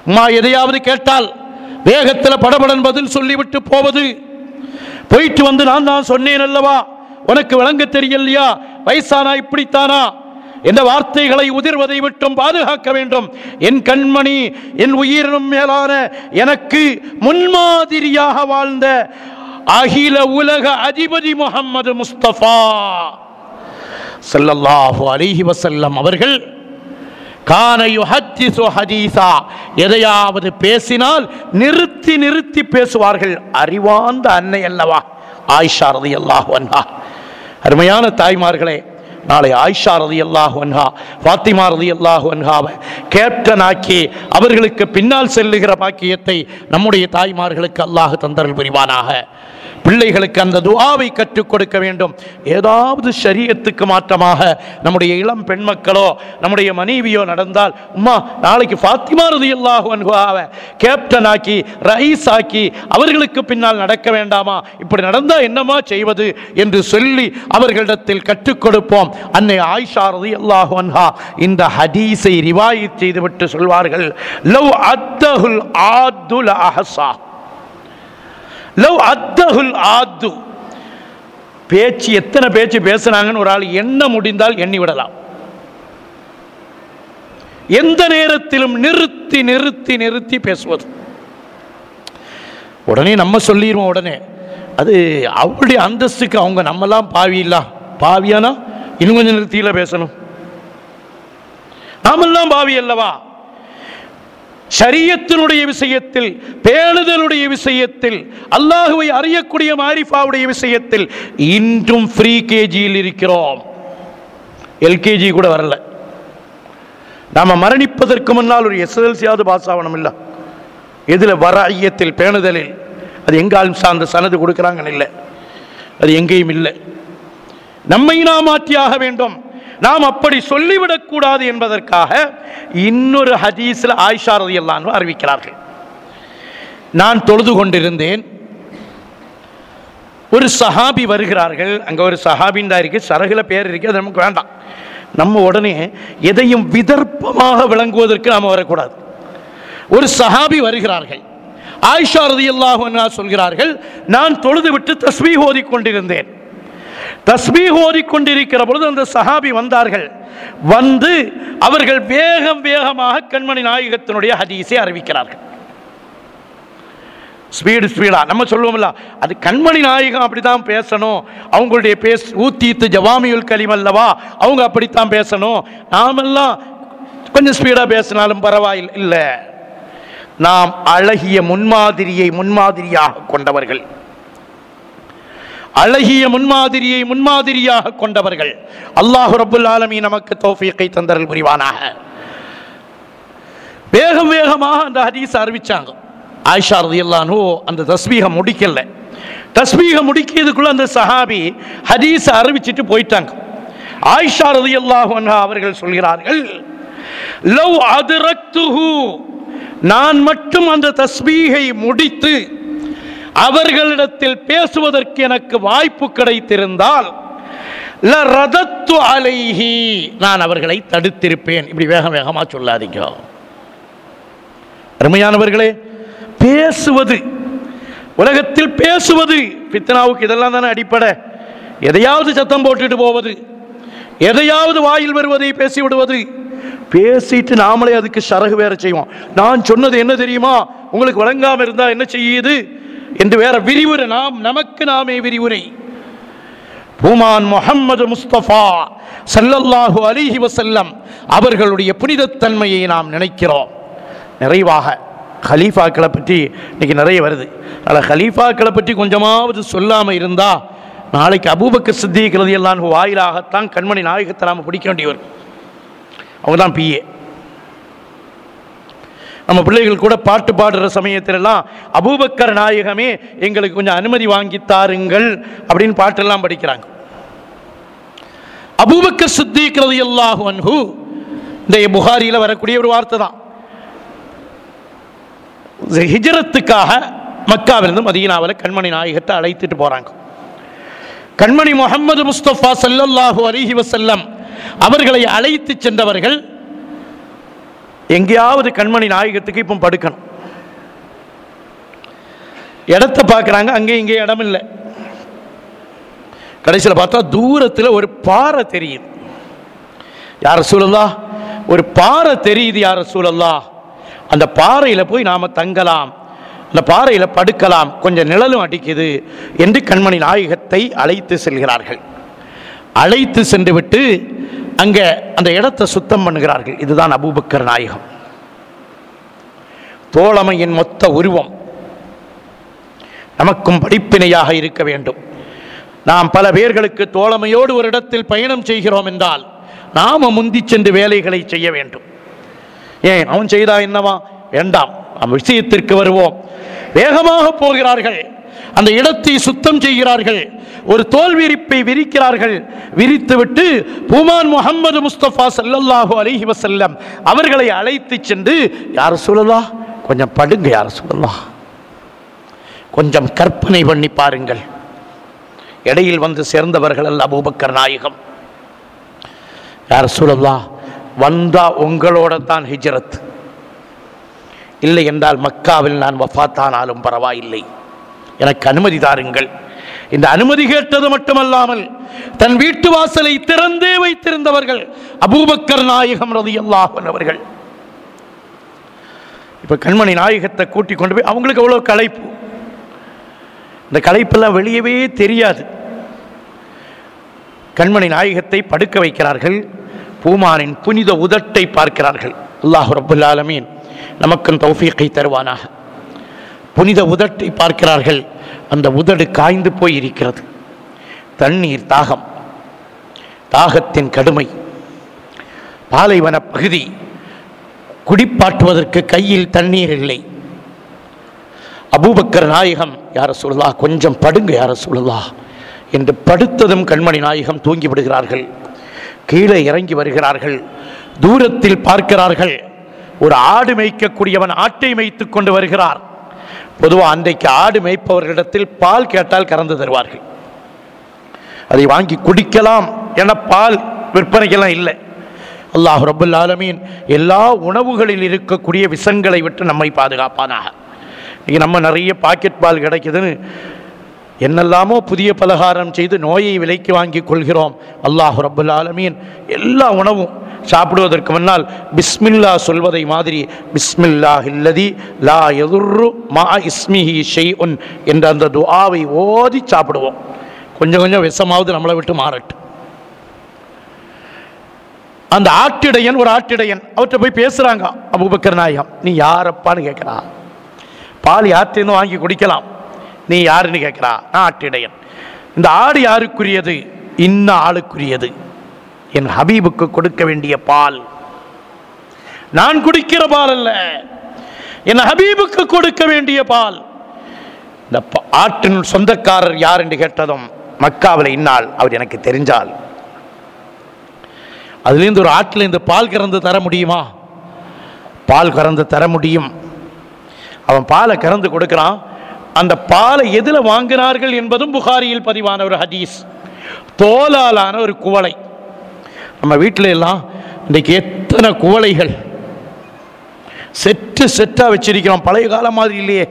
உம்மா எதையாவது கேட்டால் வேகத்தில் படபடன் பதில் சொல்லிவிட்டு போவது, போயிட்டு வந்து நான் தான் சொன்னேன் அல்லவா, உனக்கு விளங்க தெரியலையா, வயசானா இப்படித்தானா என்ற வார்த்தைகளை உதிர்வதை விட்டும் பாதுகாக்க வேண்டும். என் கண்மணி, என் உயிரினும் மேலான, எனக்கு முன்மாதிரியாக வாழ்ந்த அகில உலக அதிபதி முஹம்மது முஸ்தபா ஸல்லல்லாஹு அலைஹி வஸல்லம் அவர்கள் கான யுஹத்திஸு ஹதீஸா, எதையாவது பேசினால் நிறுத்தி நிறுத்தி பேசுவார்கள். அறிவார்ந்த அன்னை அல்லவா ஆயிஷா ரலியல்லாஹு அன்ஹா. அருமையான தாய்மார்களே, நாளை ஆயிஷா ரலியல்லாஹு அன்ஹா, ஃபாத்திமா ரலியல்லாஹு அன்ஹாவை கேப்டன் ஆக்கி அவர்களுக்கு பின்னால் செல்லுகிற பாக்கியத்தை நம்முடைய தாய்மார்களுக்கு அல்லாஹ் தந்தருள் புரிவானாக. பிள்ளைகளுக்கு அந்த துஆவை கற்றுக் கொடுக்க வேண்டும். ஏதாவது ஷரியத்துக்கு மாற்றமாக நம்முடைய இளம் பெண்மக்களோ நம்முடைய மனைவியோ நடந்தால், உம்மா நாளைக்கு ஃபாத்திமா ரலியல்லாஹு அன்ஹாவை கேப்டன் ஆக்கி ரயீஸ் ஆக்கி அவர்களுக்கு பின்னால் நடக்க வேண்டாமா, இப்படி நடந்தால் என்னமா செய்வது என்று சொல்லி அவர்களிடத்தில் கற்றுக் கொடுப்போம். அன்னை ஆயிஷா ரலியல்லாஹு அன்ஹா இந்த ஹதீஸை ரிவாயத் செய்துவிட்டு சொல்வார்கள், லவ் அத்தஹுல் ஆதுல் அஹஸா, லவ் அத்தஹுல் ஆது. பேச்சு எத்தனை பேச்சு பேசுனாங்கன்னு ஒரு ஆள் எண்ண முடிந்தால் எண்ணி விடலாம். எந்த நேரத்திலும் நிறுத்தி நிறுத்தி நிறுத்தி பேசுவது. உடனே நம்ம சொல்லிடுவோம், உடனே அது அவருடைய அந்தஸ்துக்கு அவங்க நம்மெல்லாம் பாவி இல்ல, பாவியானா இன்னும் கொஞ்சம் நிறுத்தியில பேசணும். நாமெல்லாம் பாவி அல்லவா? ஷரியத்தினுடைய விஷயத்தில், பேணுதலுடைய விஷயத்தில், அல்லாஹுவை அறியக்கூடிய மாரிஃபாவுடைய விஷயத்தில் இன்றும் ஃப்ரீ கேஜியில் இருக்கிறோம். எல்கேஜி கூட வரல. நாம மரணிப்பதற்கு முன்னால் ஒரு எஸ்எல்சியாவது பாஸ் ஆகணும். இல்லை எதில் வராயத்தில் பேணுதலில், அது எங்காலும் சார்ந்த சனது கொடுக்குறாங்கன்னு இல்லை, அது எங்கேயும் இல்லை. நம்மை நாம் மாற்றியாக வேண்டும். நாம் அப்படி சொல்லிவிடக்கூடாது என்பதற்காக இன்னொரு ஹதீஸில் ஆயிஷா ரலியல்லாஹு அன்ஹா அறிவிக்கிறார்கள். நான் தொழுது கொண்டிருந்தேன், ஒரு சஹாபி வருகிறார்கள். அங்கே ஒரு சஹாபின் தான் இருக்கு, சரகுல பேர் இருக்கு, அது நமக்கு வேண்டாம். நம்ம உடனே எதையும் விதர்ப்பமாக விளங்குவதற்கு நாம் வரக்கூடாது. ஒரு சஹாபி வருகிறார்கள். ஆயிஷா ரலியல்லாஹு அன்ஹா சொல்கிறார்கள், நான் தொழுது விட்டு தஸ்பீஹ் ஓதிக் கொண்டிருந்தேன். தஸ்பீஹ் ஓதிக்கொண்டிருக்கிற பொழுது அந்த சஹாபி வந்தார்கள். வந்து அவர்கள் வேகம் வேகமாக கண்மணி நாயகத்தினுடைய ஹதீஸை அறிவிக்கிறார்கள். ஸ்பீடா நம்ம சொல்லுவோம்ல, அது கண்மணி நாயகம் அப்படித்தான் பேசணும், அவங்களுடைய ஊத்தீத்து ஜவாமியுல் கலீம் அல்லவா, அவங்க அப்படித்தான் பேசணும், நாமெல்லாம் கொஞ்சம் ஸ்பீடா பேசினாலும் பரவாயில்லை. இல்லை, நாம் அழகிய முன்மாதிரியை முன்மாதிரியாக கொண்டவர்கள், அழகிய முன்மாதிரியை முன்மாதிரியாக கொண்டவர்கள். அல்லாஹ் ரப்புல் ஆலமீன் நமக்கு தௌஃபீக்கை தந்தருள் புரிவானாக. வேகம் வேகமாக அந்த ஹதீஸ் அறிவிச்சாங்க. ஆயிஷா ரலியல்லாஹு அன்ஹா அந்த தஸ்பீஹை முடிக்கல. தஸ்பீஹை முடிக்கிறதுக்குள்ள அந்த சஹாபி ஹதீஸ் அறிவிச்சிட்டு போயிட்டாங்க. ஆயிஷா ரலியல்லாஹு அன்ஹா அவர்கள் சொல்கிறார்கள், லவ் அத்ரக்துஹு, நான் மட்டும் அந்த தஸ்பீஹை முடித்து அவர்களிடத்தில் பேசுவதற்கு எனக்கு வாய்ப்பு கிடைத்திருந்தால் லரதத்து அலைஹி, நான் அவர்களை தடுத்திருப்பேன். இப்படி வேக வேகமா சொல்லாதீங்க அருமையானவர்களே. பேசுவது, உலகத்தில் பேசுவது ஃபித்னாவுக்கு இதெல்லாம் தானே அடிப்படை. எதையாவது சத்தம் போட்டுட்டு போவது, எதையாவது வாயில் வருவதை பேசி விடுவது, பேசிட்டு நாமளே அதுக்கு சரகு வேற செய்வோம். நான் சொன்னது என்ன தெரியுமா, உங்களுக்கு வழங்காம இருந்தா என்ன செய்யுது என்று வேற விரிவுரை, நமக்கு நாமே விரிவுரை. பூமான் முஹம்மது முஸ்தபா ஸல்லல்லாஹு அலைஹி வஸல்லம் அவர்களுடைய புனிதத்தன்மையை நாம் நினைக்கிறோம். நிறைவாக ஹலீஃபாக்களை பற்றி இன்னைக்கு நிறைய வருது. அதில் ஹலீஃபாக்களை பற்றி கொஞ்சமாவது சொல்லாமல் இருந்தா நாளைக்கு அபூபக்கர் சித்தீக் ரலியல்லாஹு அன்ஹு வாயிலாகத்தான் கண்மணி நாயகத்தை நாம் பிடிக்க வேண்டியவர். அவங்க தான் பிஏ. நம்ம பிள்ளைகள் கூட பாட்டு பாடுற சமயத்திலெல்லாம் அபூபக்கர் நாயகமே எங்களுக்கு கொஞ்சம் அனுமதி வாங்கி தாருங்கள் அப்படின்னு பாட்டெல்லாம் படிக்கிறாங்க. அபூபக்கர் சித்தீக் ரலியல்லாஹு அன்ஹு இந்த புகாரியில் வரக்கூடிய ஒரு வார்த்தை தான். ஹிஜ்ரத்துக்காக மக்காவிலிருந்து மதீனாவில் கண்மணி நாயகத்தை அழைத்துட்டு போறாங்க. கண்மணி முஹம்மது முஸ்தபா ஸல்லல்லாஹு அலைஹி வஸல்லம் அவர்களை அழைத்து சென்றவர்கள் எங்கேயாவது கண்மணி நாயகத்துக்கு இப்போ படுக்கணும். இடத்தை பார்க்குறாங்க, அங்கே இங்கே இடம் இல்லை. கடைசியில் பார்த்தா தூரத்தில் ஒரு பாறை தெரியுது. யார் ரசூலல்லாஹ், ஒரு பாறை தெரியுது யார் ரசூலல்லாஹ், அந்த பாறையில் போய் நாம் தங்கலாம், அந்த பாறையில் படுக்கலாம், கொஞ்சம் நிழலும் அடிக்குது என்று கண்மணி நாயகத்தை அழைத்து செல்கிறார்கள். அழைத்து சென்று விட்டு அங்கே அந்த இடத்தை சுத்தம் பண்ணுகிறார்கள். இதுதான் அபூபக்கர் நாயகம். தோழமையின் மொத்த உருவம் நமக்கும் படிப்பினையாக இருக்க வேண்டும். நாம் பல பேர்களுக்கு தோழமையோடு ஒரு இடத்தில் பயணம் செய்கிறோம் என்றால் நாம முந்தி சென்று வேலைகளை செய்ய வேண்டும். ஏன் அவன் செய்தா என்னவா வேண்டாம், நம் விஷயத்திற்கு வருவோம். வேகமாக போகிறார்கள், அந்த இடத்தை சுத்தம் செய்கிறார்கள், ஒரு தோல் விரிப்பை விரிக்கிறார்கள். விரித்துவிட்டு பூமான் முஹம்மது முஸ்தபா ஸல்லல்லாஹு அலைஹி வஸல்லம் அவர்களை அழைத்து சென்று, யா ரசூலல்லாஹ் கொஞ்சம் படுங்க, யா ரசூலல்லாஹ் கொஞ்சம் கற்பனை பண்ணி பாருங்கள். இடையில் வந்து சேர்ந்தவர்கள் அல்ல அபூபக்கர் நாயகம். யா ரசூலல்லாஹ் வந்தா உங்களோட தான் ஹிஜ்ரத், இல்லை என்றால் மக்காவில் நான் வஃபாத்தானாலும் பரவாயில்லை, எனக்கு அனுமதி தாருங்கள். இந்த அனுமதி கேட்டது மட்டுமல்லாமல் தன் வீட்டு வாசலை திறந்தே வைத்திருந்தவர்கள் அபூபக்கர் நாயகம் ரலியல்லாஹு அன்ஹு அவர்கள். இப்ப கண்மணி நாயகத்தை கூட்டிக் கொண்டு போய் அவங்களுக்கு அவ்வளவு களைப்பு, இந்த களைப்பெல்லாம் வெளியவே தெரியாது. கண்மணி நாயகத்தை படுக்க வைக்கிறார்கள். பூமானின் புனித உதட்டை பார்க்கிறார்கள். அல்லாஹ் ரப்பல் ஆலமீன் நமக்கும் தௌஃபீக்கை தருவானாக. புனித உதட்டை பார்க்கிறார்கள். அந்த உதடு காய்ந்து போய் இருக்கிறது. தண்ணீர் தாகம், தாகத்தின் கடுமை, பாலைவன பகுதி, குடிப்பாட்டுவதற்கு கையில் தண்ணீர் இல்லை. அபூபக்கர் நாயகம் யா ரசூலுல்லாஹ் கொஞ்சம் படுங்க யா ரசூலுல்லாஹ் என்று படுத்ததும் கண்மணி நாயகம் தூங்கி விடுகிறார்கள். கீழே இறங்கி வருகிறார்கள். தூரத்தில் பார்க்கிறார்கள், ஒரு ஆடு மேய்க்கக்கூடியவன் ஆட்டை மேய்த்து கொண்டு வருகிறார். பொதுவாக அன்றைக்கு ஆடு மேய்ப்பவர்களிடத்தில் பால் கேட்டால் கறந்து தருவார்கள், அதை வாங்கி குடிக்கலாம் என பால் விற்பனைக்கெல்லாம் இல்லை. அல்லாஹ் ரப்பல் ஆலமீன் எல்லா உணவுகளில் இருக்கக்கூடிய விஷங்களை விட்டு நம்மை பாதுகாப்பானாக. இன்றைக்கி நம்ம நிறைய பாக்கெட் பால் கிடைக்குதுன்னு என்னெல்லாமோ புதிய பலகாரம் செய்து நோயை விலைக்கு வாங்கி கொள்கிறோம். அல்லாஹ் ரப்பல் ஆலமீன் எல்லா உணவும் சாப்பிடுவதற்கு முன்னால் பிஸ்மில்லா சொல்வதை மாதிரி பிஸ்மில்லாஹில்லதி லா யதுர்ரு மா இஸ்மிஹி ஷைஉன் என்ற அந்த துஆவை ஓதி சாப்பிடுவோம். கொஞ்சம் கொஞ்சம் விஷமாவது நம்மளை விட்டு மாறட்டு. அந்த ஆட்டிடையன், ஒரு ஆட்டிடையன், அவர்கிட்ட போய் பேசுறாங்க அபூபக்கர் நாயகம். நீ யாரப்பான்னு கேட்கிறா, பால் யார்கிட்டேருந்து வாங்கி குடிக்கலாம், நீ யாருன்னு கேட்கிறா. நான் ஆட்டிடையன். இந்த ஆடு யாருக்குரியது? இன்ன ஆளுக்குரியது, என் ஹபீபுக்கு கொடுக்க வேண்டிய பால், நான் குடிக்கிற பால் அல்ல, என் ஹபீபுக்கு கொடுக்க வேண்டிய பால். இந்த ஆட்டின் சொந்தக்காரர் யார் என்று கேட்டதும் மக்காவில் இந்நாள் அவர் எனக்கு தெரிஞ்சால், அதுலேருந்து ஒரு ஆட்டில் இந்த பால் கறந்து தர முடியுமா? பால் கறந்து தர முடியும். அவன் பாலை கறந்து கொடுக்கிறான். அந்த பாலை எதில் வாங்கினார்கள் என்பதும் புகாரியில் பதிவான ஒரு ஹதீஸ். தோலாலான ஒரு குவளை. நம்ம வீட்டில எல்லாம் இன்றைக்கு எத்தனை குவளைகள் செட்டு செட்டாக வச்சிருக்கிறோம், பழைய காலம் மாதிரி இல்லையே,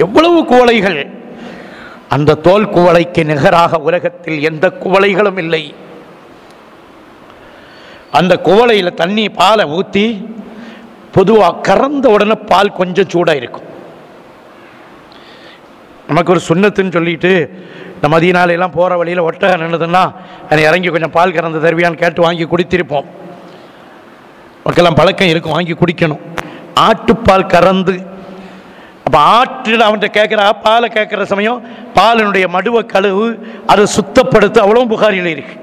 எவ்வளவு குவளைகள். அந்த தோல் குவளைக்கு நிகராக உலகத்தில் எந்த குவளைகளும் இல்லை. அந்த குவளையில் தண்ணி பாலை ஊற்றி, பொதுவாக கறந்த உடனே பால் கொஞ்சம் சூடாக இருக்கும். நமக்கு ஒரு சுண்ணத்துன்னு சொல்லிட்டு இந்த மதியனாலெல்லாம் போகிற வழியில் ஒட்டகம் நின்றுதுன்னா அதை இறங்கி கொஞ்சம் பால் கறந்து தருவியான்னு கேட்டு வாங்கி குடித்திருப்போம். மக்கள்லாம் பழக்கம் இருக்கும், வாங்கி குடிக்கணும். ஆட்டுப்பால் கறந்து, அப்போ ஆட்டில் அவன்கிட்ட கேட்குறா, பாலை கேட்குற சமயம் பாலினுடைய மடுவை கழுவு, அதை சுத்தப்படுத்த, அவ்வளோ புகாரில் இருக்கு.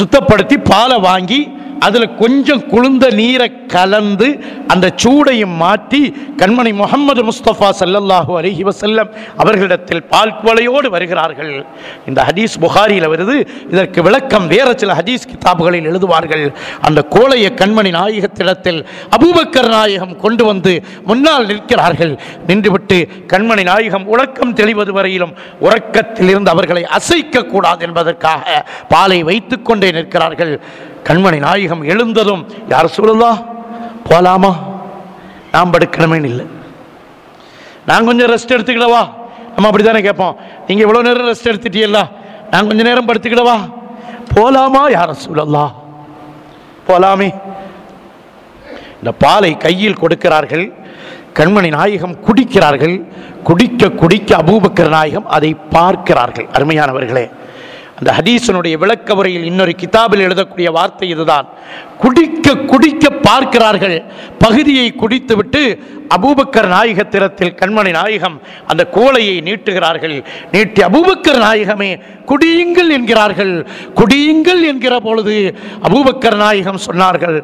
சுத்தப்படுத்தி பாலை வாங்கி அதில் கொஞ்சம் குளிர்ந்த நீரை கலந்து அந்த சூடையும் மாற்றி கண்மணி முஹம்மது முஸ்தபா ஸல்லல்லாஹு அலைஹி வஸல்லம் அவர்களிடத்தில் பால் குவளையோடு வருகிறார்கள். இந்த ஹதீஸ் புகாரியில் வருது. இதற்கு விளக்கம் வேற சில ஹதீஸ் கிதாபுகளில் எழுதுவார்கள். அந்த கோளைய கண்மணி நாயகத்திடத்தில் அபூபக்கர் நாயகம் கொண்டு வந்து முன்னால் நிற்கிறார்கள். நின்றுவிட்டு கண்மணி நாயகம் உறக்கம் தெளிவது வரையிலும் உறக்கத்தில் இருந்து அவர்களை அசைக்க கூடாது என்பதற்காக பாலை வைத்துக் கொண்டே நிற்கிறார்கள். கண்மணி நாயகம் எழுந்ததும், யார் சொல்லலாம் போலாமா, நாம் படுக்கணுமே இல்லை, நான் கொஞ்சம் ரெஸ்ட் எடுத்துக்கிடவா, நம்ம அப்படி தானே கேட்போம். நீங்கள் இவ்வளோ நேரம் ரெஸ்ட் எடுத்துட்டீங்களா, நான் கொஞ்சம் நேரம் படுத்துக்கிடவா, போலாமா யார் சொல்லலாம், போலாமே. இந்த பாலை கையில் கொடுக்கிறார்கள். கண்மணி நாயகம் குடிக்கிறார்கள். குடிக்க குடிக்க அபூபக்கர் நாயகம் அதை பார்க்கிறார்கள். அருமையானவர்களே, அந்த ஹதீஸனுடைய விளக்க உரையில் இன்னொரு கிதாபில் எழுதக்கூடிய வார்த்தை இதுதான். குடிக்க குடிக்க பார்க்கிறார்கள், பகுதியை குடித்துவிட்டு அபூபக்கர் நாயகத்திரத்தில் கண்மணி நாயகம் அந்த கோலையை நீட்டுகிறார்கள். நீட்டி அபூபக்கர் நாயகமே குடியுங்கள் என்கிறார்கள். குடியுங்கள் என்கிற பொழுது அபூபக்கர் நாயகம் சொன்னார்கள்,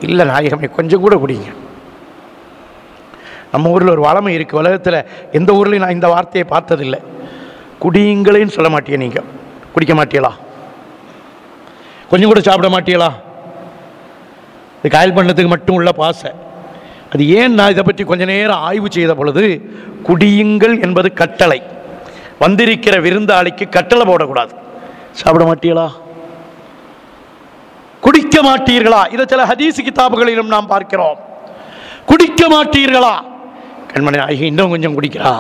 இல்லை நாயகமே கொஞ்சம் கூட குடிங்க. நம்ம ஊரில் ஒரு வளமை இருக்குது, உலகத்தில் எந்த ஊர்லையும் நான் இந்த வார்த்தையை பார்த்ததில்லை. குடியுங்களேன்னு சொல்ல மாட்டிய, நீங்கள் குடிக்க மாட்டீங்களா? கொஞ்சம் கூட சாப்பிட மாட்டீங்களா? இது காயல் பண்ணதுக்கு மட்டும் உள்ள பாசை. அது ஏன் நான் இதை பற்றி கொஞ்ச நேரம் ஆய்வு செய்த பொழுது, குடியுங்கள் என்பது கட்டளை. வந்திருக்கிற விருந்தாளிக்கு கட்டளை போடக்கூடாது. சாப்பிட மாட்டீங்களா, குடிக்க மாட்டீர்களா? இதை சில ஹதீஸ் கிதாபுகளிலும் நாம் பார்க்கிறோம். குடிக்க மாட்டீர்களா? கண்மணி நாயகி இன்னும் கொஞ்சம் குடிக்கிறா.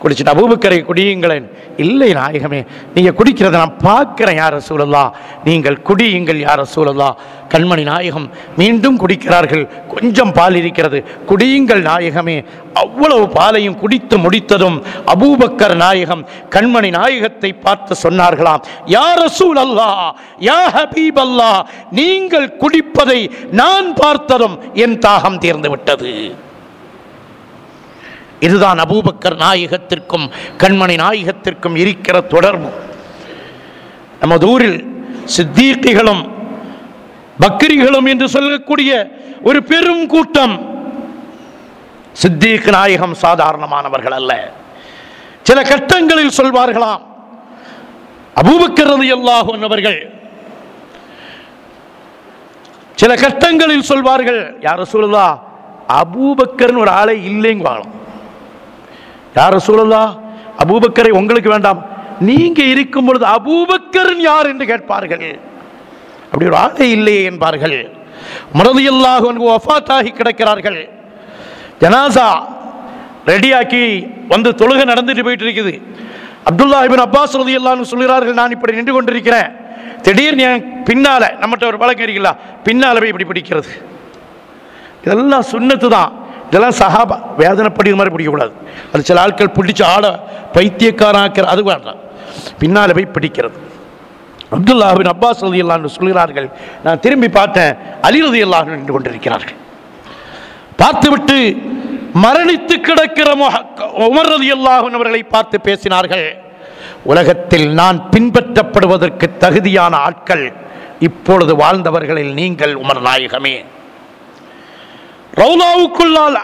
குடிச்சிட்டு அபூபக்கரை குடியுங்களேன். இல்லை நாயகமே, நீங்கள் குடிக்கிறத நான் பார்க்கிறேன் யார் ரசூலல்லாஹ், நீங்கள் குடியுங்கள் யார் ரசூலல்லாஹ். கண்மணி நாயகம் மீண்டும் குடிக்கிறார்கள். கொஞ்சம் பால் இருக்கிறது, குடியுங்கள் நாயகமே. அவ்வளவு பாலையும் குடித்து முடித்ததும் அபூபக்கர் நாயகம் கண்மணி நாயகத்தை பார்த்து சொன்னார்களாம், யா ரசூலல்லாஹ், யா ஹபீப் அல்லாஹ், நீங்கள் குடிப்பதை நான் பார்த்ததும் என் தாகம் தீர்ந்து விட்டது. இதுதான் அபூபக்கர் நாயகத்திற்கும் கண்மணி நாயகத்திற்கும் இருக்கிற தொடர்பு. நமது ஊரில் சித்தீக்கிகளும் பக்ரிகளும் என்று சொல்லக்கூடிய ஒரு பெரும் கூட்டம். சித்தீக் நாயகம் சாதாரணமானவர்கள் அல்ல. சில கட்டங்களில் சொல்வார்களாம், அபூபக்கர் ரலியல்லாஹு அன்ஹு அவர்கள் சில கட்டங்களில் சொல்வார்கள், யார் ரசூலுல்லாஹ், அபூபக்கர்னு ஒரு ஆளை இல்லைங்குவாங்களாம். யார் ரசூலுல்லாஹ், அபூபக்கரை உங்களுக்கு வேண்டாம், நீங்க இருக்கும் பொழுது அபூபக்கர் யார் என்று கேட்பார்கள். அப்படி ஒரு ஆளே இல்லையே என்பார்கள். உமர் ரலியல்லாஹு அன்ஹு வஃபாத்தாகி கிடக்கிறார்கள். ஜனாசா ரெடியாக்கி வந்து தொழுகை நடந்துட்டு போயிட்டு இருக்குது. அப்துல்லா இப்னு அப்பாஸ் ரலியல்லாஹு அன்ஹு சொல்கிறார்கள், நான் இப்படி நின்று கொண்டிருக்கிறேன், திடீர்னு பின்னால நம்மகிட்ட ஒரு பழக்கம் இருக்குல்ல, பின்னால போய் இப்படி பிடிக்கிறது. இதெல்லாம் சுன்னத்து தான். இதெல்லாம் சஹாபா வேதனைப்படுகிற மாதிரி பிடிக்கக்கூடாது. அது சில ஆட்கள் பிடிச்சி ஆட பைத்தியக்காராக்கிற, அது வேண்டாம். பின்னால் போய் பிடிக்கிறது. அப்துல்லா பின் அப்பாஸ் ரலியல்லாஹு அன்ஹு சொல்கிறார்கள், நான் திரும்பி பார்த்தேன், அலி ரலியல்லாஹு அன்ஹு நின்று கொண்டிருக்கிறார்கள். பார்த்துவிட்டு மரணித்து கிடக்கிற உமர் ரலியல்லாஹு அன்ஹு அவர்களை பார்த்து பேசினார்கள், உலகத்தில் நான் பின்பற்றப்படுவதற்கு தகுதியான ஆட்கள் இப்பொழுது வாழ்ந்தவர்களில் நீங்கள் உமர் நாயகமே. ரவுலாவுக்குள்ளால்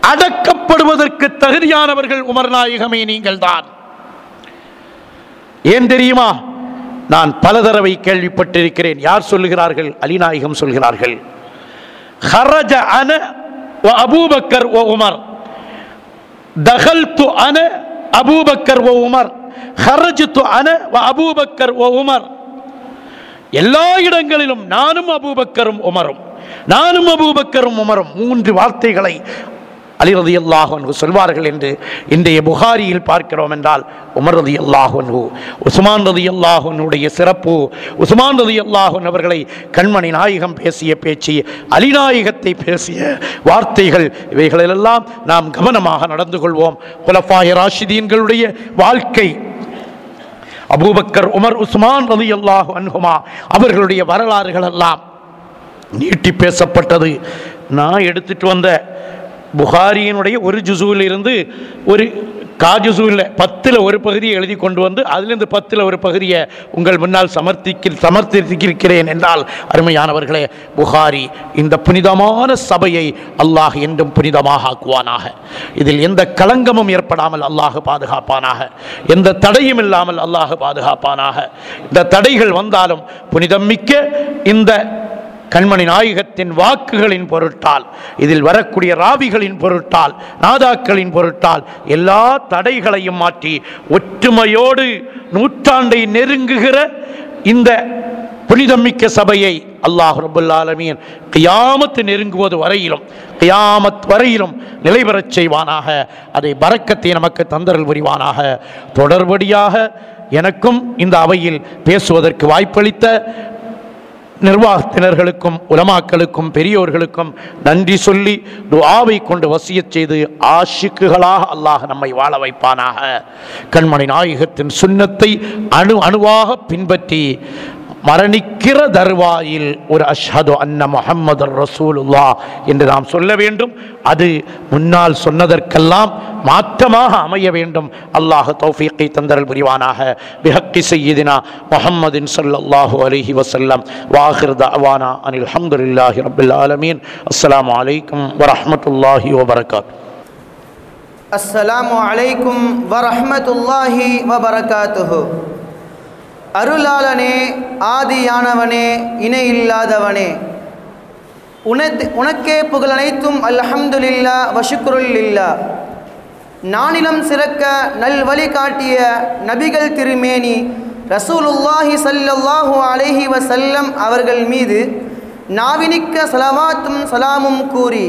அடக்கப்படுவதற்கு தகுதியானவர்கள் உமர் நாயகமே நீங்கள் தான். ஏன் தெரியுமா? நான் பல தடவை கேள்விப்பட்டிருக்கிறேன். யார் சொல்லுகிறார்கள்? அலிநாயகம் சொல்கிறார்கள், خرج أنا وأبو بكر وعمر دخلت أنا أبو بكر وعمر خرجت أنا وأبو بكر وعمر. எல்லா இடங்களிலும் நானும் அபூபக்கரும் உமரும், நானும் அபூபக்கரும் உமரும், மூன்று வார்த்தைகளை அலி ரலியல்லாஹு அன்ஹு சொல்வார்கள் என்று இன்றைய புகாரியில் பார்க்கிறோம். என்றால் உமர் ரலியல்லாஹு அன்ஹு, உஸ்மான் ரலியல்லாஹு அன்ஹுடைய சிறப்பு, உஸ்மான் ரலியல்லாஹு அன்ஹு அவர்களை கண்மணி நாயகம் பேசிய பேச்சு, அலிநாயகத்தை பேசிய வார்த்தைகள், இவைகளெல்லாம் நாம் கவனமாக நடந்து கொள்வோம். குலஃபாய ராஷிதீன்களுடைய வாழ்க்கை, அபூபக்கர், உமர், உஸ்மான் ரலியல்லாஹு அன்ஹுமா அவர்களுடைய வரலாறுகள் எல்லாம் நீட்டி பேசப்பட்டது. நான் எடுத்துட்டு வந்த புகாரியினுடைய ஒரு ஜுசூவில் இருந்து ஒரு காஜுசூவில் 10ல் ஒரு பகுதியை எழுதி கொண்டு வந்து அதிலிருந்து 10ல் ஒரு பகுதியை உங்கள் முன்னால் சமர்ப்பித்திருக்கிறேன். என்றால் அருமையானவர்களே, புகாரி இந்த புனிதமான சபையை அல்லாஹ் என்றும் புனிதமாக ஆக்குவானாக. இதில் எந்த களங்கமும் ஏற்படாமல் அல்லாஹ் பாதுகாப்பானாக, எந்த தடையும் இல்லாமல் அல்லாஹ் பாதுகாப்பானாக. இந்த தடைகள் வந்தாலும் புனிதம் மிக்க இந்த கண்மணி நாயகத்தின் வாக்குகளின் பொருட்டால், இதில் வரக்கூடிய ராவிகளின் பொருட்டால், நாதாக்களின் பொருட்டால் எல்லா தடைகளையும் மாற்றி ஒற்றுமையோடு நூற்றாண்டை நெருங்குகிற இந்த புனிதமிக்க சபையை அல்லாஹ் ரப்பல் ஆலமீன் கியாமத் நெருங்குவது வரையிலும், கியாமத் வரையிலும் நிலைபெறச் செய்வானாக. அதை பரக்கத்தை நமக்கு தந்தருள் புரிவானாக. தொடர்படியாக எனக்கும் இந்த அவையில் பேசுவதற்கு வாய்ப்பளித்த நிர்வாகத்தினர்களுக்கும் உலமாக்களுக்கும் பெரியோர்களுக்கும் நன்றி சொல்லி துஆவை கொண்டு வசியத் செய்து ஆஷிக்குகளாக அல்லாஹ் நம்மை வாழ வைப்பானாக. கண்மணி நாயகத்தின் சுன்னத்தை அணுவாக பின்பற்றி மரணிக்கிற தர்வாயில் ஒரு அஷ்ஹது அன்ன முஹம்மது ரசூலுல்லாஹ் என்று நாம் சொல்ல வேண்டும். அது முன்னால் சொன்னதற்கெல்லாம் மாற்றமாக அமைய வேண்டும். அல்லாஹ் தௌஃபீக்கை தந்தரல் புரிவானாக. பிஹக்கி சய்யிதினா முஹம்மதின் ஸல்லல்லாஹு அலைஹி வஸல்லம் வாஹிர் தஅவானா அனில் ஹம்துலில்லாஹி ரப்பில் ஆலமீன். அஸ்ஸலாமு அலைக்கும் வரஹ்மத்துல்லாஹி வபரகாத்துஹு. அஸ்ஸலாமு அலைக்கும் வரஹ்மத்துல்லாஹி வபரகாத்துஹு. அருளாளனே, ஆதியானவனே, இணை இல்லாதவனே, உனக்கே புகழ் அனைத்தும் அல்ஹம்துலில்லா வஷுக்ருல்லில்லா. நானிலம் சிறக்க நல் வழி காட்டிய நபிகள் திருமேனி ரசூலுல்லாஹி ஸல்லல்லாஹு அலைஹி வஸல்லம் அவர்கள் மீது நாவினிக்க ஸலவாத்தும் சலாமும் கூறி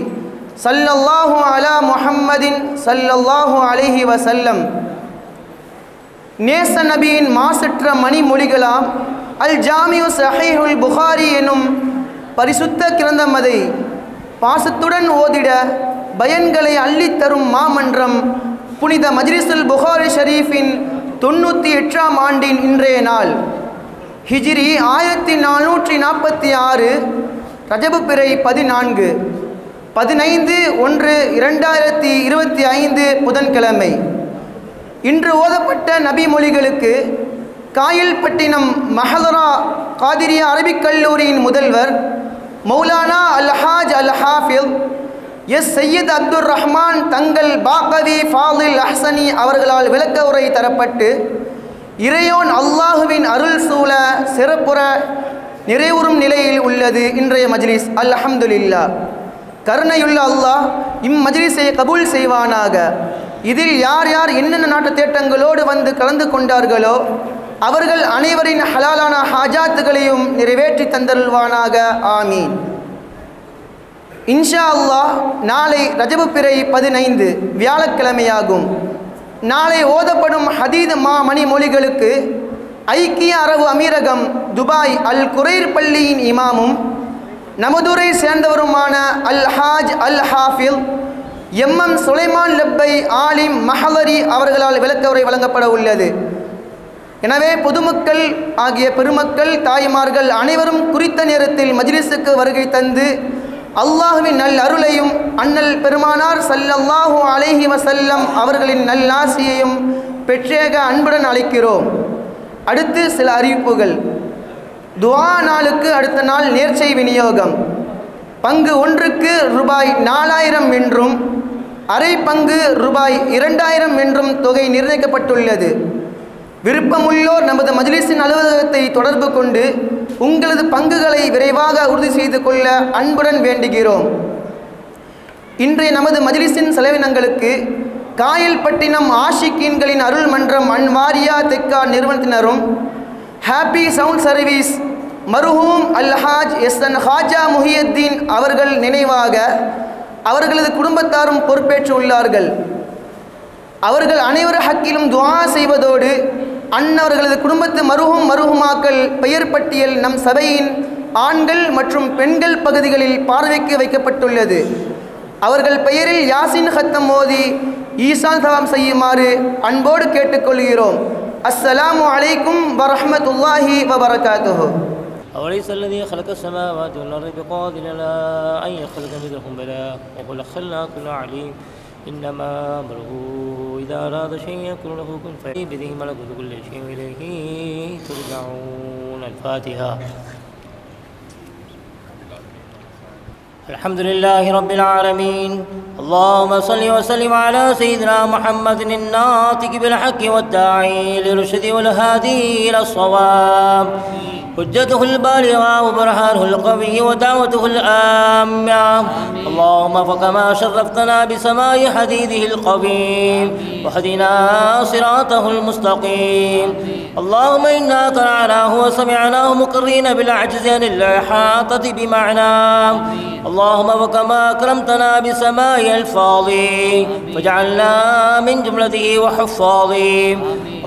ஸல்லல்லாஹு அலா முஹம்மதின் ஸல்லல்லாஹு அலைஹி வஸல்லம் நேச நபியின் மாசற்ற மணிமொழிகளாம் அல் ஜாமியு ஸஹீஹுல் புகாரி எனும் பரிசுத்த கிரந்தமதை பாசத்துடன் ஓதிட பயன்களை அள்ளித்தரும் மாமன்றம் புனித மஜ்லிஸுல் புகாரி ஷரீஃபின் 98ஆம் ஆண்டின் இன்றைய நாள் ஹிஜ்ரி 1446 ரஜபு பிறை 14 15/1/2025 புதன்கிழமை. இன்று ஓதப்பட்ட நபி மொழிகளுக்கு காயல்பட்டினம் மஹலரா காதிரியா அரபிக் கல்லூரியின் முதல்வர் மௌலானா அல்ஹாஜ் அல் ஹாஃபில் எஸ் சையத் அப்துர் ரஹ்மான் தங்கள் பாகவி ஃபாதில் அஹ்சனி அவர்களால் விளக்க உரை தரப்பட்டு இறையோன் அல்லாஹுவின் அருள் சூழ சிறப்புற நிறைவுறும் நிலையில் உள்ளது இன்றைய மஜ்லிஸ். அல்ஹம்துலில்லாஹ். கருணையுள்ள அல்லாஹ் இம்மஜ்லிஸை கபூல் செய்வானாக. இதில் யார் யார் என்னென்ன நாட்டு தேட்டங்களோடு வந்து கலந்து கொண்டார்களோ அவர்கள் அனைவரின் ஹலாலான ஹாஜாத்துகளையும் நிறைவேற்றி தந்தருள்வானாக. ஆமீன். இன்ஷா அல்லாஹ் நாளை ரஜபு பிறை 15 வியாழக்கிழமையாகும். நாளை ஓதப்படும் ஹதீத் மணி மொழிகளுக்கு ஐக்கிய அரபு அமீரகம் துபாய் அல் குரைர் பள்ளியின் இமாமும் நமதுரை சேர்ந்தவருமான அல் ஹாஜ் அல் ஹாஃபில் எம்எம் சுலைமான் லப்பை ஆலிம் மஹலரி அவர்களால் விளக்க உரை வழங்கப்பட உள்ளது. எனவே பொதுமக்கள் ஆகிய பெருமக்கள் தாய்மார்கள் அனைவரும் குறித்த நேரத்தில் மஜ்லிஸுக்கு வருகை தந்து அல்லாஹுவின் நல் அருளையும் அண்ணல் பெருமானார் ஸல்லல்லாஹு அலைஹி வஸல்லம் அவர்களின் நல்லாசியையும் பெற்றேக அன்புடன் அழைக்கிறோம். அடுத்து சில அறிவிப்புகள். துஆ நாளுக்கு அடுத்த நாள் நேர்ச்சை விநியோகம். பங்கு ஒன்றுக்கு ரூபாய் 4000 என்றும் அரை பங்கு ரூபாய் 2000 என்றும் தொகை நிர்ணயிக்கப்பட்டுள்ளது. விருப்பமுள்ளோர் நமது மஜ்லிஸின் அலுவலகத்தை தொடர்பு கொண்டு உங்களது பங்குகளை விரைவாக உறுதி செய்து கொள்ள அன்புடன் வேண்டுகிறோம். இன்றைய நமது மஜ்லிஸின் செலவினங்களுக்கு காயல்பட்டினம் ஆஷிகீன்களின் அருள் மன்றம் அன்வாரியா தெக்கா நிறுவனத்தினரும் ஹாப்பி சவுண்ட் சர்வீஸ் மருஹூம் அல்ஹாஜ் எஸ்என் ஹாஜா முஹியத்தீன் அவர்கள் நினைவாக அவர்களது குடும்பத்தாரும் பொறுப்பேற்று உள்ளார்கள். அவர்கள் அனைவர் ஹக்கிலும் துஆ செய்வதோடு அன்னவர்களது குடும்பத்து மருஹுமாக்கள் பெயர் பட்டியல் நம் சபையின் ஆண்கள் மற்றும் பெண்கள் பகுதிகளில் பார்வைக்கு வைக்கப்பட்டுள்ளது. அவர்கள் பெயரில் யாசின் ஹத்தம் மோதி ஈசான் சலாம் செய்யுமாறு அன்போடு கேட்டுக்கொள்கிறோம். அஸ்ஸலாமு அலைக்கும் வரஹ்மத்துல்லாஹி வபரகாத்துஹு. أوليس الذي خلق السماوات والأرض بقادر على أن يخلق مثلهم بلى وهو الخلاق العليم إنما أمره إذا أراد شيئا يقول له كن فيكون بيده ملكوت كل شيء وإليه ترجعون. الفاتحة. الحمد لله رب العالمين. اللهم صل وسلم على سيدنا محمد الناطق بالحق والداعي للرشد والهادي إلى الصواب حجته البالغة وبرهانه القوي ودعوته الآمة. اللهم فكما شرفتنا بسماء حديده القويم وهدنا صراطه المستقيم. اللهم إنا قرأناه وسمعناه مقرين بالعجز عن الإحاطة بمعناه. اللهم وكما أكرمتنا بسماء الفاضي فاجعلنا من جملته وحفاظه.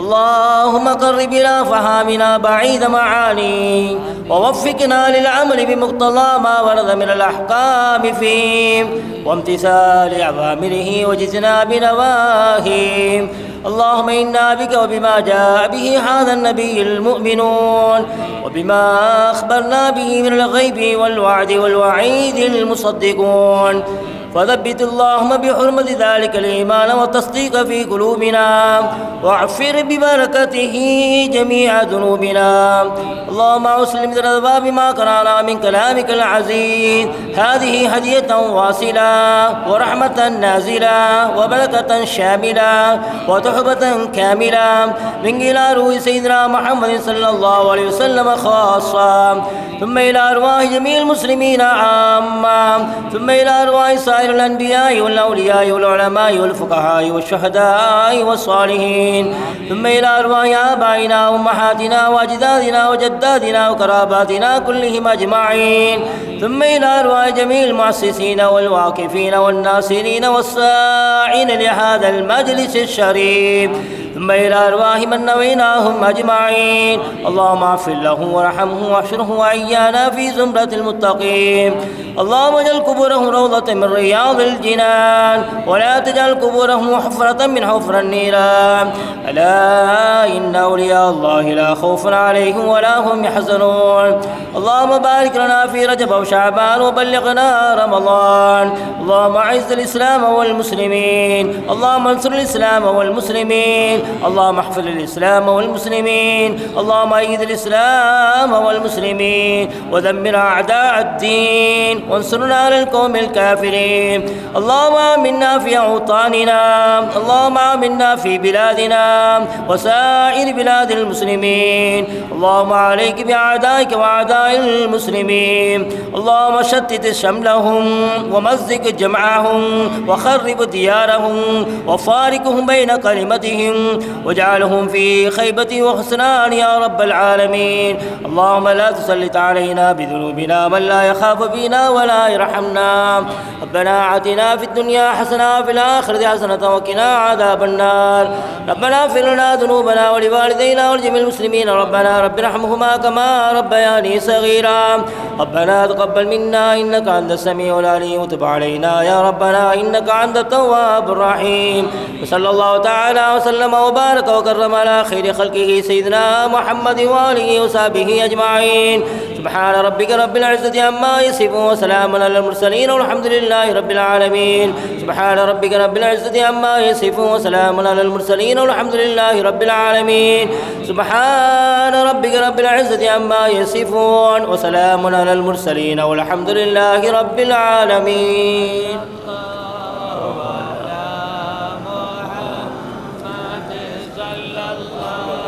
اللهم قرب إلى فهامنا بعيد معاني ووفقنا للعمل بمقتضى ما ورد من الأحكام فيه وامتثال أوامره واجتناب نواهيه. اللهم إنا بك وبما جاء به هذا النبي المؤمنون وبما أخبرنا به من الغيب والوعد والوعيد المصدقون، فثبت اللهم بحرمة ذلك الإيمان والتصديق في قلوبنا، واغفر ببركته جميع ذنوبنا. اللهم أسلم من الأسباب ما قرأنا من كلامك العزيز، هذه هدية واصلة ورحمة نازلة وبركة شاملة وتحبة كاملة من إلى روح سيدنا محمد صلى الله عليه وسلم خاصة، ثم إلى أرواح جميع المسلمين عامة، ثم إلى أرواح سائر الأنبياء والأولياء والعلماء والفقهاء والشهداء والصالحين، ثم إلى أرواح آبائنا وأمهاتنا وأجدادنا وجدادنا وقراباتنا كلهم أجمعين، ثم إلى أرواح جميع المؤسسين والواقفين والناصرين والساعين لهذا المجلس الشريف، ثم إلى أرواح من نويناهم أجمعين. اللهم اغفر له وارحمه واحشره وإيانا في زمرة المتقين. اللهم اجعل قبورهم روضة من رياض الجنان، ولا تجعل قبورهم حفرة من حفر النيران. ألا إن أولياء الله لا خوف عليهم ولا هم يحزنون. اللهم بارك لنا في رجب وشعبان وبلغنا رمضان. اللهم أعز الإسلام والمسلمين، اللهم انصر الإسلام والمسلمين، اللهم احفظ الإسلام والمسلمين، اللهم أيد الإسلام والمسلمين ودمر أعداء الدين وانصرنا على القوم الكافرين. اللهم آمنا في أوطاننا، اللهم آمنا في بلادنا وسائر بلاد المسلمين. اللهم عليك بأعدائك وأعداء المسلمين. اللهم شتت شملهم ومزق جمعهم وخرب ديارهم وفارقهم بين كلمتهم واجعلهم في خيبة وخسران يا رب العالمين. اللهم لا تسلط علينا بذنوبنا من لا يخاف فينا ولا يرحمنا. ربنا آتنا في الدنيا حسنة وفي الآخرة حسنة وقنا عذاب النار. ربنا اغفر لنا ذنوبنا ولوالدينا ولجميع المسلمين. ربنا رب ارحمهما كما ربياني صغيرا. ربنا تقبل منا إنك أنت السميع العليم وتب علينا يا ربنا إنك أنت التواب الرحيم. وصلى الله تعالى وسلم وبارك وكرم على خير خلقه سيدنا محمد وآله وصحبه أجمعين. سبحان ربك رب العزة عما يصفون وسلام على المرسلين والحمد لله رب العالمين. سبحان ربك رب العزة عما يصفون وسلام على المرسلين والحمد لله رب العالمين. سبحان ربك رب العزة عما يصفون وسلام على المرسلين والحمد لله رب العالمين. صلى الله